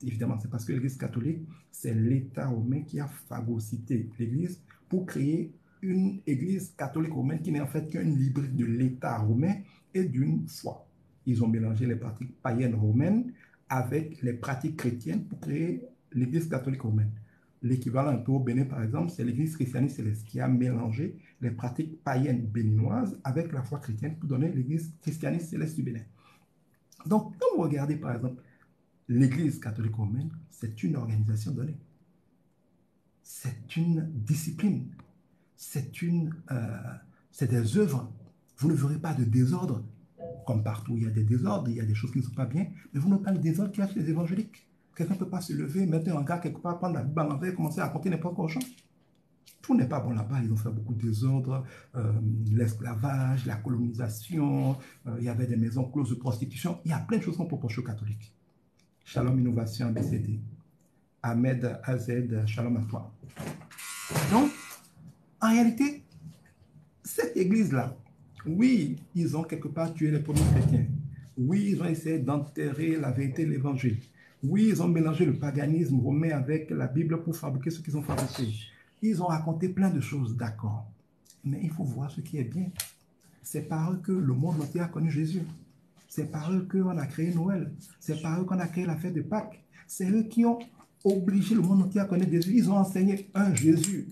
Évidemment, c'est parce que l'Église catholique, c'est l'État romain qui a phagocyté l'Église pour créer une Église catholique romaine qui n'est en fait qu'un hybride de l'État romain et d'une foi. Ils ont mélangé les pratiques païennes romaines avec les pratiques chrétiennes pour créer l'Église catholique romaine. L'équivalent un peu au Bénin, par exemple, c'est l'Église christianiste céleste qui a mélangé les pratiques païennes béninoises avec la foi chrétienne pour donner l'Église christianiste céleste du Bénin. Donc, quand vous regardez, par exemple, l'Église catholique romaine, c'est une organisation donnée. C'est une discipline. C'est des œuvres. Vous ne verrez pas de désordre. Comme partout, il y a des désordres, il y a des choses qui ne sont pas bien, mais vous n'avez pas le désordre qu'il y a chez les évangéliques. Quelqu'un ne peut pas se lever, mettre un regard quelque part, prendre la Bible à l'envers et commencer à raconter n'importe quoi aux gens. Tout n'est pas bon là-bas. Ils ont fait beaucoup de désordres, l'esclavage, la colonisation, il y avait des maisons closes de prostitution. Il y a plein de choses qu'on peut reprocher aux catholiques. Shalom Innovation ABCD. Ahmed AZ, shalom à toi. Donc, en réalité, cette église-là, oui, ils ont quelque part tué les premiers chrétiens. Oui, ils ont essayé d'enterrer la vérité de l'évangile. Oui, ils ont mélangé le paganisme romain avec la Bible pour fabriquer ce qu'ils ont fabriqué. Ils ont raconté plein de choses, d'accord. Mais il faut voir ce qui est bien. C'est par eux que le monde entier a connu Jésus. C'est par eux qu'on a créé Noël. C'est par eux qu'on a créé la fête de Pâques. C'est eux qui ont obligé le monde entier à connaître Jésus. Ils ont enseigné un Jésus,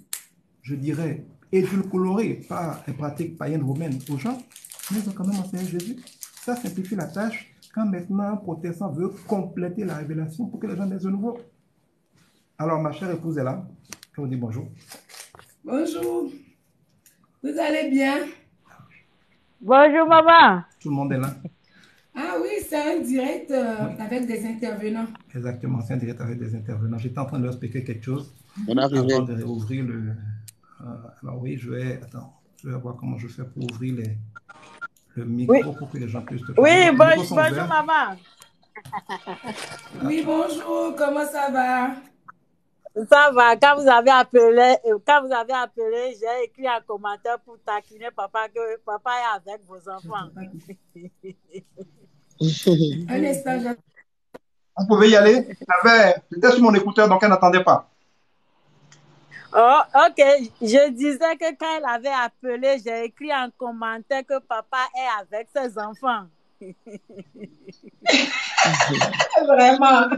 je dirais, édulcoré par les pratiques païennes romaines aux gens, mais ils ont quand même enseigné Jésus. Ça simplifie la tâche quand maintenant un protestant veut compléter la révélation pour que les gens naissent de nouveau. Alors, ma chère épouse est là. Je vous dis bonjour. Bonjour. Vous allez bien? Bonjour, maman. Tout le monde est là. Ah oui, c'est un direct avec des intervenants. Exactement, c'est un direct avec des intervenants. J'étais en train de leur expliquer quelque chose On avant de réouvrir le... alors oui, je vais voir comment je fais pour ouvrir le micro pour que les gens puissent te parler. Oui, bonjour maman. Oui, bonjour, comment ça va? Ça va, quand vous avez appelé, j'ai écrit un commentaire pour taquiner papa que papa est avec vos enfants. Un instant, vous pouvez y aller. J'étais sur mon écouteur, donc elle n'entendait pas. Oh, ok. Je disais que quand elle avait appelé, j'ai écrit un commentaire que papa est avec ses enfants. Vraiment.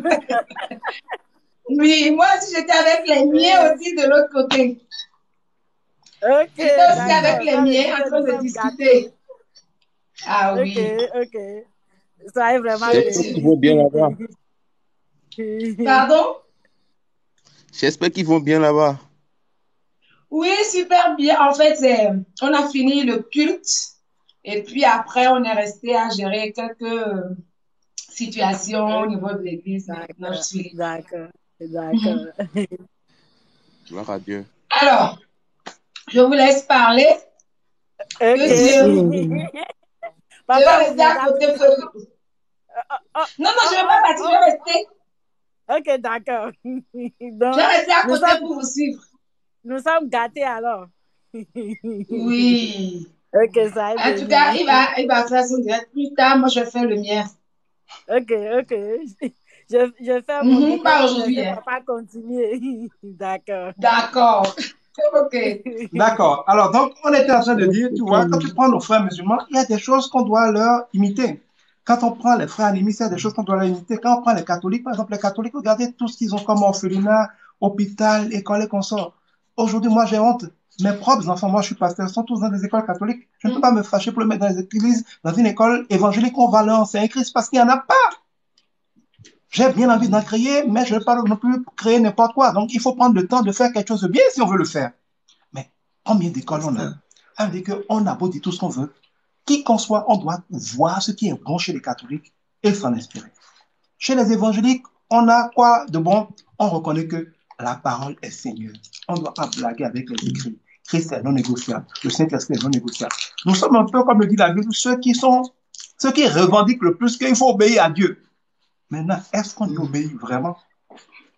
Oui, moi aussi j'étais avec les miens aussi de l'autre côté. Ok. J'étais aussi avec les miens en train de discuter. Ah oui. Ok. Ça est vraiment J'espère qu'ils vont bien là-bas. Pardon? J'espère qu'ils vont bien là-bas. Oui, super bien. En fait, on a fini le culte et puis après, on est resté à gérer quelques situations au niveau de l'église. D'accord. Gloire à Dieu. Alors, je vous laisse parler. Okay. Je vais rester à côté. Non, je ne vais pas partir, je vais rester. Ok, d'accord. Je vais rester à côté pour vous suivre. Nous sommes gâtés alors. Oui. Ok, ça en tout cas, il va faire son direct plus tard. Moi, je vais faire le mien. Ok. Je fais mon direct. Pas aujourd'hui. Papa continue. D'accord. Ok. D'accord. Alors, donc, on était en train de dire, tu vois, quand tu prends nos frères musulmans, il y a des choses qu'on doit leur imiter. Quand on prend les frères animistes, il y a des choses qu'on doit leur imiter. Quand on prend les catholiques, par exemple, les catholiques, regardez tout ce qu'ils ont comme orphelinat, hôpital, école et consorts. Aujourd'hui, moi, j'ai honte. Mes propres enfants, moi, je suis pasteur, sont tous dans des écoles catholiques. Je ne peux pas me fâcher pour les mettre dans les églises, dans une école évangélique, on va leur enseigner Christ parce qu'il n'y en a pas. J'ai bien envie d'en créer, mais je ne veux pas non plus créer n'importe quoi. Donc, il faut prendre le temps de faire quelque chose de bien si on veut le faire. Mais combien d'écoles on a? Ça veut dire qu'on a beau dire tout ce qu'on veut. Qui qu'on soit, on doit voir ce qui est bon chez les catholiques et s'en inspirer. Chez les évangéliques, on a quoi de bon? On reconnaît que la parole est Seigneur. On ne doit pas blaguer avec les écrits. Christ est non négociable. Le Saint-Esprit est non négociable. Nous sommes un peu, comme le dit la Bible, ceux qui revendiquent le plus qu'il faut obéir à Dieu. Maintenant, est-ce qu'on y obéit vraiment?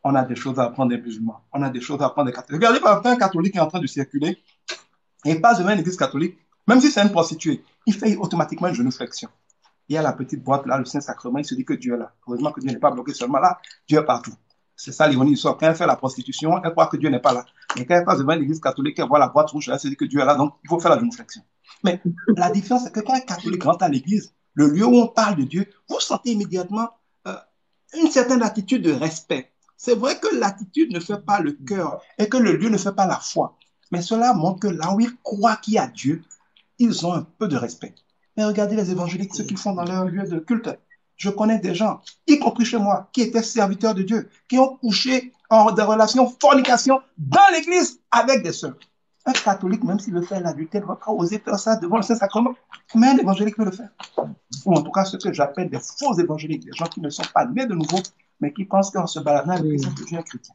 On a des choses à apprendre des musulmans. On a des choses à apprendre des catholiques. Regardez, par exemple, un catholique qui est en train de circuler et passe devant une église catholique, même si c'est une prostituée, il fait automatiquement une genuflexion. Il y a la petite boîte là, le Saint-Sacrement, il se dit que Dieu est là. Heureusement que Dieu n'est pas bloqué seulement là, Dieu est partout. C'est ça l'ironie du sort. Quand elle fait la prostitution, elle croit que Dieu n'est pas là. Mais quand elle passe devant l'église catholique, elle voit la boîte rouge, elle se dit que Dieu est là, donc il faut faire la genuflexion. Mais la différence, c'est que quand un catholique rentre à l'église, le lieu où on parle de Dieu, vous sentez immédiatement une certaine attitude de respect. C'est vrai que l'attitude ne fait pas le cœur et que le lieu ne fait pas la foi. Mais cela montre que là où ils croient qu'il y a Dieu, ils ont un peu de respect. Mais regardez les évangéliques, ce qu'ils font dans leur lieu de culte. Je connais des gens, y compris chez moi, qui étaient serviteurs de Dieu, qui ont couché en des relations fornication dans l'église avec des sœurs. Un catholique, même s'il veut faire l'adultère, ne va pas oser faire ça devant le Saint-Sacrement. Mais un évangélique peut le faire. Ou en tout cas, ce que j'appelle des faux évangéliques, des gens qui ne sont pas nés de nouveau, mais qui pensent qu'en se baladant avec les que Dieu est chrétien.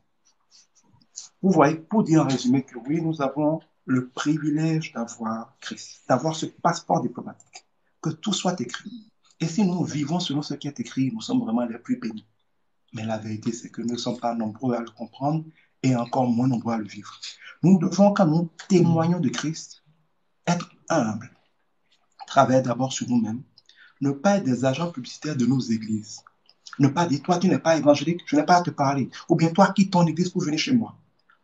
Vous voyez, pour dire en résumé que oui, nous avons le privilège d'avoir Christ, d'avoir ce passeport diplomatique, que tout soit écrit. Et si nous vivons selon ce qui est écrit, nous sommes vraiment les plus bénis. Mais la vérité, c'est que nous ne sommes pas nombreux à le comprendre et encore moins nombreux à le vivre. Nous devons, quand nous témoignons de Christ, être humbles, travailler d'abord sur nous-mêmes, ne pas être des agents publicitaires de nos églises. Ne pas dire, toi, tu n'es pas évangélique, je n'ai pas à te parler. Ou bien, toi, quitte ton église pour venir chez moi.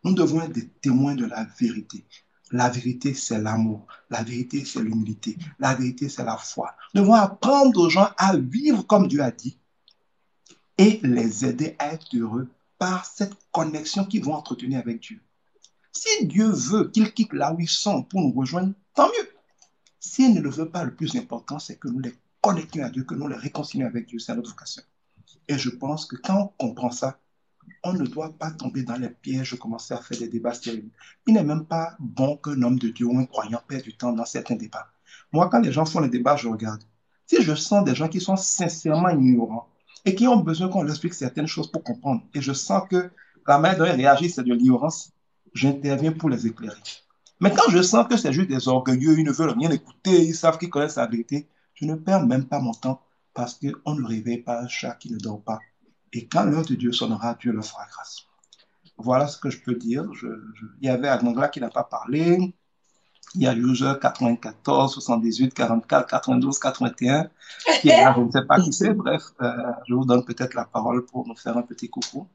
Nous devons être des témoins de la vérité. La vérité, c'est l'amour. La vérité, c'est l'humilité. La vérité, c'est la foi. Nous devons apprendre aux gens à vivre comme Dieu a dit et les aider à être heureux par cette connexion qu'ils vont entretenir avec Dieu. Si Dieu veut qu'ils quittent là où ils sont pour nous rejoindre, tant mieux. S'il ne le veut pas, le plus important, c'est que nous les connections à Dieu, que nous les réconcilions avec Dieu. C'est notre vocation. Et je pense que quand on comprend ça, on ne doit pas tomber dans les pièges de commencer à faire des débats stériles. Il n'est même pas bon qu'un homme de Dieu ou un croyant perde du temps dans certains débats. Moi, quand les gens font les débats, je regarde. Si je sens des gens qui sont sincèrement ignorants et qui ont besoin qu'on leur explique certaines choses pour comprendre, et je sens que la manière dont ils réagissent, c'est de l'ignorance, j'interviens pour les éclairer. Mais quand je sens que c'est juste des orgueilleux, ils ne veulent rien écouter, ils savent qu'ils connaissent la vérité, je ne perds même pas mon temps parce qu'on ne réveille pas un chat qui ne dort pas. Et quand l'heure de Dieu sonnera, Dieu leur fera grâce. Voilà ce que je peux dire. Il y avait Agnangla qui n'a pas parlé. Il y a user 94, 78, 44, 92, 81 qui est là, je ne sais pas qui c'est. Bref, je vous donne peut-être la parole pour nous faire un petit coucou.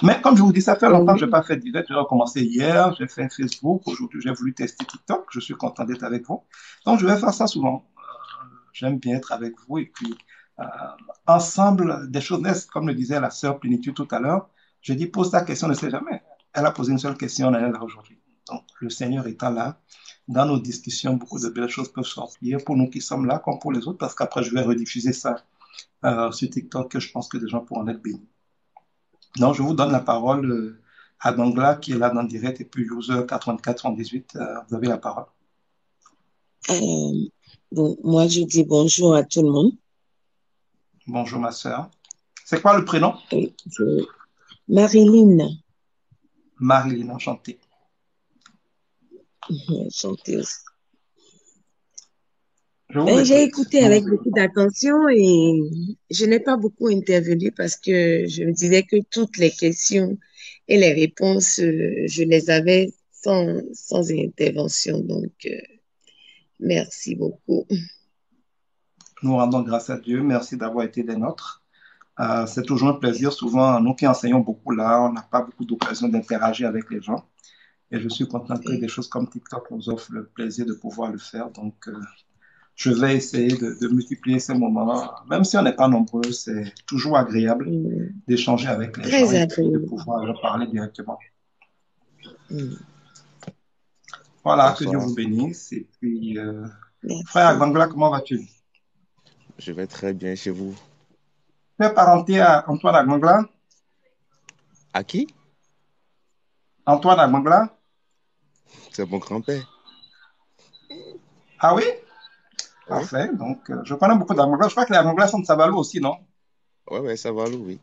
Mais comme je vous dis, ça fait longtemps que je n'ai pas fait de direct. J'ai recommencé hier, j'ai fait Facebook. Aujourd'hui, j'ai voulu tester TikTok. Je suis content d'être avec vous. Donc, je vais faire ça souvent. J'aime bien être avec vous et puis ensemble, des choses naissent, comme le disait la sœur Plénitude tout à l'heure. Je dis, pose ta question, ne sait jamais. Elle a posé une seule question, elle est là aujourd'hui. Donc, le Seigneur étant là, dans nos discussions, beaucoup de belles choses peuvent sortir pour nous qui sommes là, comme pour les autres, parce qu'après, je vais rediffuser ça sur TikTok, que je pense que des gens pourront être bénis. Donc, je vous donne la parole à Dangla, qui est là dans le direct, et puis user 8418, vous avez la parole. Bon, moi, je dis bonjour à tout le monde. Bonjour, ma sœur. C'est quoi le prénom? Oui, Marilyn. Marilyn, enchantée. Enchantée aussi. J'ai écouté avec beaucoup d'attention et je n'ai pas beaucoup intervenu parce que je me disais que toutes les questions et les réponses, je les avais sans intervention. Donc, merci beaucoup. Nous rendons grâce à Dieu. Merci d'avoir été des nôtres. C'est toujours un plaisir. Souvent, nous qui enseignons beaucoup là, on n'a pas beaucoup d'occasion d'interagir avec les gens. Et je suis content que des choses comme TikTok nous offrent le plaisir de pouvoir le faire. Donc, je vais essayer de multiplier ces moments. Même si on n'est pas nombreux, c'est toujours agréable d'échanger avec les gens et de pouvoir leur parler directement. Voilà, que Dieu vous bénisse. Et puis, frère Agbangla, comment vas-tu? Je vais très bien chez vous. Tu es parenté à Antoine Agmangla? À qui? Antoine Agmangla? C'est mon grand-père. Ah oui? Oui. Parfait. Donc, je connais beaucoup d'Agmangla. Je crois que les Agmangla sont de Savalou aussi, non? Ouais, ouais, ça va, oui.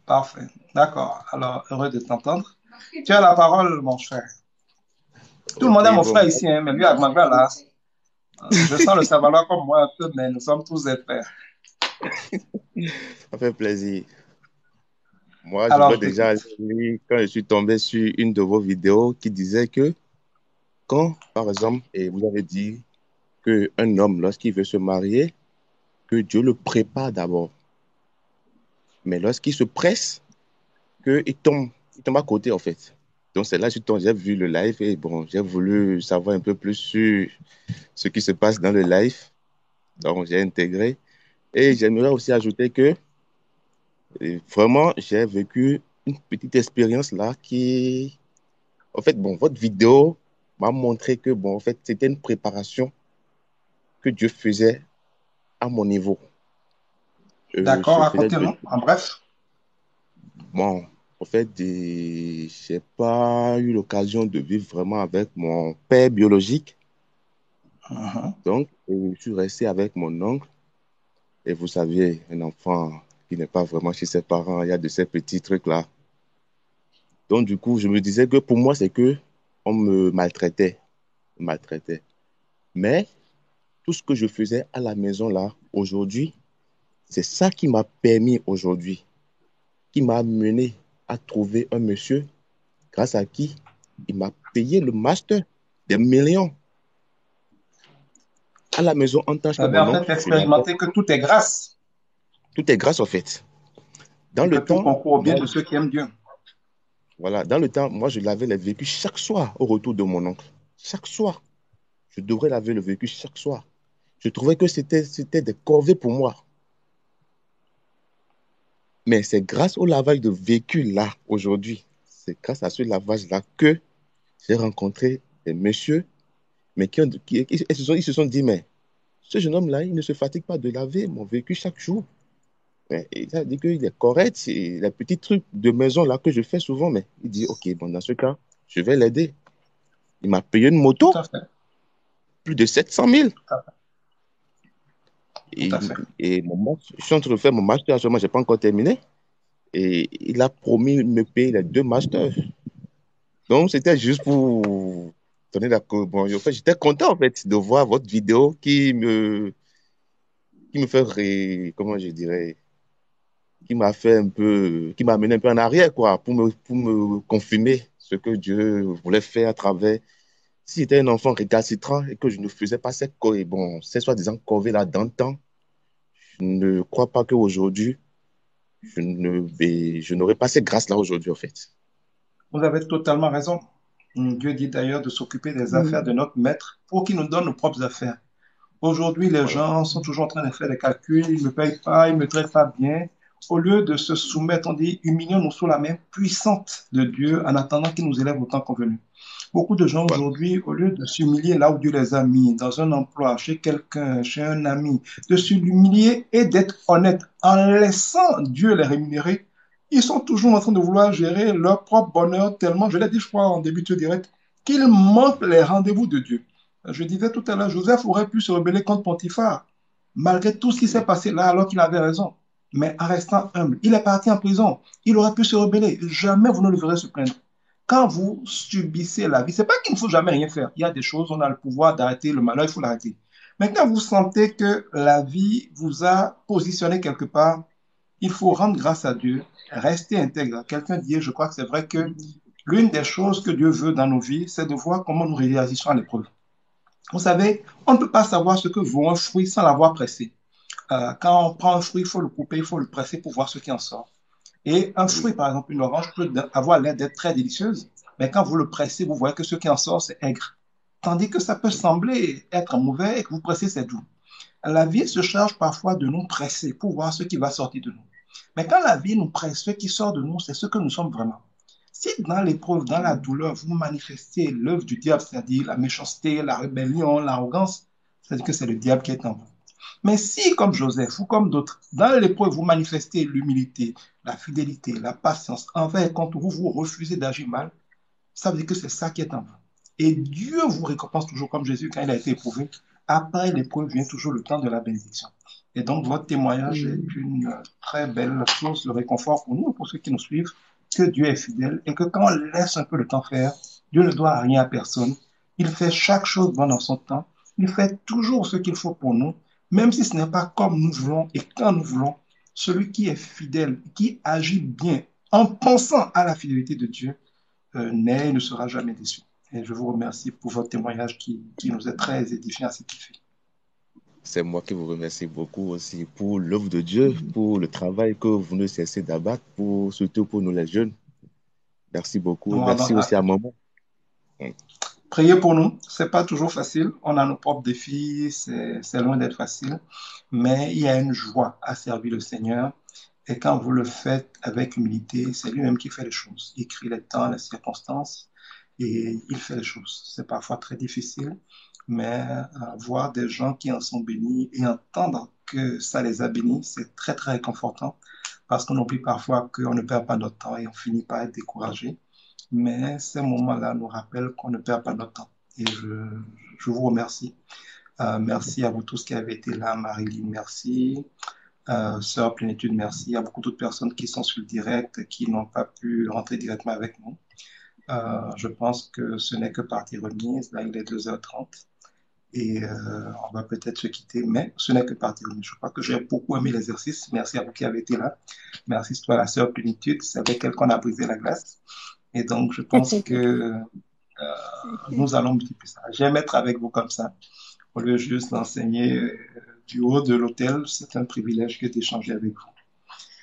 Parfait. D'accord. Alors, heureux de t'entendre. Tu as la parole, mon frère. Tout le monde Ok, est mon bon, frère ici, hein, mais lui, Agmangla, là, je sens le Savalois comme moi un peu, mais nous sommes tous des frères. ça fait plaisir. Moi, je Alors, dois je déjà t'écoute. aller quand je suis tombé sur une de vos vidéos qui disait que quand, par exemple, et vous avez dit qu'un homme, lorsqu'il veut se marier, que Dieu le prépare d'abord. Mais lorsqu'il se presse, il tombe à côté, en fait. Donc, c'est là que j'ai vu le live et bon, j'ai voulu savoir un peu plus sur ce qui se passe dans le live. Donc, j'ai intégré. Et j'aimerais aussi ajouter que vraiment, j'ai vécu une petite expérience là qui, en fait, bon, votre vidéo m'a montré que, bon, en fait, c'était une préparation que Dieu faisait à mon niveau. D'accord, Je faisais, racontez-nous, en bref. bon, en fait, j'ai pas eu l'occasion de vivre vraiment avec mon père biologique. Mhm. Donc, je suis resté avec mon oncle. Et vous saviez, un enfant qui n'est pas vraiment chez ses parents, il y a de ces petits trucs-là. Donc, du coup, je me disais que pour moi, c'est que on me maltraitait. Mais tout ce que je faisais à la maison là, aujourd'hui, c'est ça qui m'a permis aujourd'hui, qui m'a amené à trouver un monsieur grâce à qui il m'a payé le master des millions. À la maison, en tant Vous que avez mon en oncle, fait je n'avais. expérimenté que tout est grâce Tout est grâce au fait. Dans et que le tout temps, concourt au bien moi, de ceux qui aiment Dieu. voilà, dans le temps, moi, je lavais les véhicules chaque soir au retour de mon oncle. Chaque soir. Je devrais laver le véhicule chaque soir. Je trouvais que c'était des corvées pour moi. Mais c'est grâce au lavage de véhicules là, aujourd'hui, c'est grâce à ce lavage-là que j'ai rencontré des messieurs, mais ils se sont dit, mais ce jeune homme-là, il ne se fatigue pas de laver mon véhicule chaque jour. Mais il a dit qu'il est correct, c'est les petits trucs de maison là que je fais souvent, mais il dit, ok, bon, dans ce cas, je vais l'aider. Il m'a payé une Tout moto, à fait. plus de 700 000. Tout à fait. Tout Et, à fait. et je suis en train de faire mon master actuellement, je n'ai pas encore terminé. Et il a promis de me payer les deux masters. Donc, c'était juste pour donner la... Bon, en fait, j'étais content, en fait, de voir votre vidéo qui me fait, comment je dirais, qui m'a fait un peu, qui m'a amené un peu en arrière, quoi, pour me confirmer ce que Dieu voulait faire à travers. Si j'étais un enfant récalcitrant et que je ne faisais pas bon, ces soi-disant corvées-là dans le temps, je ne crois pas qu'aujourd'hui, je n'aurais pas cette grâce-là aujourd'hui, en fait. Vous avez totalement raison. Dieu dit d'ailleurs de s'occuper des affaires de Mm. notre maître pour qu'il nous donne nos propres affaires. Aujourd'hui, les Voilà. gens sont toujours en train de faire des calculs, ils ne me payent pas, ils ne me traitent pas bien. Au lieu de se soumettre, on dit, humilions-nous sous la main puissante de Dieu en attendant qu'il nous élève au temps convenu. Beaucoup de gens Voilà. aujourd'hui, au lieu de s'humilier là où Dieu les a mis, dans un emploi, chez quelqu'un, chez un ami, de s'humilier et d'être honnête en laissant Dieu les rémunérer, ils sont toujours en train de vouloir gérer leur propre bonheur tellement, je l'ai dit, je crois, en début de direct, qu'ils manquent les rendez-vous de Dieu. Je disais tout à l'heure, Joseph aurait pu se rebeller contre Potiphar, malgré tout ce qui s'est Oui. passé là, alors qu'il avait raison. Mais en restant humble, il est parti en prison. Il aurait pu se rebeller. Jamais vous ne le verrez se plaindre. Quand vous subissez la vie, c'est pas qu'il ne faut jamais rien faire. Il y a des choses, on a le pouvoir d'arrêter le malheur, il faut l'arrêter. Mais quand vous sentez que la vie vous a positionné quelque part, il faut rendre grâce à Dieu, rester intègre. Quelqu'un dit, je crois que c'est vrai que l'une des choses que Dieu veut dans nos vies, c'est de voir comment nous réagissons à l'épreuve. Vous savez, on ne peut pas savoir ce que vaut un fruit sans l'avoir pressé. Quand on prend un fruit, il faut le couper, il faut le presser pour voir ce qui en sort. Et un Oui. fruit, par exemple, une orange peut avoir l'air d'être très délicieuse, mais quand vous le pressez, vous voyez que ce qui en sort, c'est aigre. Tandis que ça peut sembler être mauvais et que vous pressez, c'est doux. La vie se charge parfois de nous presser pour voir ce qui va sortir de nous. Mais quand la vie nous presse, ce qui sort de nous, c'est ce que nous sommes vraiment. Si dans l'épreuve, dans la douleur, vous manifestez l'œuvre du diable, c'est-à-dire la méchanceté, la rébellion, l'arrogance, c'est-à-dire que c'est le diable qui est en vous. Mais si, comme Joseph ou comme d'autres, dans l'épreuve, vous manifestez l'humilité, la fidélité, la patience envers et contre vous, vous refusez d'agir mal, ça veut dire que c'est ça qui est en vous. Et Dieu vous récompense toujours comme Jésus quand il a été éprouvé. Après l'épreuve vient toujours le temps de la bénédiction. Et donc, votre témoignage est une très belle source de réconfort pour nous, pour ceux qui nous suivent, que Dieu est fidèle et que quand on laisse un peu le temps faire, Dieu ne doit rien à personne. Il fait chaque chose bonne en son temps. Il fait toujours ce qu'il faut pour nous, même si ce n'est pas comme nous voulons et quand nous voulons. Celui qui est fidèle, qui agit bien en pensant à la fidélité de Dieu, n'est et ne sera jamais déçu. Et je vous remercie pour votre témoignage qui nous est très édifiant à cet effet. C'est moi qui vous remercie beaucoup aussi pour l'œuvre de Dieu, pour le travail que vous ne cessez d'abattre, surtout pour nous les jeunes. Merci beaucoup. Donc, Merci aussi à maman. Priez pour nous. C'est pas toujours facile. On a nos propres défis. C'est loin d'être facile. Mais il y a une joie à servir le Seigneur. Et quand vous le faites avec humilité, c'est lui-même qui fait les choses. Il crée les temps, les circonstances, et il fait les choses. C'est parfois très difficile, mais voir des gens qui en sont bénis et entendre que ça les a bénis, c'est très, très réconfortant, parce qu'on oublie parfois qu'on ne perd pas notre temps et on finit par être découragé. Mais ces moments-là nous rappellent qu'on ne perd pas notre temps. Et je vous remercie. Merci à vous tous qui avez été là. Marilyn, merci. Sœur Plénitude, merci. Il y a beaucoup d'autres personnes qui sont sur le direct, qui n'ont pas pu rentrer directement avec nous. Je pense que ce n'est que partie remise. Là, il est 2h30 et on va peut-être se quitter, mais ce n'est que partie remise. Je crois que j'ai beaucoup aimé l'exercice. Merci à vous qui avez été là. Merci à la sœur Plénitude. C'est avec elle qu'on a brisé la glace. Et donc, je pense que nous allons multiplier ça. J'aime être avec vous comme ça, au lieu juste d'enseigner du haut de l'hôtel. C'est un privilège que d'échanger avec vous.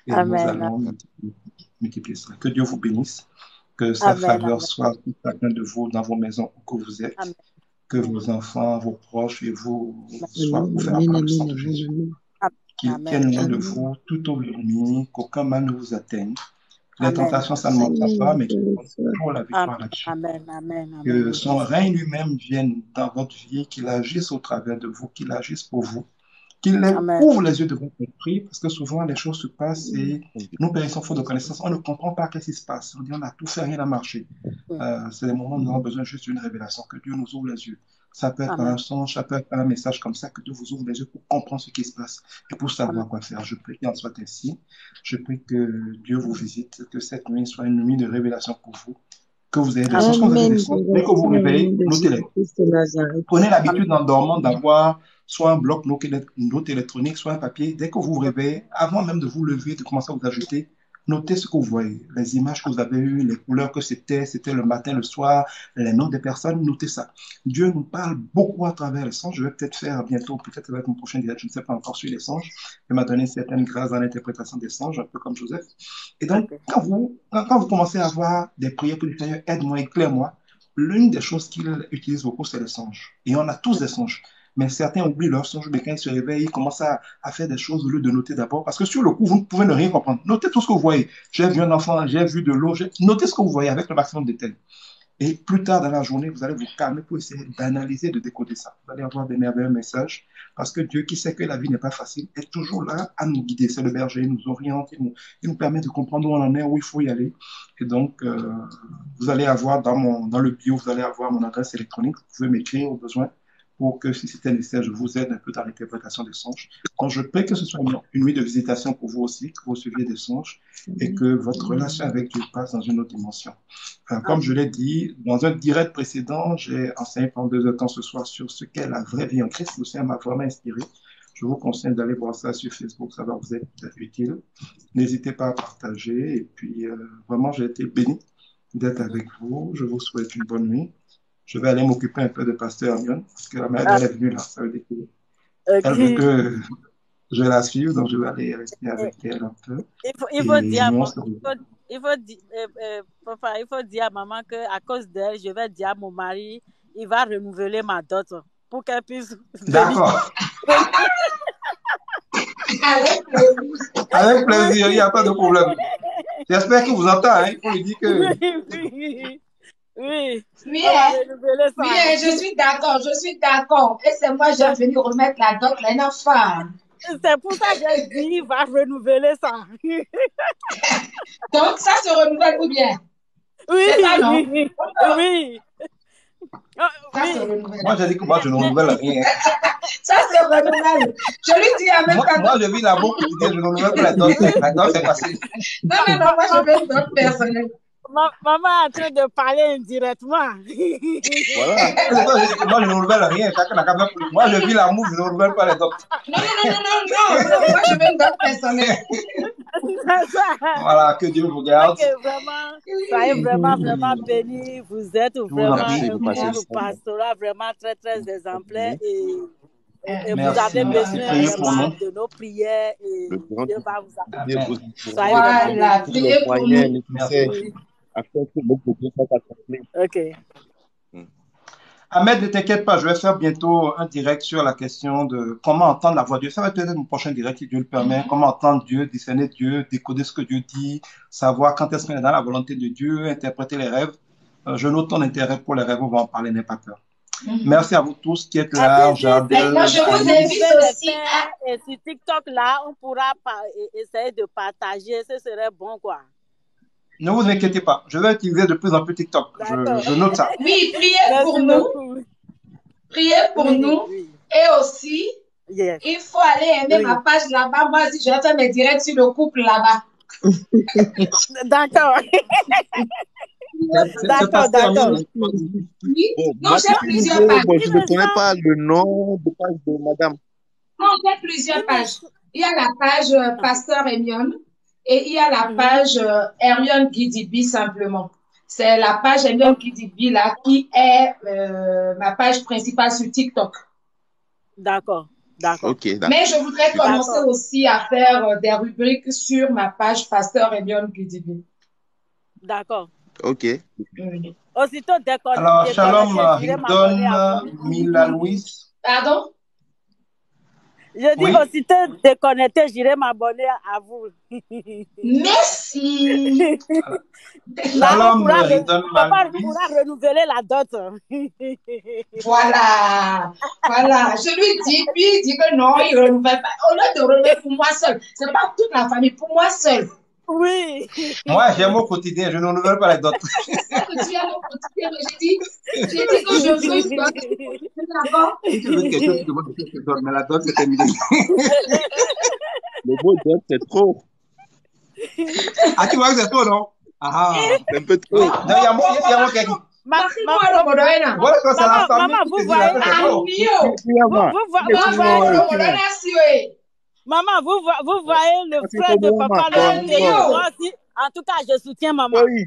Et Amen. nous allons multiplier ça. Que Dieu vous bénisse, que sa faveur soit sur chacun de vous dans vos maisons où que vous êtes, Amen. que vos enfants, vos proches et vous soient couverts par le sang de Jésus. Qu'il tienne loin de vous tout au l'ennemi, qu'aucun mal ne vous atteigne. Les tentations, ça ne manque pas, mais qu'il toujours la victoire là-dessus. Que son règne lui-même vienne dans votre vie, qu'il agisse au travers de vous, qu'il agisse pour vous, qu'il ouvre les yeux de votre esprit, parce que souvent les choses se passent et nous périssons faute de connaissance. On ne comprend pas qu'est-ce qui se passe. On dit on a tout fait, rien n'a marché. C'est des moments où nous avons besoin juste d'une révélation, que Dieu nous ouvre les yeux. Ça peut être un songe, ça peut être un message comme ça, que Dieu vous ouvre les yeux pour comprendre ce qui se passe et pour savoir quoi faire. Je prie qu'il en soit ainsi. Je prie que Dieu vous visite, que cette nuit soit une nuit de révélation pour vous, que vous ayez des songes. Quand vous avez des songes, dès que vous vous réveillez, notez-les. Prenez l'habitude en dormant d'avoir soit un bloc note électronique, soit un papier. Dès que vous vous réveillez, avant même de vous lever, de commencer à vous agiter, notez ce que vous voyez, les images que vous avez eues, les couleurs que c'était le matin, le soir, les noms des personnes, notez ça. Dieu nous parle beaucoup à travers les songes. Je vais peut-être faire bientôt, peut-être avec mon prochain direct, je ne sais pas encore sur les songes. Il m'a donné certaines grâces dans l'interprétation des songes, un peu comme Joseph. Et donc, quand vous commencez à avoir des prières pour le Seigneur, aide-moi, éclaire-moi, l'une des choses qu'il utilise beaucoup, c'est les songes. Et on a tous des songes. Mais certains oublient leurs songes, mais quand ils se réveillent, ils commencent à faire des choses au lieu de noter d'abord. Parce que sur le coup, vous ne pouvez ne rien comprendre. Notez tout ce que vous voyez. J'ai vu un enfant, j'ai vu de l'eau. Notez ce que vous voyez avec le maximum de détails. Et plus tard dans la journée, vous allez vous calmer pour essayer d'analyser, de décoder ça. Vous allez avoir des merveilleux messages. Parce que Dieu, qui sait que la vie n'est pas facile, est toujours là à nous guider. C'est le berger, il nous oriente, il nous permet de comprendre où on en est, où il faut y aller. Et donc, vous allez avoir dans le bio, vous allez avoir mon adresse électronique. Vous pouvez m'écrire au besoin, pour que, si c'était nécessaire, je vous aide un peu dans l'interprétation des songes. Donc, je prie que ce soit une nuit de visitation pour vous aussi, que vous suiviez des songes et que votre relation avec Dieu passe dans une autre dimension. Comme je l'ai dit, dans un direct précédent, j'ai enseigné pendant 2 heures de temps ce soir sur ce qu'est la vraie vie en Christ. Le Seigneur m'a vraiment inspiré. Je vous conseille d'aller voir ça sur Facebook, ça va vous être utile. N'hésitez pas à partager. Et puis, vraiment, j'ai été béni d'être avec vous. Je vous souhaite une bonne nuit. Je vais aller m'occuper un peu de Pasteur Mion, parce que la mère elle est venue là. Ça veut dire qu'elle veut que je la suive, donc je vais aller rester avec elle un peu. Il faut dire à maman qu'à cause d'elle, je vais dire à mon mari, il va renouveler ma dot pour qu'elle puisse. D'accord. Avec plaisir, il n'y a pas de problème. J'espère qu'il vous entend, hein. Il faut lui dire que. Oui, Oui, on va hein? renouveler ça. Oui, hein, je suis d'accord, je suis d'accord. Et c'est moi, j'ai venu remettre la dot là, une femme. C'est pour ça que j'ai dit, va renouveler ça. Donc, ça se renouvelle ou bien? Oui, C'est ça, non? oui. Oh, Ça se oui. renouvelle. Moi, j'ai dit que moi, je ne renouvelle rien. Ça se renouvelle. Je lui dis en même temps. Moi, je vis l'amour quotidien, je ne renouvelle pas la dot. La dot, c'est facile. Non, non, non, moi, je veux une dot personnelle. Maman est en train de parler indirectement. Voilà. C'est ça, je dis que moi, je ne renouvelle rien. Chacun n'a qu'à faire pour lui. Moi, je vis l'amour, je ne renouvelle pas les dot. Non, non, non, non, non, non, moi, je veux une dot personnelle. Voilà, que Dieu vous garde. Ok, vraiment, soyez vraiment, vraiment bénis. Vous êtes vous en vraiment prie. un couple pastoral vraiment très, très exemplaire et vous Merci, avez merci. besoin Priez pour vraiment nous. de nos prières et Le grand Dieu va vous accompagner. Amen. Soyez vraiment Voilà, bénis. tous les priez pour moyens nous. nécessaires Oui. afin que le projet soit accompli. Ok. Ahmed, ne t'inquiète pas, je vais faire bientôt un direct sur la question de comment entendre la voix de Dieu. Ça va peut-être mon prochain direct si Dieu le permet. Comment entendre Dieu, discerner Dieu, décoder ce que Dieu dit, savoir quand est-ce qu'on est dans la volonté de Dieu, interpréter les rêves. Je note ton intérêt pour les rêves, on va en parler, n'aie pas peur. Merci à vous tous qui êtes là, Jardel. Maintenant, je vous invite aussi à... Et sur TikTok, là, on pourra essayer de partager. Ce serait bon, quoi. Ne vous inquiétez pas, je vais utiliser de plus en plus TikTok. Je note ça. Oui, priez pour Merci nous. beaucoup. Priez pour Oui, nous. oui. Et aussi, Yes. il faut aller aimer Oui. ma page là-bas. Moi aussi, je vais faire mes directs sur le couple là-bas. D'accord. D'accord, d'accord. Oui. Bon, Non, moi, j'ai c'est plusieurs nouveau. pages. Bon, je ne connais pas le nom de page de madame. Non, j'ai plusieurs pages. Il y a la page Pasteur Emion et il y a la page Hermione Guidibi simplement. C'est la page Hermione Guidibi là qui est ma page principale sur TikTok. D'accord, d'accord. Ok, d'accord. Mais je voudrais commencer D'accord. aussi à faire des rubriques sur ma page Pasteur Hermione Guidibi. D'accord. Ok. Oui. Aussitôt déconnecté, Alors, Shalom, j'irai m'abonner à Hildon, vous. Mila Louise. Pardon? Je dis Oui. aussitôt déconnecté, j'irai m'abonner à vous. Merci. Là, on Shalom, pourra, Hildon papa Louise. pourra renouveler la dot. Voilà, voilà. Je lui dis, puis il dit que non, il ne renouvelle pas. Au lieu de renouveler pour moi seul, ce n'est pas toute la famille, pour moi seul. Oui. Moi, j'aime au quotidien, je ne renouvelle pas les dots. C'est que tu as mon quotidien, mais j'ai dit que je veux une dot. D'accord? Si tu veux quelque chose, tu demandes quelque chose, mais la dot, c'est terminé. Le mot dot, c'est trop. Ah, tu vois que c'est trop, non? Ah, C'est un peu trop. non, il y a moi qui Voilà, quand c'est la famille maman, qui vous te dit la voyez, c'est trop. maman, vous voyez le frère de papa le pays. Moi aussi, en tout cas, je soutiens maman. Oui.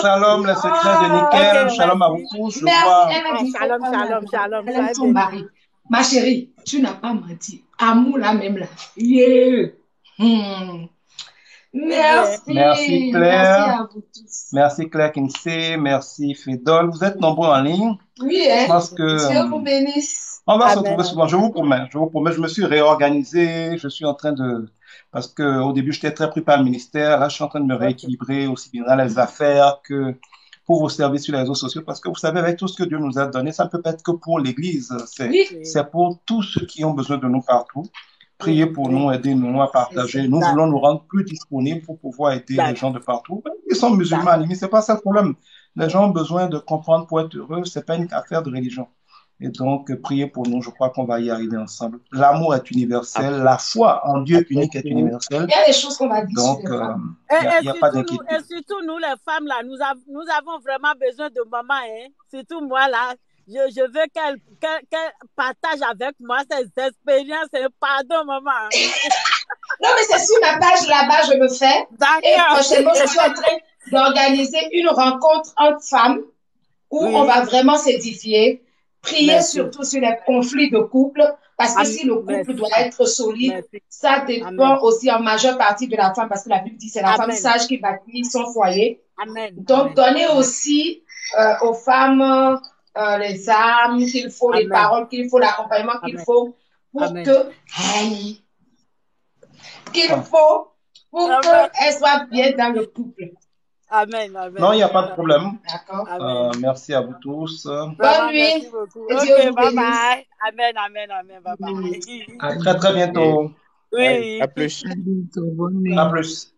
Shalom, le secret de Nickel. Ok, Shalom à vous merci. tous. Je Merci, vois. elle a dit, Shalom, shalom, shalom. elle aime son mari. Ma chérie, tu n'as pas menti. Amour là même là. Yeah. Merci. Merci Claire. Merci à vous tous. Merci Claire Kinsey. Merci Fédol. Vous êtes nombreux en ligne. Oui, hein. Je pense que Dieu vous bénisse. on va se Amen. retrouver souvent. Je vous promets. Je me suis réorganisé. Je suis en train de, parce que au début j'étais très pris par le ministère. Là, je suis en train de me rééquilibrer aussi bien dans les affaires que pour vos services sur les réseaux sociaux. Parce que vous savez, avec tout ce que Dieu nous a donné, ça ne peut pas être que pour l'Église. C'est pour tous ceux qui ont besoin de nous partout. Priez pour nous, aidez-nous à partager. Nous voulons nous rendre plus disponibles pour pouvoir aider les gens de partout. Ils sont musulmans, mais c'est pas ça le problème. Les gens ont besoin de comprendre pour être heureux. C'est pas une affaire de religion. Et donc, priez pour nous. Je crois qu'on va y arriver ensemble. L'amour est universel. La foi en Dieu unique est universelle. Il y a des choses qu'on va dire. Donc, il n'y a pas d'inquiétude. Et surtout, nous, les femmes, là, nous avons vraiment besoin de maman, hein. Surtout moi, là. Je veux qu'elle partage avec moi ses expériences et pardon, maman. Non, mais c'est sur ma page là-bas, je le fais. Et prochainement, je suis en train d'organiser une rencontre entre femmes où on va vraiment s'édifier. Prier surtout sur les conflits de couple, parce que si le couple doit être solide, ça dépend aussi en majeure partie de la femme, parce que la Bible dit c'est la femme sage qui bâtit son foyer. Donc, donnez aussi aux femmes les armes qu'il faut, les paroles qu'il faut, l'accompagnement qu'il faut pour que, qu'elle soit bien dans le couple. Amen. Non, il n'y a pas de problème. D'accord. Merci à vous tous. Bonne nuit. Ok, bye bye. Amen. Bye bye. À très, très bientôt. Oui. À plus. À bientôt. Bonne nuit. À plus.